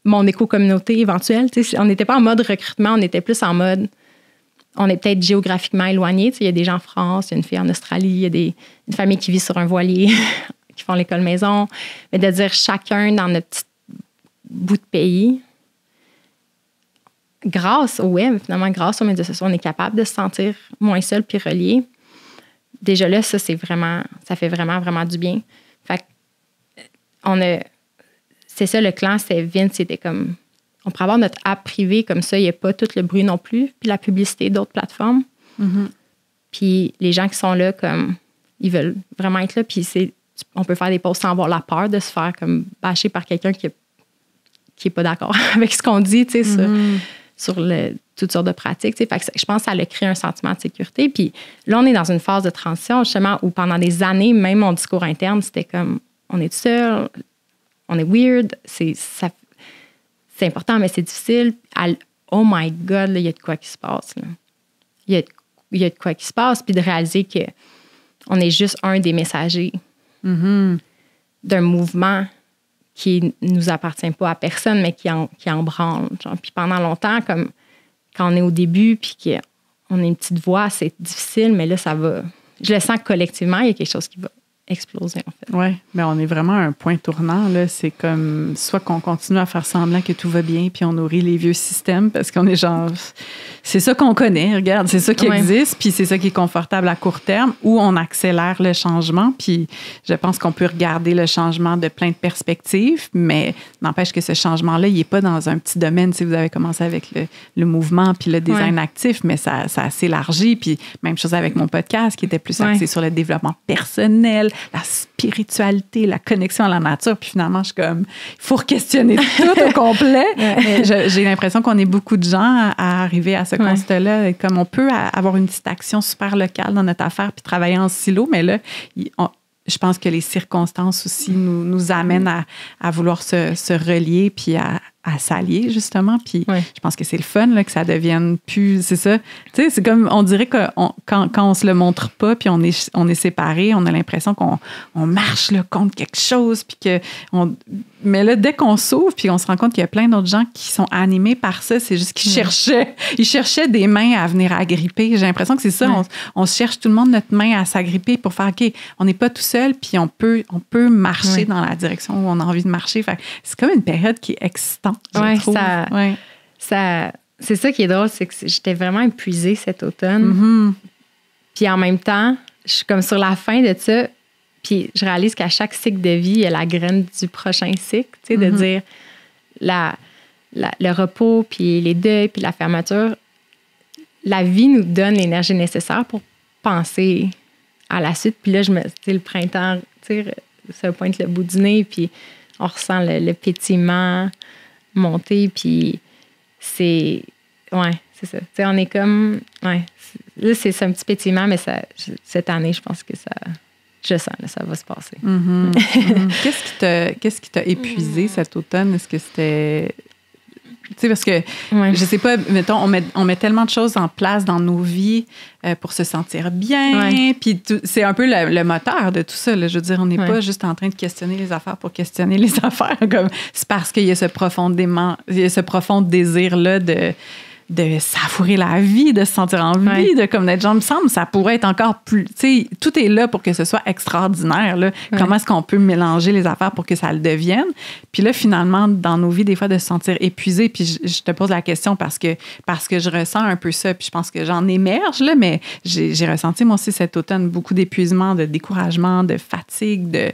mon éco-communauté éventuelle. T'sais, on n'était pas en mode recrutement, on était plus en mode, on est peut-être géographiquement éloigné. Il y a des gens en France, il y a une fille en Australie, il y a une famille qui vit sur un voilier, qui font l'école maison. Mais de dire chacun dans notre petit bout de pays, grâce au web, finalement, grâce aux médias sociaux, on est capable de se sentir moins seul puis relié. Déjà là, ça fait vraiment, vraiment du bien. Fait que c'est ça, le clan, c'était Vince, c'était comme, on pourrait avoir notre app privée comme ça, il n'y a pas tout le bruit non plus, puis la publicité d'autres plateformes. Mm-hmm. Puis les gens qui sont là, comme, ils veulent vraiment être là, puis on peut faire des posts sans avoir la peur de se faire comme bâcher par quelqu'un qui est pas d'accord avec ce qu'on dit, tu sais, sur toutes sortes de pratiques. Fait que je pense que ça a créé un sentiment de sécurité. Puis là, on est dans une phase de transition, justement, où pendant des années, même mon discours interne, c'était comme, on est tout seul, on est weird, c'est important, mais c'est difficile. Oh my God, il y a de quoi qui se passe. Il y a de quoi qui se passe. Puis de réaliser qu'on est juste un des messagers d'un mouvement qui nous appartient pas à personne, mais qui en branle. Genre. Puis pendant longtemps, comme quand on est au début, puis qu'on a une petite voix, c'est difficile, mais là, ça va. Je le sens que collectivement, il y a quelque chose qui va exploser, en fait. Oui, mais on est vraiment à un point tournant, là. C'est comme soit qu'on continue à faire semblant que tout va bien, puis on nourrit les vieux systèmes, parce qu'on est genre, c'est ça qu'on connaît, regarde, c'est ça qui existe, puis c'est ça qui est confortable à court terme, ou on accélère le changement, puis je pense qu'on peut regarder le changement de plein de perspectives, mais n'empêche que ce changement-là, il n'est pas dans un petit domaine. Si vous avez commencé avec le mouvement, puis le design actif, mais ça s'élargit, puis même chose avec mon podcast, qui était plus axé sur le développement personnel, la spiritualité, la connexion à la nature. Puis finalement, je suis comme, il faut re-questionner tout au complet. J'ai l'impression qu'on est beaucoup de gens à arriver à ce constat-là. Comme on peut avoir une petite action super locale dans notre affaire puis travailler en silo, mais là, je pense que les circonstances aussi nous amènent à vouloir se relier puis à s'allier, justement. Puis je pense que c'est le fun, là, que ça devienne plus... C'est ça. Tu sais, c'est comme, on dirait que quand on se le montre pas puis on est séparés, on a l'impression qu'on marche là, contre quelque chose. Puis mais là, dès qu'on s'ouvre puis on se rend compte qu'il y a plein d'autres gens qui sont animés par ça, c'est juste qu'ils cherchaient des mains à venir agripper. J'ai l'impression que c'est ça. On cherche tout le monde notre main à s'agripper pour faire, OK, on n'est pas tout seul puis on peut marcher dans la direction où on a envie de marcher. Fait, c'est comme une période qui est excitante. C'est ça qui est drôle, c'est que j'étais vraiment épuisée cet automne. Mm-hmm. Puis en même temps, je suis comme sur la fin de ça, puis je réalise qu'à chaque cycle de vie, il y a la graine du prochain cycle, tu sais, de dire le repos, puis les deuils, puis la fermeture. La vie nous donne l'énergie nécessaire pour penser à la suite. Puis là, le printemps, tu sais, ça pointe le bout du nez, puis on ressent le pétillement monter, puis c'est ça. Tu sais, on est comme, là, c'est un petit pétillement, mais cette année, je pense que je sens, là, ça va se passer. Mm-hmm. Mm-hmm. Qu'est-ce qui t'a épuisé cet automne? Est-ce que c'était Tu sais, parce que, je sais pas, mettons, on met tellement de choses en place dans nos vies pour se sentir bien. Puis c'est un peu le moteur de tout ça. Là. Je veux dire, on n'est pas juste en train de questionner les affaires pour questionner les affaires. Comme, c'est parce qu'il y a ce profond désir-là de savourer la vie, de se sentir en vie, de comme d'être genre, me semble, ça pourrait être encore plus... Tu sais, tout est là pour que ce soit extraordinaire. Là. Comment est-ce qu'on peut mélanger les affaires pour que ça le devienne? Puis là, finalement, dans nos vies, des fois, de se sentir épuisé. Puis je te pose la question parce que je ressens un peu ça. Puis je pense que j'en émerge, là, mais j'ai ressenti, moi aussi, cet automne, beaucoup d'épuisement, de découragement, de fatigue, de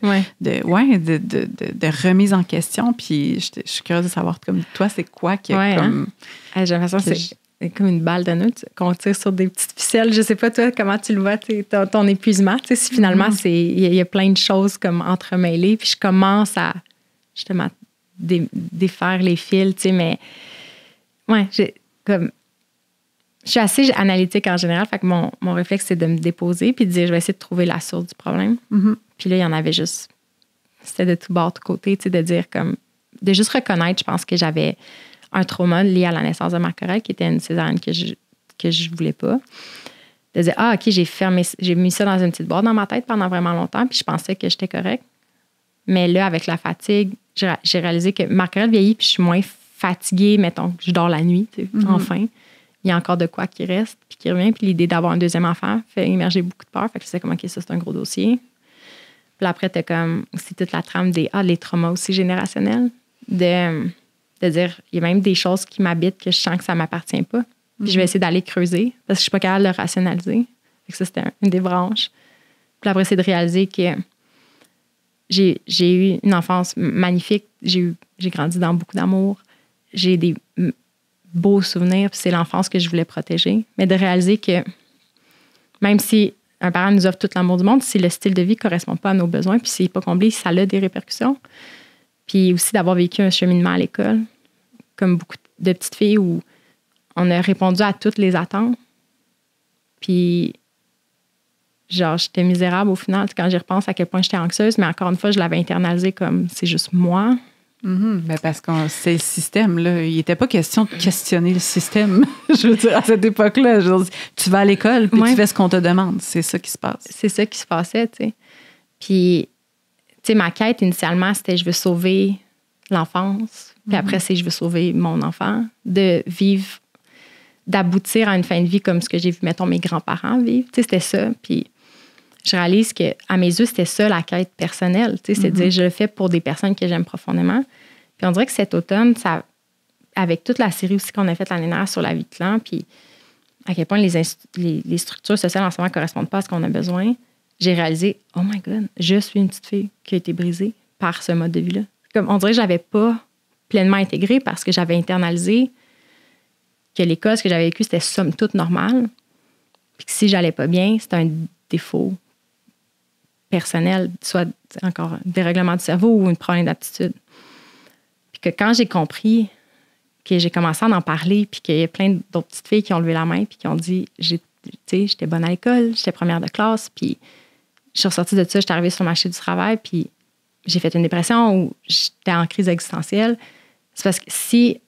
remise en question. Puis je suis curieuse de savoir, comme toi, c'est quoi qui est comme... J'ai l'impression que c'est comme une balle de notes qu'on tire sur des petites ficelles. Je sais pas, toi, comment tu le vois, ton épuisement. Si finalement, il y a plein de choses comme entremêlées, puis je commence à justement défaire les fils, mais je suis assez analytique en général, fait que mon réflexe, c'est de me déposer puis de dire, je vais essayer de trouver la source du problème. Puis là, il y en avait juste, c'était de tout bord, de côté, de dire comme, de juste reconnaître, je pense que j'avais un trauma lié à la naissance de Marc-Aurèle, qui était une césarienne que je voulais pas. De dire, OK, j'ai mis ça dans une petite boîte dans ma tête pendant vraiment longtemps, puis je pensais que j'étais correcte. Mais là, avec la fatigue, j'ai réalisé que Marc-Aurèle vieillit, puis je suis moins fatiguée, mettons, je dors la nuit, enfin. Il y a encore de quoi qui reste, puis qui revient. Puis l'idée d'avoir un deuxième enfant fait émerger beaucoup de peur. Fait que je sais comme, OK, ça, c'est un gros dossier. Puis après, t'as comme aussi toute la trame les traumas aussi générationnels, de dire, il y a même des choses qui m'habitent que je sens que ça ne m'appartient pas. Puis je vais essayer d'aller creuser parce que je ne suis pas capable de le rationaliser. Fait que ça, c'était une des branches. Puis après, c'est de réaliser que j'ai eu une enfance magnifique. J'ai grandi dans beaucoup d'amour. J'ai des beaux souvenirs. Puis c'est l'enfance que je voulais protéger. Mais de réaliser que même si un parent nous offre tout l'amour du monde, si le style de vie ne correspond pas à nos besoins, puis s'il n'est pas comblé, ça a des répercussions. Puis aussi d'avoir vécu un cheminement à l'école, comme beaucoup de petites filles où on a répondu à toutes les attentes. Puis, genre, j'étais misérable au final quand j'y repense à quel point j'étais anxieuse, mais encore une fois, je l'avais internalisé comme c'est juste moi. Ben parce que c'est le système, là. Il n'était pas question de questionner le système. Je veux dire, à cette époque-là, je veux dire, tu vas à l'école puis tu fais ce qu'on te demande. C'est ça qui se passe. C'est ça qui se passait, tu sais. Puis, tu sais, ma quête, initialement, c'était je veux sauver l'enfance. Puis après, c'est je veux sauver mon enfant. De vivre, d'aboutir à une fin de vie comme ce que j'ai vu, mettons, mes grands-parents vivre. Tu sais, c'était ça. Puis je réalise qu'à mes yeux, c'était ça la quête personnelle. Tu sais, c'est de dire je le fais pour des personnes que j'aime profondément. Puis on dirait que cet automne, ça, avec toute la série aussi qu'on a faite l'année dernière sur la vie de clan, puis à quel point les structures sociales en ce moment ne correspondent pas à ce qu'on a besoin, j'ai réalisé, oh my God, je suis une petite fille qui a été brisée par ce mode de vie-là. Comme on dirait que je n'avais pas pleinement intégré parce que j'avais internalisé que l'école, ce que j'avais vécu, c'était somme toute normal. Puis que si j'allais pas bien, c'était un défaut personnel, soit encore un dérèglement du cerveau ou un problème d'aptitude. Puis que quand j'ai compris que j'ai commencé à en parler, puis qu'il y a plein d'autres petites filles qui ont levé la main puis qui ont dit, j'étais bonne à l'école, j'étais première de classe, puis je suis ressortie de ça, j'étais arrivée sur le marché du travail, puis j'ai fait une dépression où j'étais en crise existentielle. C'est parce que si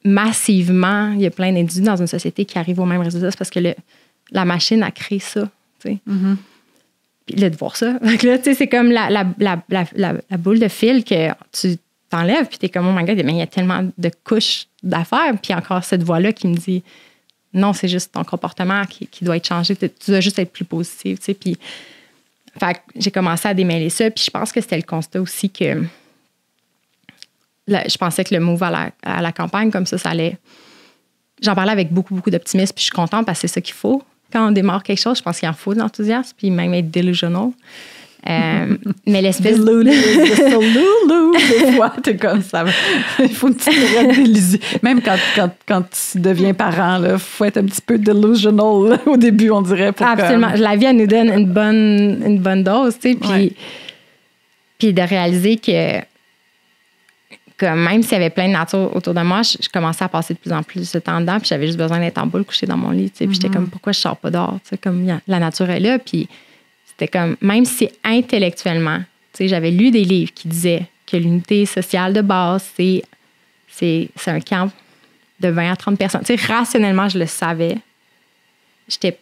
massivement, il y a plein d'individus dans une société qui arrivent au même résultat, c'est parce que la machine a créé ça. Tu sais. Puis là, de voir ça. Donc là, tu sais, c'est comme la boule de fil que tu t'enlèves, puis t'es comme, oh my God, mais il y a tellement de couches d'affaires. Puis encore cette voix-là qui me dit, non, c'est juste ton comportement qui doit être changé. Tu dois juste être plus positive. Tu sais. Puis, fait que j'ai commencé à démêler ça. Puis je pense que c'était le constat aussi que je pensais que le move à la campagne, comme ça allait. J'en parlais avec beaucoup, beaucoup d'optimisme, puis je suis contente parce que c'est ça qu'il faut. Quand on démarre quelque chose, je pense qu'il en faut de l'enthousiasme, puis même être delusional. Mais l'espèce de... des fois, t'es comme ça. Il faut une petite période d'illusion. Même quand tu deviens parent, il faut être un petit peu delusional là, au début, on dirait. Absolument. La vie, elle nous donne une bonne dose, tu sais, puis de réaliser que même s'il y avait plein de nature autour de moi, je commençais à passer de plus en plus de temps dedans, puis j'avais juste besoin d'être en boule couchée dans mon lit, tu sais, puis j'étais comme, pourquoi je sors pas dehors, tu sais, comme la nature est là, puis c'était comme, même si intellectuellement, tu sais, j'avais lu des livres qui disaient que l'unité sociale de base, c'est un camp de 20 à 30 personnes. Tu sais, rationnellement, je le savais. J'étais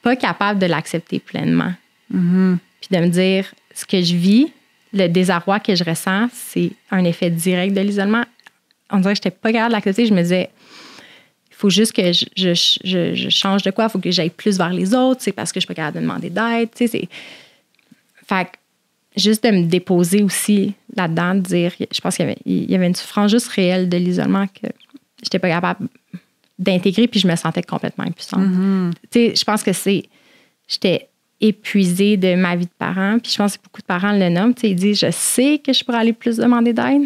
pas capable de l'accepter pleinement. Puis de me dire, ce que je vis, le désarroi que je ressens, c'est un effet direct de l'isolement. On dirait que j'étais pas capable de l'accepter. Je me disais, il faut juste que je change de quoi. Il faut que j'aille plus vers les autres. C'est parce que je suis pas capable de demander d'aide. Tu sais, fait que juste de me déposer aussi là-dedans, de dire, je pense qu'il y avait une souffrance juste réelle de l'isolement que j'étais pas capable d'intégrer, puis je me sentais complètement impuissante. Tu sais, je pense que j'étais épuisée de ma vie de parent, puis je pense que beaucoup de parents le nomment. Tu sais, ils disent, je sais que je pourrais aller plus demander d'aide,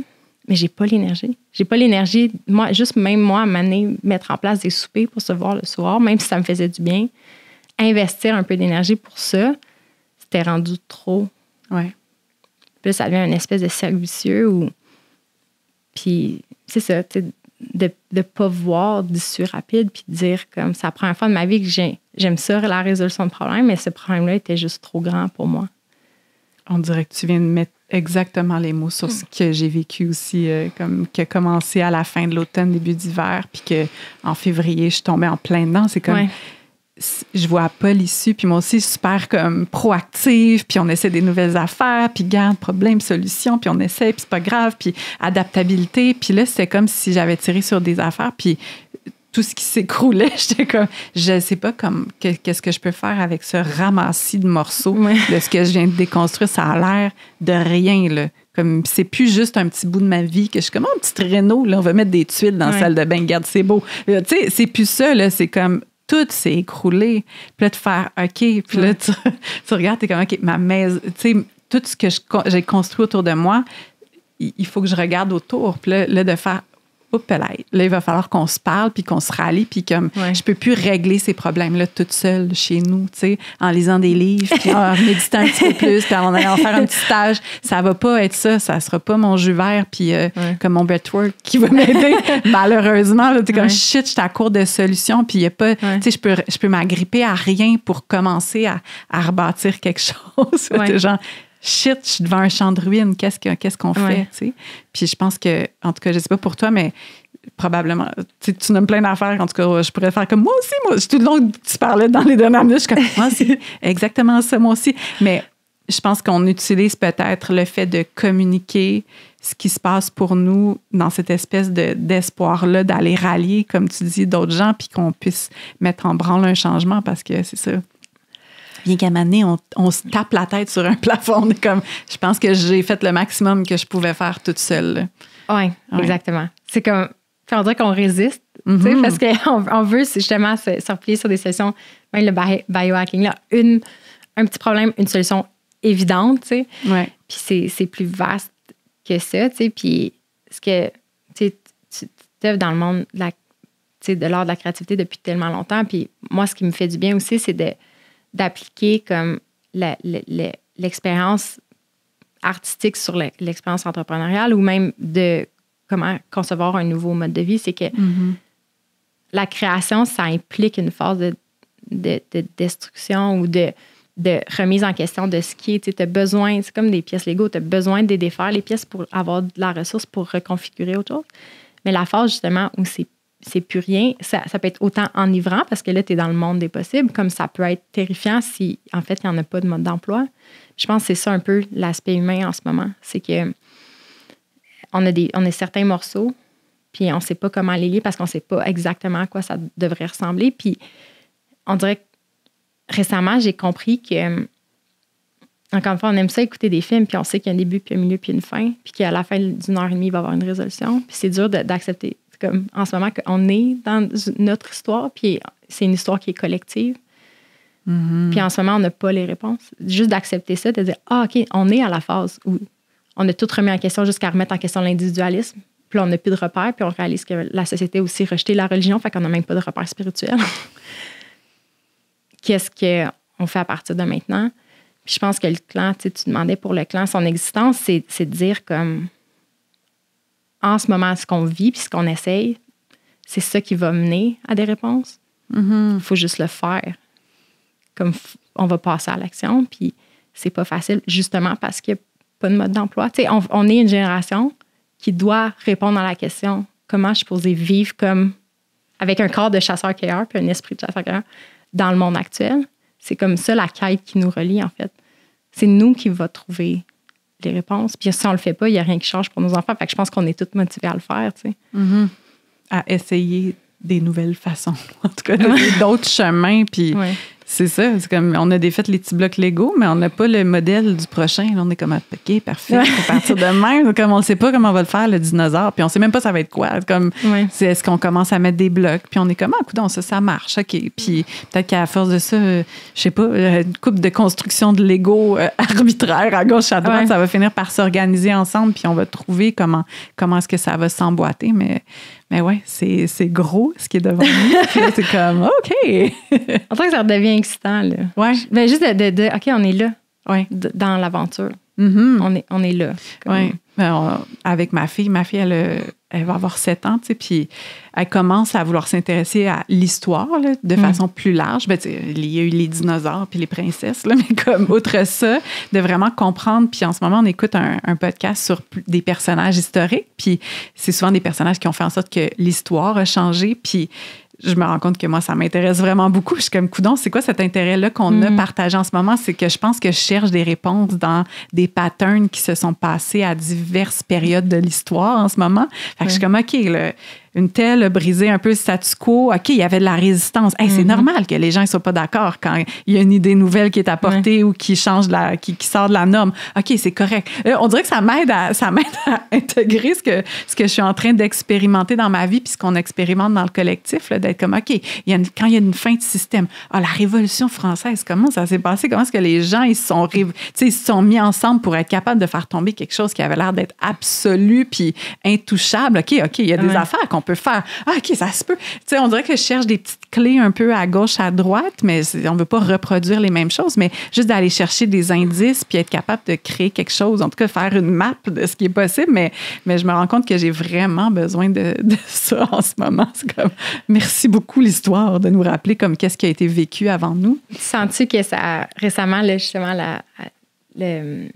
mais j'ai pas l'énergie. J'ai pas l'énergie, moi, juste même moi, à mettre en place des soupers pour se voir le soir, même si ça me faisait du bien, investir un peu d'énergie pour ça, c'était rendu trop. Ouais. Puis là, ça devient une espèce de cercle vicieux où... Puis, c'est ça, tu sais, de ne pas voir d'issue rapide, puis de dire comme c'est la première fois de ma vie que j'aime ça, la résolution de problème, mais ce problème-là était juste trop grand pour moi. On dirait que tu viens de mettre exactement les mots sur ce que j'ai vécu aussi, comme qui a commencé à la fin de l'automne, début d'hiver, puis qu'en février, je suis tombée en plein dedans. C'est comme... Ouais. Je vois pas l'issue, puis moi aussi, super comme proactive, puis on essaie des nouvelles affaires, puis garde, problème, solution, puis on essaie, puis c'est pas grave, puis adaptabilité. Puis là, c'était comme si j'avais tiré sur des affaires, puis tout ce qui s'écroulait, j'étais comme, je sais pas qu'est-ce que je peux faire avec ce ramassis de morceaux de ce que je viens de déconstruire. Ça a l'air de rien, là. Comme, c'est plus juste un petit bout de ma vie que je suis comme, un petit réno, là, on va mettre des tuiles dans la salle de bain, regarde, c'est beau. Tu sais, c'est plus ça, là, c'est comme, tout s'est écroulé. Puis là, de faire OK. Puis là, tu regardes, t'es comme OK, ma maison, tu sais, tout ce que j'ai construit autour de moi, il faut que je regarde autour. Puis là de faire oups, là, il va falloir qu'on se parle, puis qu'on se rallie, puis comme je peux plus régler ces problèmes-là toute seule chez nous, tu sais, en lisant des livres, puis en méditant un petit peu plus, puis en allant faire un petit stage. Ça va pas être ça sera pas mon jus vert, puis comme mon breathwork qui va m'aider. Malheureusement, là, t'es comme shit, je suis à court de solutions, puis il y a pas, tu sais, je peux m'agripper à rien pour commencer à rebâtir quelque chose. C'est genre, shit, je suis devant un champ de ruines, qu'est-ce qu'on fait, tu sais? Puis je pense que, en tout cas, je sais pas pour toi, mais probablement, tu nommes plein d'affaires, en tout cas, je pourrais faire comme moi aussi, tout le long que tu parlais dans les dernières minutes, je suis comme, moi aussi, exactement ça, moi aussi. Mais je pense qu'on utilise peut-être le fait de communiquer ce qui se passe pour nous dans cette espèce d'espoir-là, d'aller rallier, comme tu dis, d'autres gens, puis qu'on puisse mettre en branle un changement, parce que c'est ça. Bien qu'à un moment donné, on se tape la tête sur un plafond. Comme, je pense que j'ai fait le maximum que je pouvais faire toute seule. Oui, exactement. C'est comme, on dirait qu'on résiste, tu sais, parce qu'on veut justement se replier sur des solutions. Même le biohacking, là, un petit problème, une solution évidente, tu sais. Ouais. Puis c'est plus vaste que ça, tu sais. Puis ce que tu œuvres dans le monde de l'art de la créativité depuis tellement longtemps. Puis moi, ce qui me fait du bien aussi, c'est d'appliquer comme l'expérience artistique sur l'expérience entrepreneuriale ou même de comment concevoir un nouveau mode de vie. C'est que la création, ça implique une phase de destruction ou de remise en question de ce qui est. Tu as besoin, c'est comme des pièces Lego, tu as besoin de défaire les pièces pour avoir de la ressource pour reconfigurer autre chose. Mais la phase, justement, où c'est plus rien. Ça peut être autant enivrant parce que là, tu es dans le monde des possibles, comme ça peut être terrifiant si, en fait, il n'y en a pas de mode d'emploi. Je pense que c'est ça un peu l'aspect humain en ce moment. C'est que on a certains morceaux, puis on ne sait pas comment les lier parce qu'on ne sait pas exactement à quoi ça devrait ressembler. Puis on dirait que récemment, j'ai compris que, encore une fois, on aime ça écouter des films, puis on sait qu'il y a un début, puis un milieu, puis une fin, puis qu'à la fin d'une heure et demie, il va y avoir une résolution. Puis c'est dur d'accepter. Comme en ce moment, qu'on est dans notre histoire, puis c'est une histoire qui est collective. Puis en ce moment, on n'a pas les réponses. Juste d'accepter ça, de dire, OK, on est à la phase où on a tout remis en question jusqu'à remettre en question l'individualisme. Puis là, on n'a plus de repères, puis on réalise que la société a aussi rejeté la religion, fait qu'on n'a même pas de repères spirituels. Qu'est-ce qu'on fait à partir de maintenant? Puis je pense que le clan, tu demandais pour le clan, son existence, c'est de dire comme... En ce moment, ce qu'on vit puis ce qu'on essaye, c'est ça qui va mener à des réponses. Il faut juste le faire. Comme on va passer à l'action, puis c'est pas facile, justement parce qu'il n'y a pas de mode d'emploi. Tu sais, on est une génération qui doit répondre à la question comment je suis supposée vivre comme avec un corps de chasseur-cueilleur puis un esprit de chasseur-cueilleur dans le monde actuel. C'est comme ça la quête qui nous relie, en fait. C'est nous qui va trouver les réponses. Puis si on le fait pas, il n'y a rien qui change pour nos enfants. Fait que je pense qu'on est tous motivés à le faire, tu sais. Mm-hmm. À essayer des nouvelles façons. En tout cas, d'autres chemins. Puis c'est ça. C'est comme, on a défait les petits blocs Lego, mais on n'a pas le modèle du prochain. Là, on est comme, OK, parfait. À partir de même, comme on ne sait pas comment on va le faire, le dinosaure. Puis on ne sait même pas ça va être quoi. Comme, est-ce qu'on commence à mettre des blocs? Puis on est comme, coudonc, ça marche. OK. Puis peut-être qu'à force de ça, je sais pas, une couple de construction de Lego arbitraire à gauche, à droite, ça va finir par s'organiser ensemble. Puis on va trouver comment est-ce que ça va s'emboîter. Mais ouais, c'est gros ce qui est devant nous. Puis là, c'est comme, OK. En tout cas, ça redevient excitant, là. Ouais. Ben, juste de OK, on est là. Ouais. Dans l'aventure. Mm-hmm. On est là. Oui. Avec ma fille, elle va avoir 7 ans, tu sais, puis elle commence à vouloir s'intéresser à l'histoire là, de façon plus large. Ben, il y a eu les dinosaures puis les princesses, là, mais comme outre ça, de vraiment comprendre. Puis en ce moment, on écoute un podcast sur des personnages historiques, puis c'est souvent des personnages qui ont fait en sorte que l'histoire a changé, puis je me rends compte que moi, ça m'intéresse vraiment beaucoup. Je suis comme, coudonc, c'est quoi cet intérêt-là qu'on a partagé en ce moment? C'est que je pense que je cherche des réponses dans des patterns qui se sont passés à diverses périodes de l'histoire en ce moment. Fait que je suis comme, OK, là, une telle a brisé un peu le statu quo. OK, il y avait de la résistance. Hey, c'est normal que les gens ne soient pas d'accord quand il y a une idée nouvelle qui est apportée ou qui change qui sort de la norme. OK, c'est correct. On dirait que ça m'aide à intégrer ce que je suis en train d'expérimenter dans ma vie puis ce qu'on expérimente dans le collectif, là, d'être comme, OK, quand il y a une fin de système, la Révolution française, comment ça s'est passé? Comment est-ce que les gens ils se sont mis ensemble pour être capables de faire tomber quelque chose qui avait l'air d'être absolu puis intouchable? OK, il y a des affaires qu'on peut faire. OK, ça se peut. Tu sais, on dirait que je cherche des petites clés un peu à gauche, à droite, mais on ne veut pas reproduire les mêmes choses, mais juste d'aller chercher des indices puis être capable de créer quelque chose, en tout cas faire une map de ce qui est possible, mais je me rends compte que j'ai vraiment besoin de ça en ce moment. C'est comme, merci beaucoup l'histoire de nous rappeler comme qu'est-ce qui a été vécu avant nous. Sens-tu que ça, récemment, là, justement, l'aspect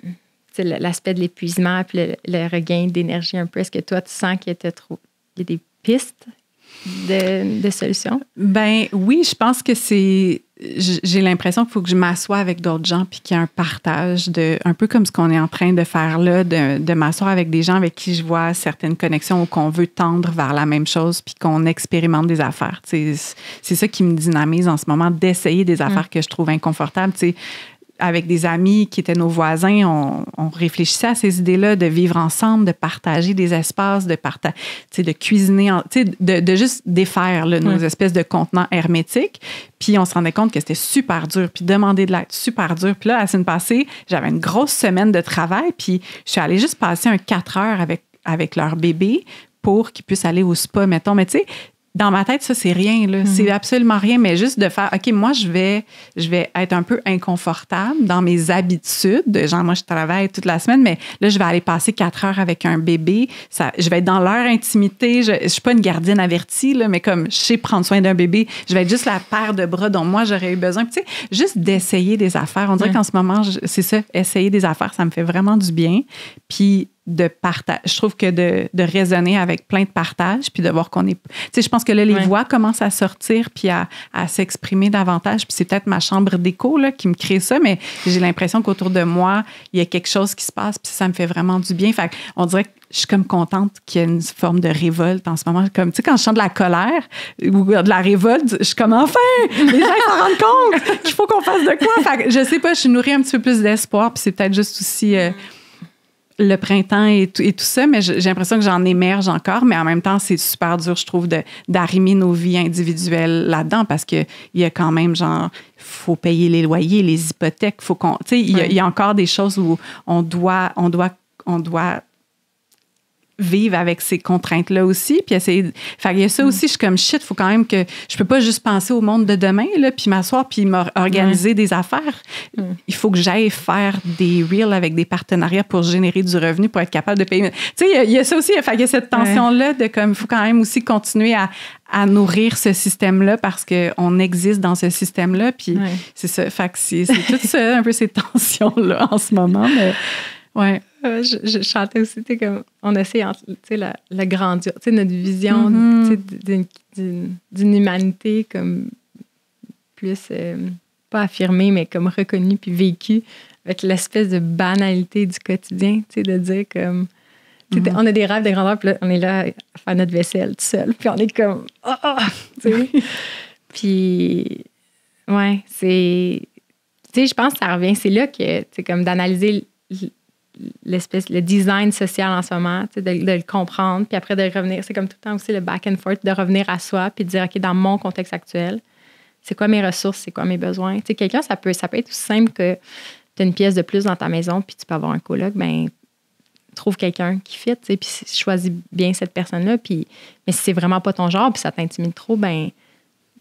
de l'épuisement puis le regain d'énergie un peu, est-ce que toi, tu sens qu'il y a des pistes de solutions? Ben oui, je pense que j'ai l'impression qu'il faut que je m'assoie avec d'autres gens puis qu'il y a un partage un peu comme ce qu'on est en train de faire là, de m'asseoir avec des gens avec qui je vois certaines connexions ou qu'on veut tendre vers la même chose puis qu'on expérimente des affaires. C'est ça qui me dynamise en ce moment, d'essayer des affaires que je trouve inconfortables. Avec des amis qui étaient nos voisins, on réfléchissait à ces idées-là de vivre ensemble, de partager des espaces, de cuisiner, de juste défaire là, nos espèces de contenants hermétiques. Puis on se rendait compte que c'était super dur, puis demander de l'aide, super dur. Puis là, la semaine passée, j'avais une grosse semaine de travail, puis je suis allée juste passer 4 heures avec leur bébé pour qu'ils puissent aller au spa, mettons. Mais tu sais, dans ma tête, ça, c'est rien, là. C'est absolument rien, mais juste de faire, OK, moi, je vais être un peu inconfortable dans mes habitudes. Genre, moi, je travaille toute la semaine, mais là, je vais aller passer 4 heures avec un bébé. Je vais être dans leur intimité. Je suis pas une gardienne avertie, là, mais comme je sais prendre soin d'un bébé, je vais être juste la paire de bras dont moi, j'aurais eu besoin. Puis, tu sais, juste d'essayer des affaires. On dirait qu'en ce moment, c'est ça, essayer des affaires, ça me fait vraiment du bien. Puis, de partage. Je trouve que de raisonner avec plein de partages, puis de voir qu'on est... Tu sais, je pense que là, les voix commencent à sortir puis à s'exprimer davantage. Puis c'est peut-être ma chambre d'écho là, qui me crée ça, mais j'ai l'impression qu'autour de moi, il y a quelque chose qui se passe, puis ça me fait vraiment du bien. Fait qu'on dirait que je suis comme contente qu'il y ait une forme de révolte en ce moment. Comme, tu sais, quand je sens de la colère ou de la révolte, je suis comme, enfin, les gens s'en rendent compte qu'il faut qu'on fasse de quoi. Fait que, je sais pas, je suis nourrie un petit peu plus d'espoir, puis c'est peut-être juste aussi... le printemps et tout ça, mais j'ai l'impression que j'en émerge encore, mais en même temps, c'est super dur, je trouve, d'arrimer nos vies individuelles là-dedans parce qu'il y a quand même, genre, faut payer les loyers, les hypothèques, faut qu'on... Tu sais, il y a encore des choses où on doit vivre avec ces contraintes-là aussi, puis essayer... Fait qu'il y a ça aussi, je suis comme, shit, faut quand même que... Je peux pas juste penser au monde de demain, là, puis m'asseoir, puis m'organiser des affaires. Il faut que j'aille faire des reels avec des partenariats pour générer du revenu, pour être capable de payer... Tu sais, il y a ça aussi, fait qu'il y a cette tension-là de comme, il faut quand même aussi continuer à nourrir ce système-là parce qu'on existe dans ce système-là, puis c'est ça. Fait que c'est tout ça, un peu ces tensions-là en ce moment, mais... Ouais. Je chantais aussi, tu sais, comme on essaie, tu sais, la grandeur, tu sais, notre vision tu sais, d'une humanité comme plus, pas affirmée, mais comme reconnue puis vécue, avec l'espèce de banalité du quotidien, tu sais, de dire comme, tu sais, on a des rêves de grandeur, puis là, on est là à faire notre vaisselle tout seul, puis on est comme, tu sais. Puis, ouais, c'est, tu sais, je pense que ça revient, c'est là que, tu sais, comme d'analyser le design social en ce moment, de le comprendre, puis après de revenir, c'est comme tout le temps aussi le back and forth, de revenir à soi, puis de dire, OK, dans mon contexte actuel, c'est quoi mes ressources, c'est quoi mes besoins. Tu sais, quelqu'un, ça peut être aussi simple que tu as une pièce de plus dans ta maison, puis tu peux avoir un coloc, ben trouve quelqu'un qui fit, tu sais, puis choisis bien cette personne-là, puis mais si c'est vraiment pas ton genre, puis ça t'intimide trop, ben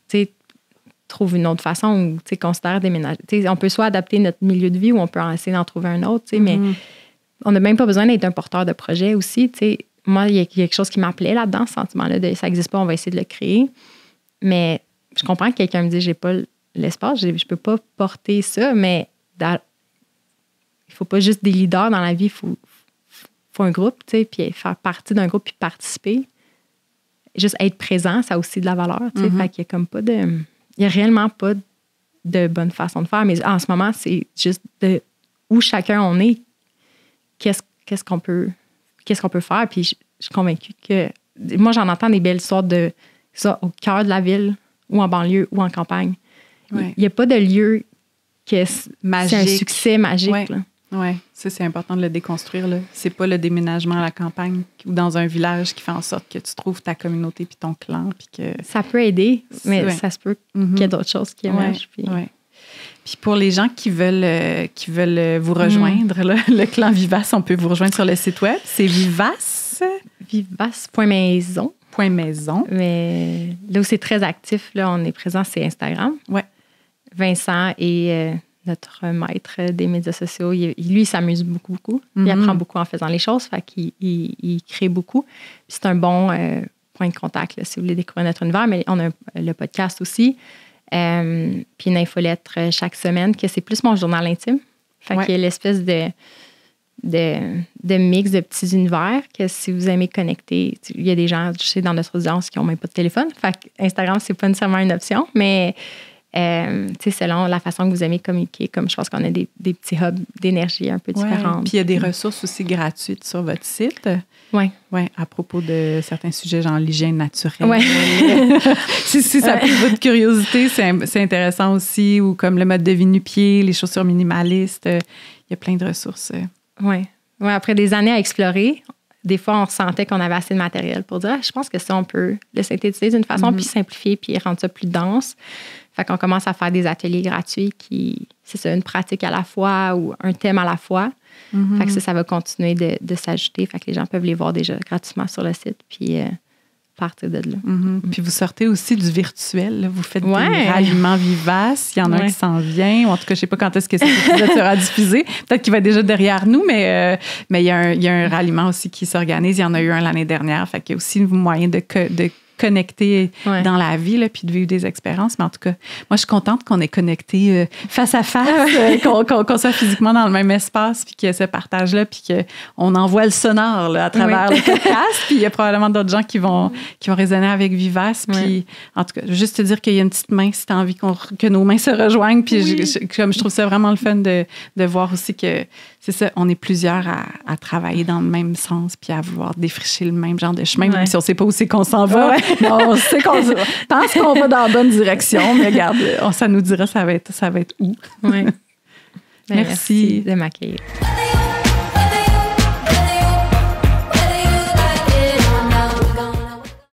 tu sais, trouve une autre façon, ou tu sais, considère déménager. Tu sais, on peut soit adapter notre milieu de vie, ou on peut essayer d'en trouver un autre, tu sais, mais on n'a même pas besoin d'être un porteur de projet aussi, tu sais. Moi, il y a quelque chose qui m'appelait là-dedans, ce sentiment-là de ça n'existe pas, on va essayer de le créer. Mais je comprends que quelqu'un me dit j'ai pas l'espace, je peux pas porter ça, mais il faut pas juste des leaders dans la vie, il faut un groupe, tu sais, puis faire partie d'un groupe puis participer. Juste être présent, ça a aussi de la valeur, tu sais. Fait qu'il y a comme pas de... Il y a réellement pas de bonne façon de faire, mais en ce moment, c'est juste de où chacun on est, qu'est-ce qu'on peut faire. Puis je suis convaincue que... Moi, j'en entends des belles histoires de ça au cœur de la ville, ou en banlieue, ou en campagne. Il n'y a pas de lieu que c'est un succès magique. Oui, ça, c'est important de le déconstruire. Là. C'est pas le déménagement à la campagne ou dans un village qui fait en sorte que tu trouves ta communauté puis ton clan. Puis que... Ça peut aider, mais ça se peut qu'il y ait d'autres choses qui émergent. Puis pour les gens qui veulent vous rejoindre, là, le clan Vivace, on peut vous rejoindre sur le site web. C'est Vivace. Vivace.maison. .maison. Mais là où c'est très actif, là, on est présent, c'est Instagram. Ouais. Vincent est notre maître des médias sociaux. Lui, il s'amuse beaucoup. Il apprend beaucoup en faisant les choses. Fait qu'il il crée beaucoup. Puis c'est un bon point de contact là, si vous voulez découvrir notre univers. Mais on a le podcast aussi. Puis une infolettre chaque semaine, que c'est plus mon journal intime. Fait qu'il y a l'espèce de mix de petits univers que si vous aimez connecter, il y a des gens, je sais, dans notre audience qui n'ont même pas de téléphone. Fait que Instagram, c'est pas nécessairement une option, mais selon la façon que vous aimez communiquer, comme je pense qu'on a des petits hubs d'énergie un peu différents. Puis il y a des ressources aussi gratuites sur votre site. Oui. Ouais, à propos de certains sujets, genre l'hygiène naturelle. Ouais. si ça pique votre curiosité, c'est intéressant aussi. Ou comme le mode de vie nu-pied, les chaussures minimalistes. Il y a plein de ressources. Oui. Après des années à explorer, des fois, on ressentait qu'on avait assez de matériel pour dire je pense que ça, on peut le synthétiser d'une façon, puis simplifier, puis rendre ça plus dense. Fait qu'on commence à faire des ateliers gratuits qui, c'est ça, une pratique à la fois ou un thème à la fois. Fait que ça va continuer de s'ajouter. Fait que les gens peuvent les voir déjà gratuitement sur le site, puis partir de là. Puis vous sortez aussi du virtuel. Là. Vous faites des ralliements vivaces. Il y en a un qui s'en vient. Ou en tout cas, je ne sais pas quand est-ce que cet épisode sera diffusé. Peut-être qu'il va être déjà derrière nous, mais il y a un ralliement aussi qui s'organise. Il y en a eu un l'année dernière. Fait qu'il y a aussi un moyen de connecter dans la vie, là, puis de vivre des expériences. Mais en tout cas, moi, je suis contente qu'on ait connecté face à face, qu'on soit physiquement dans le même espace, puis qu'il y ait ce partage-là, puis qu'on envoie le sonore là, à travers le podcast. Puis il y a probablement d'autres gens qui vont résonner avec Vivace. Puis en tout cas, je veux juste te dire qu'il y a une petite main si tu as envie que nos mains se rejoignent. Puis comme je trouve ça vraiment le fun de voir aussi que c'est ça, on est plusieurs à travailler dans le même sens, puis à vouloir défricher le même genre de chemin, même si on ne sait pas où c'est qu'on s'en va. Mais on sait pense qu'on va dans la bonne direction, mais regarde, ça nous dira ça va être où. Oui. Merci de m'accueillir.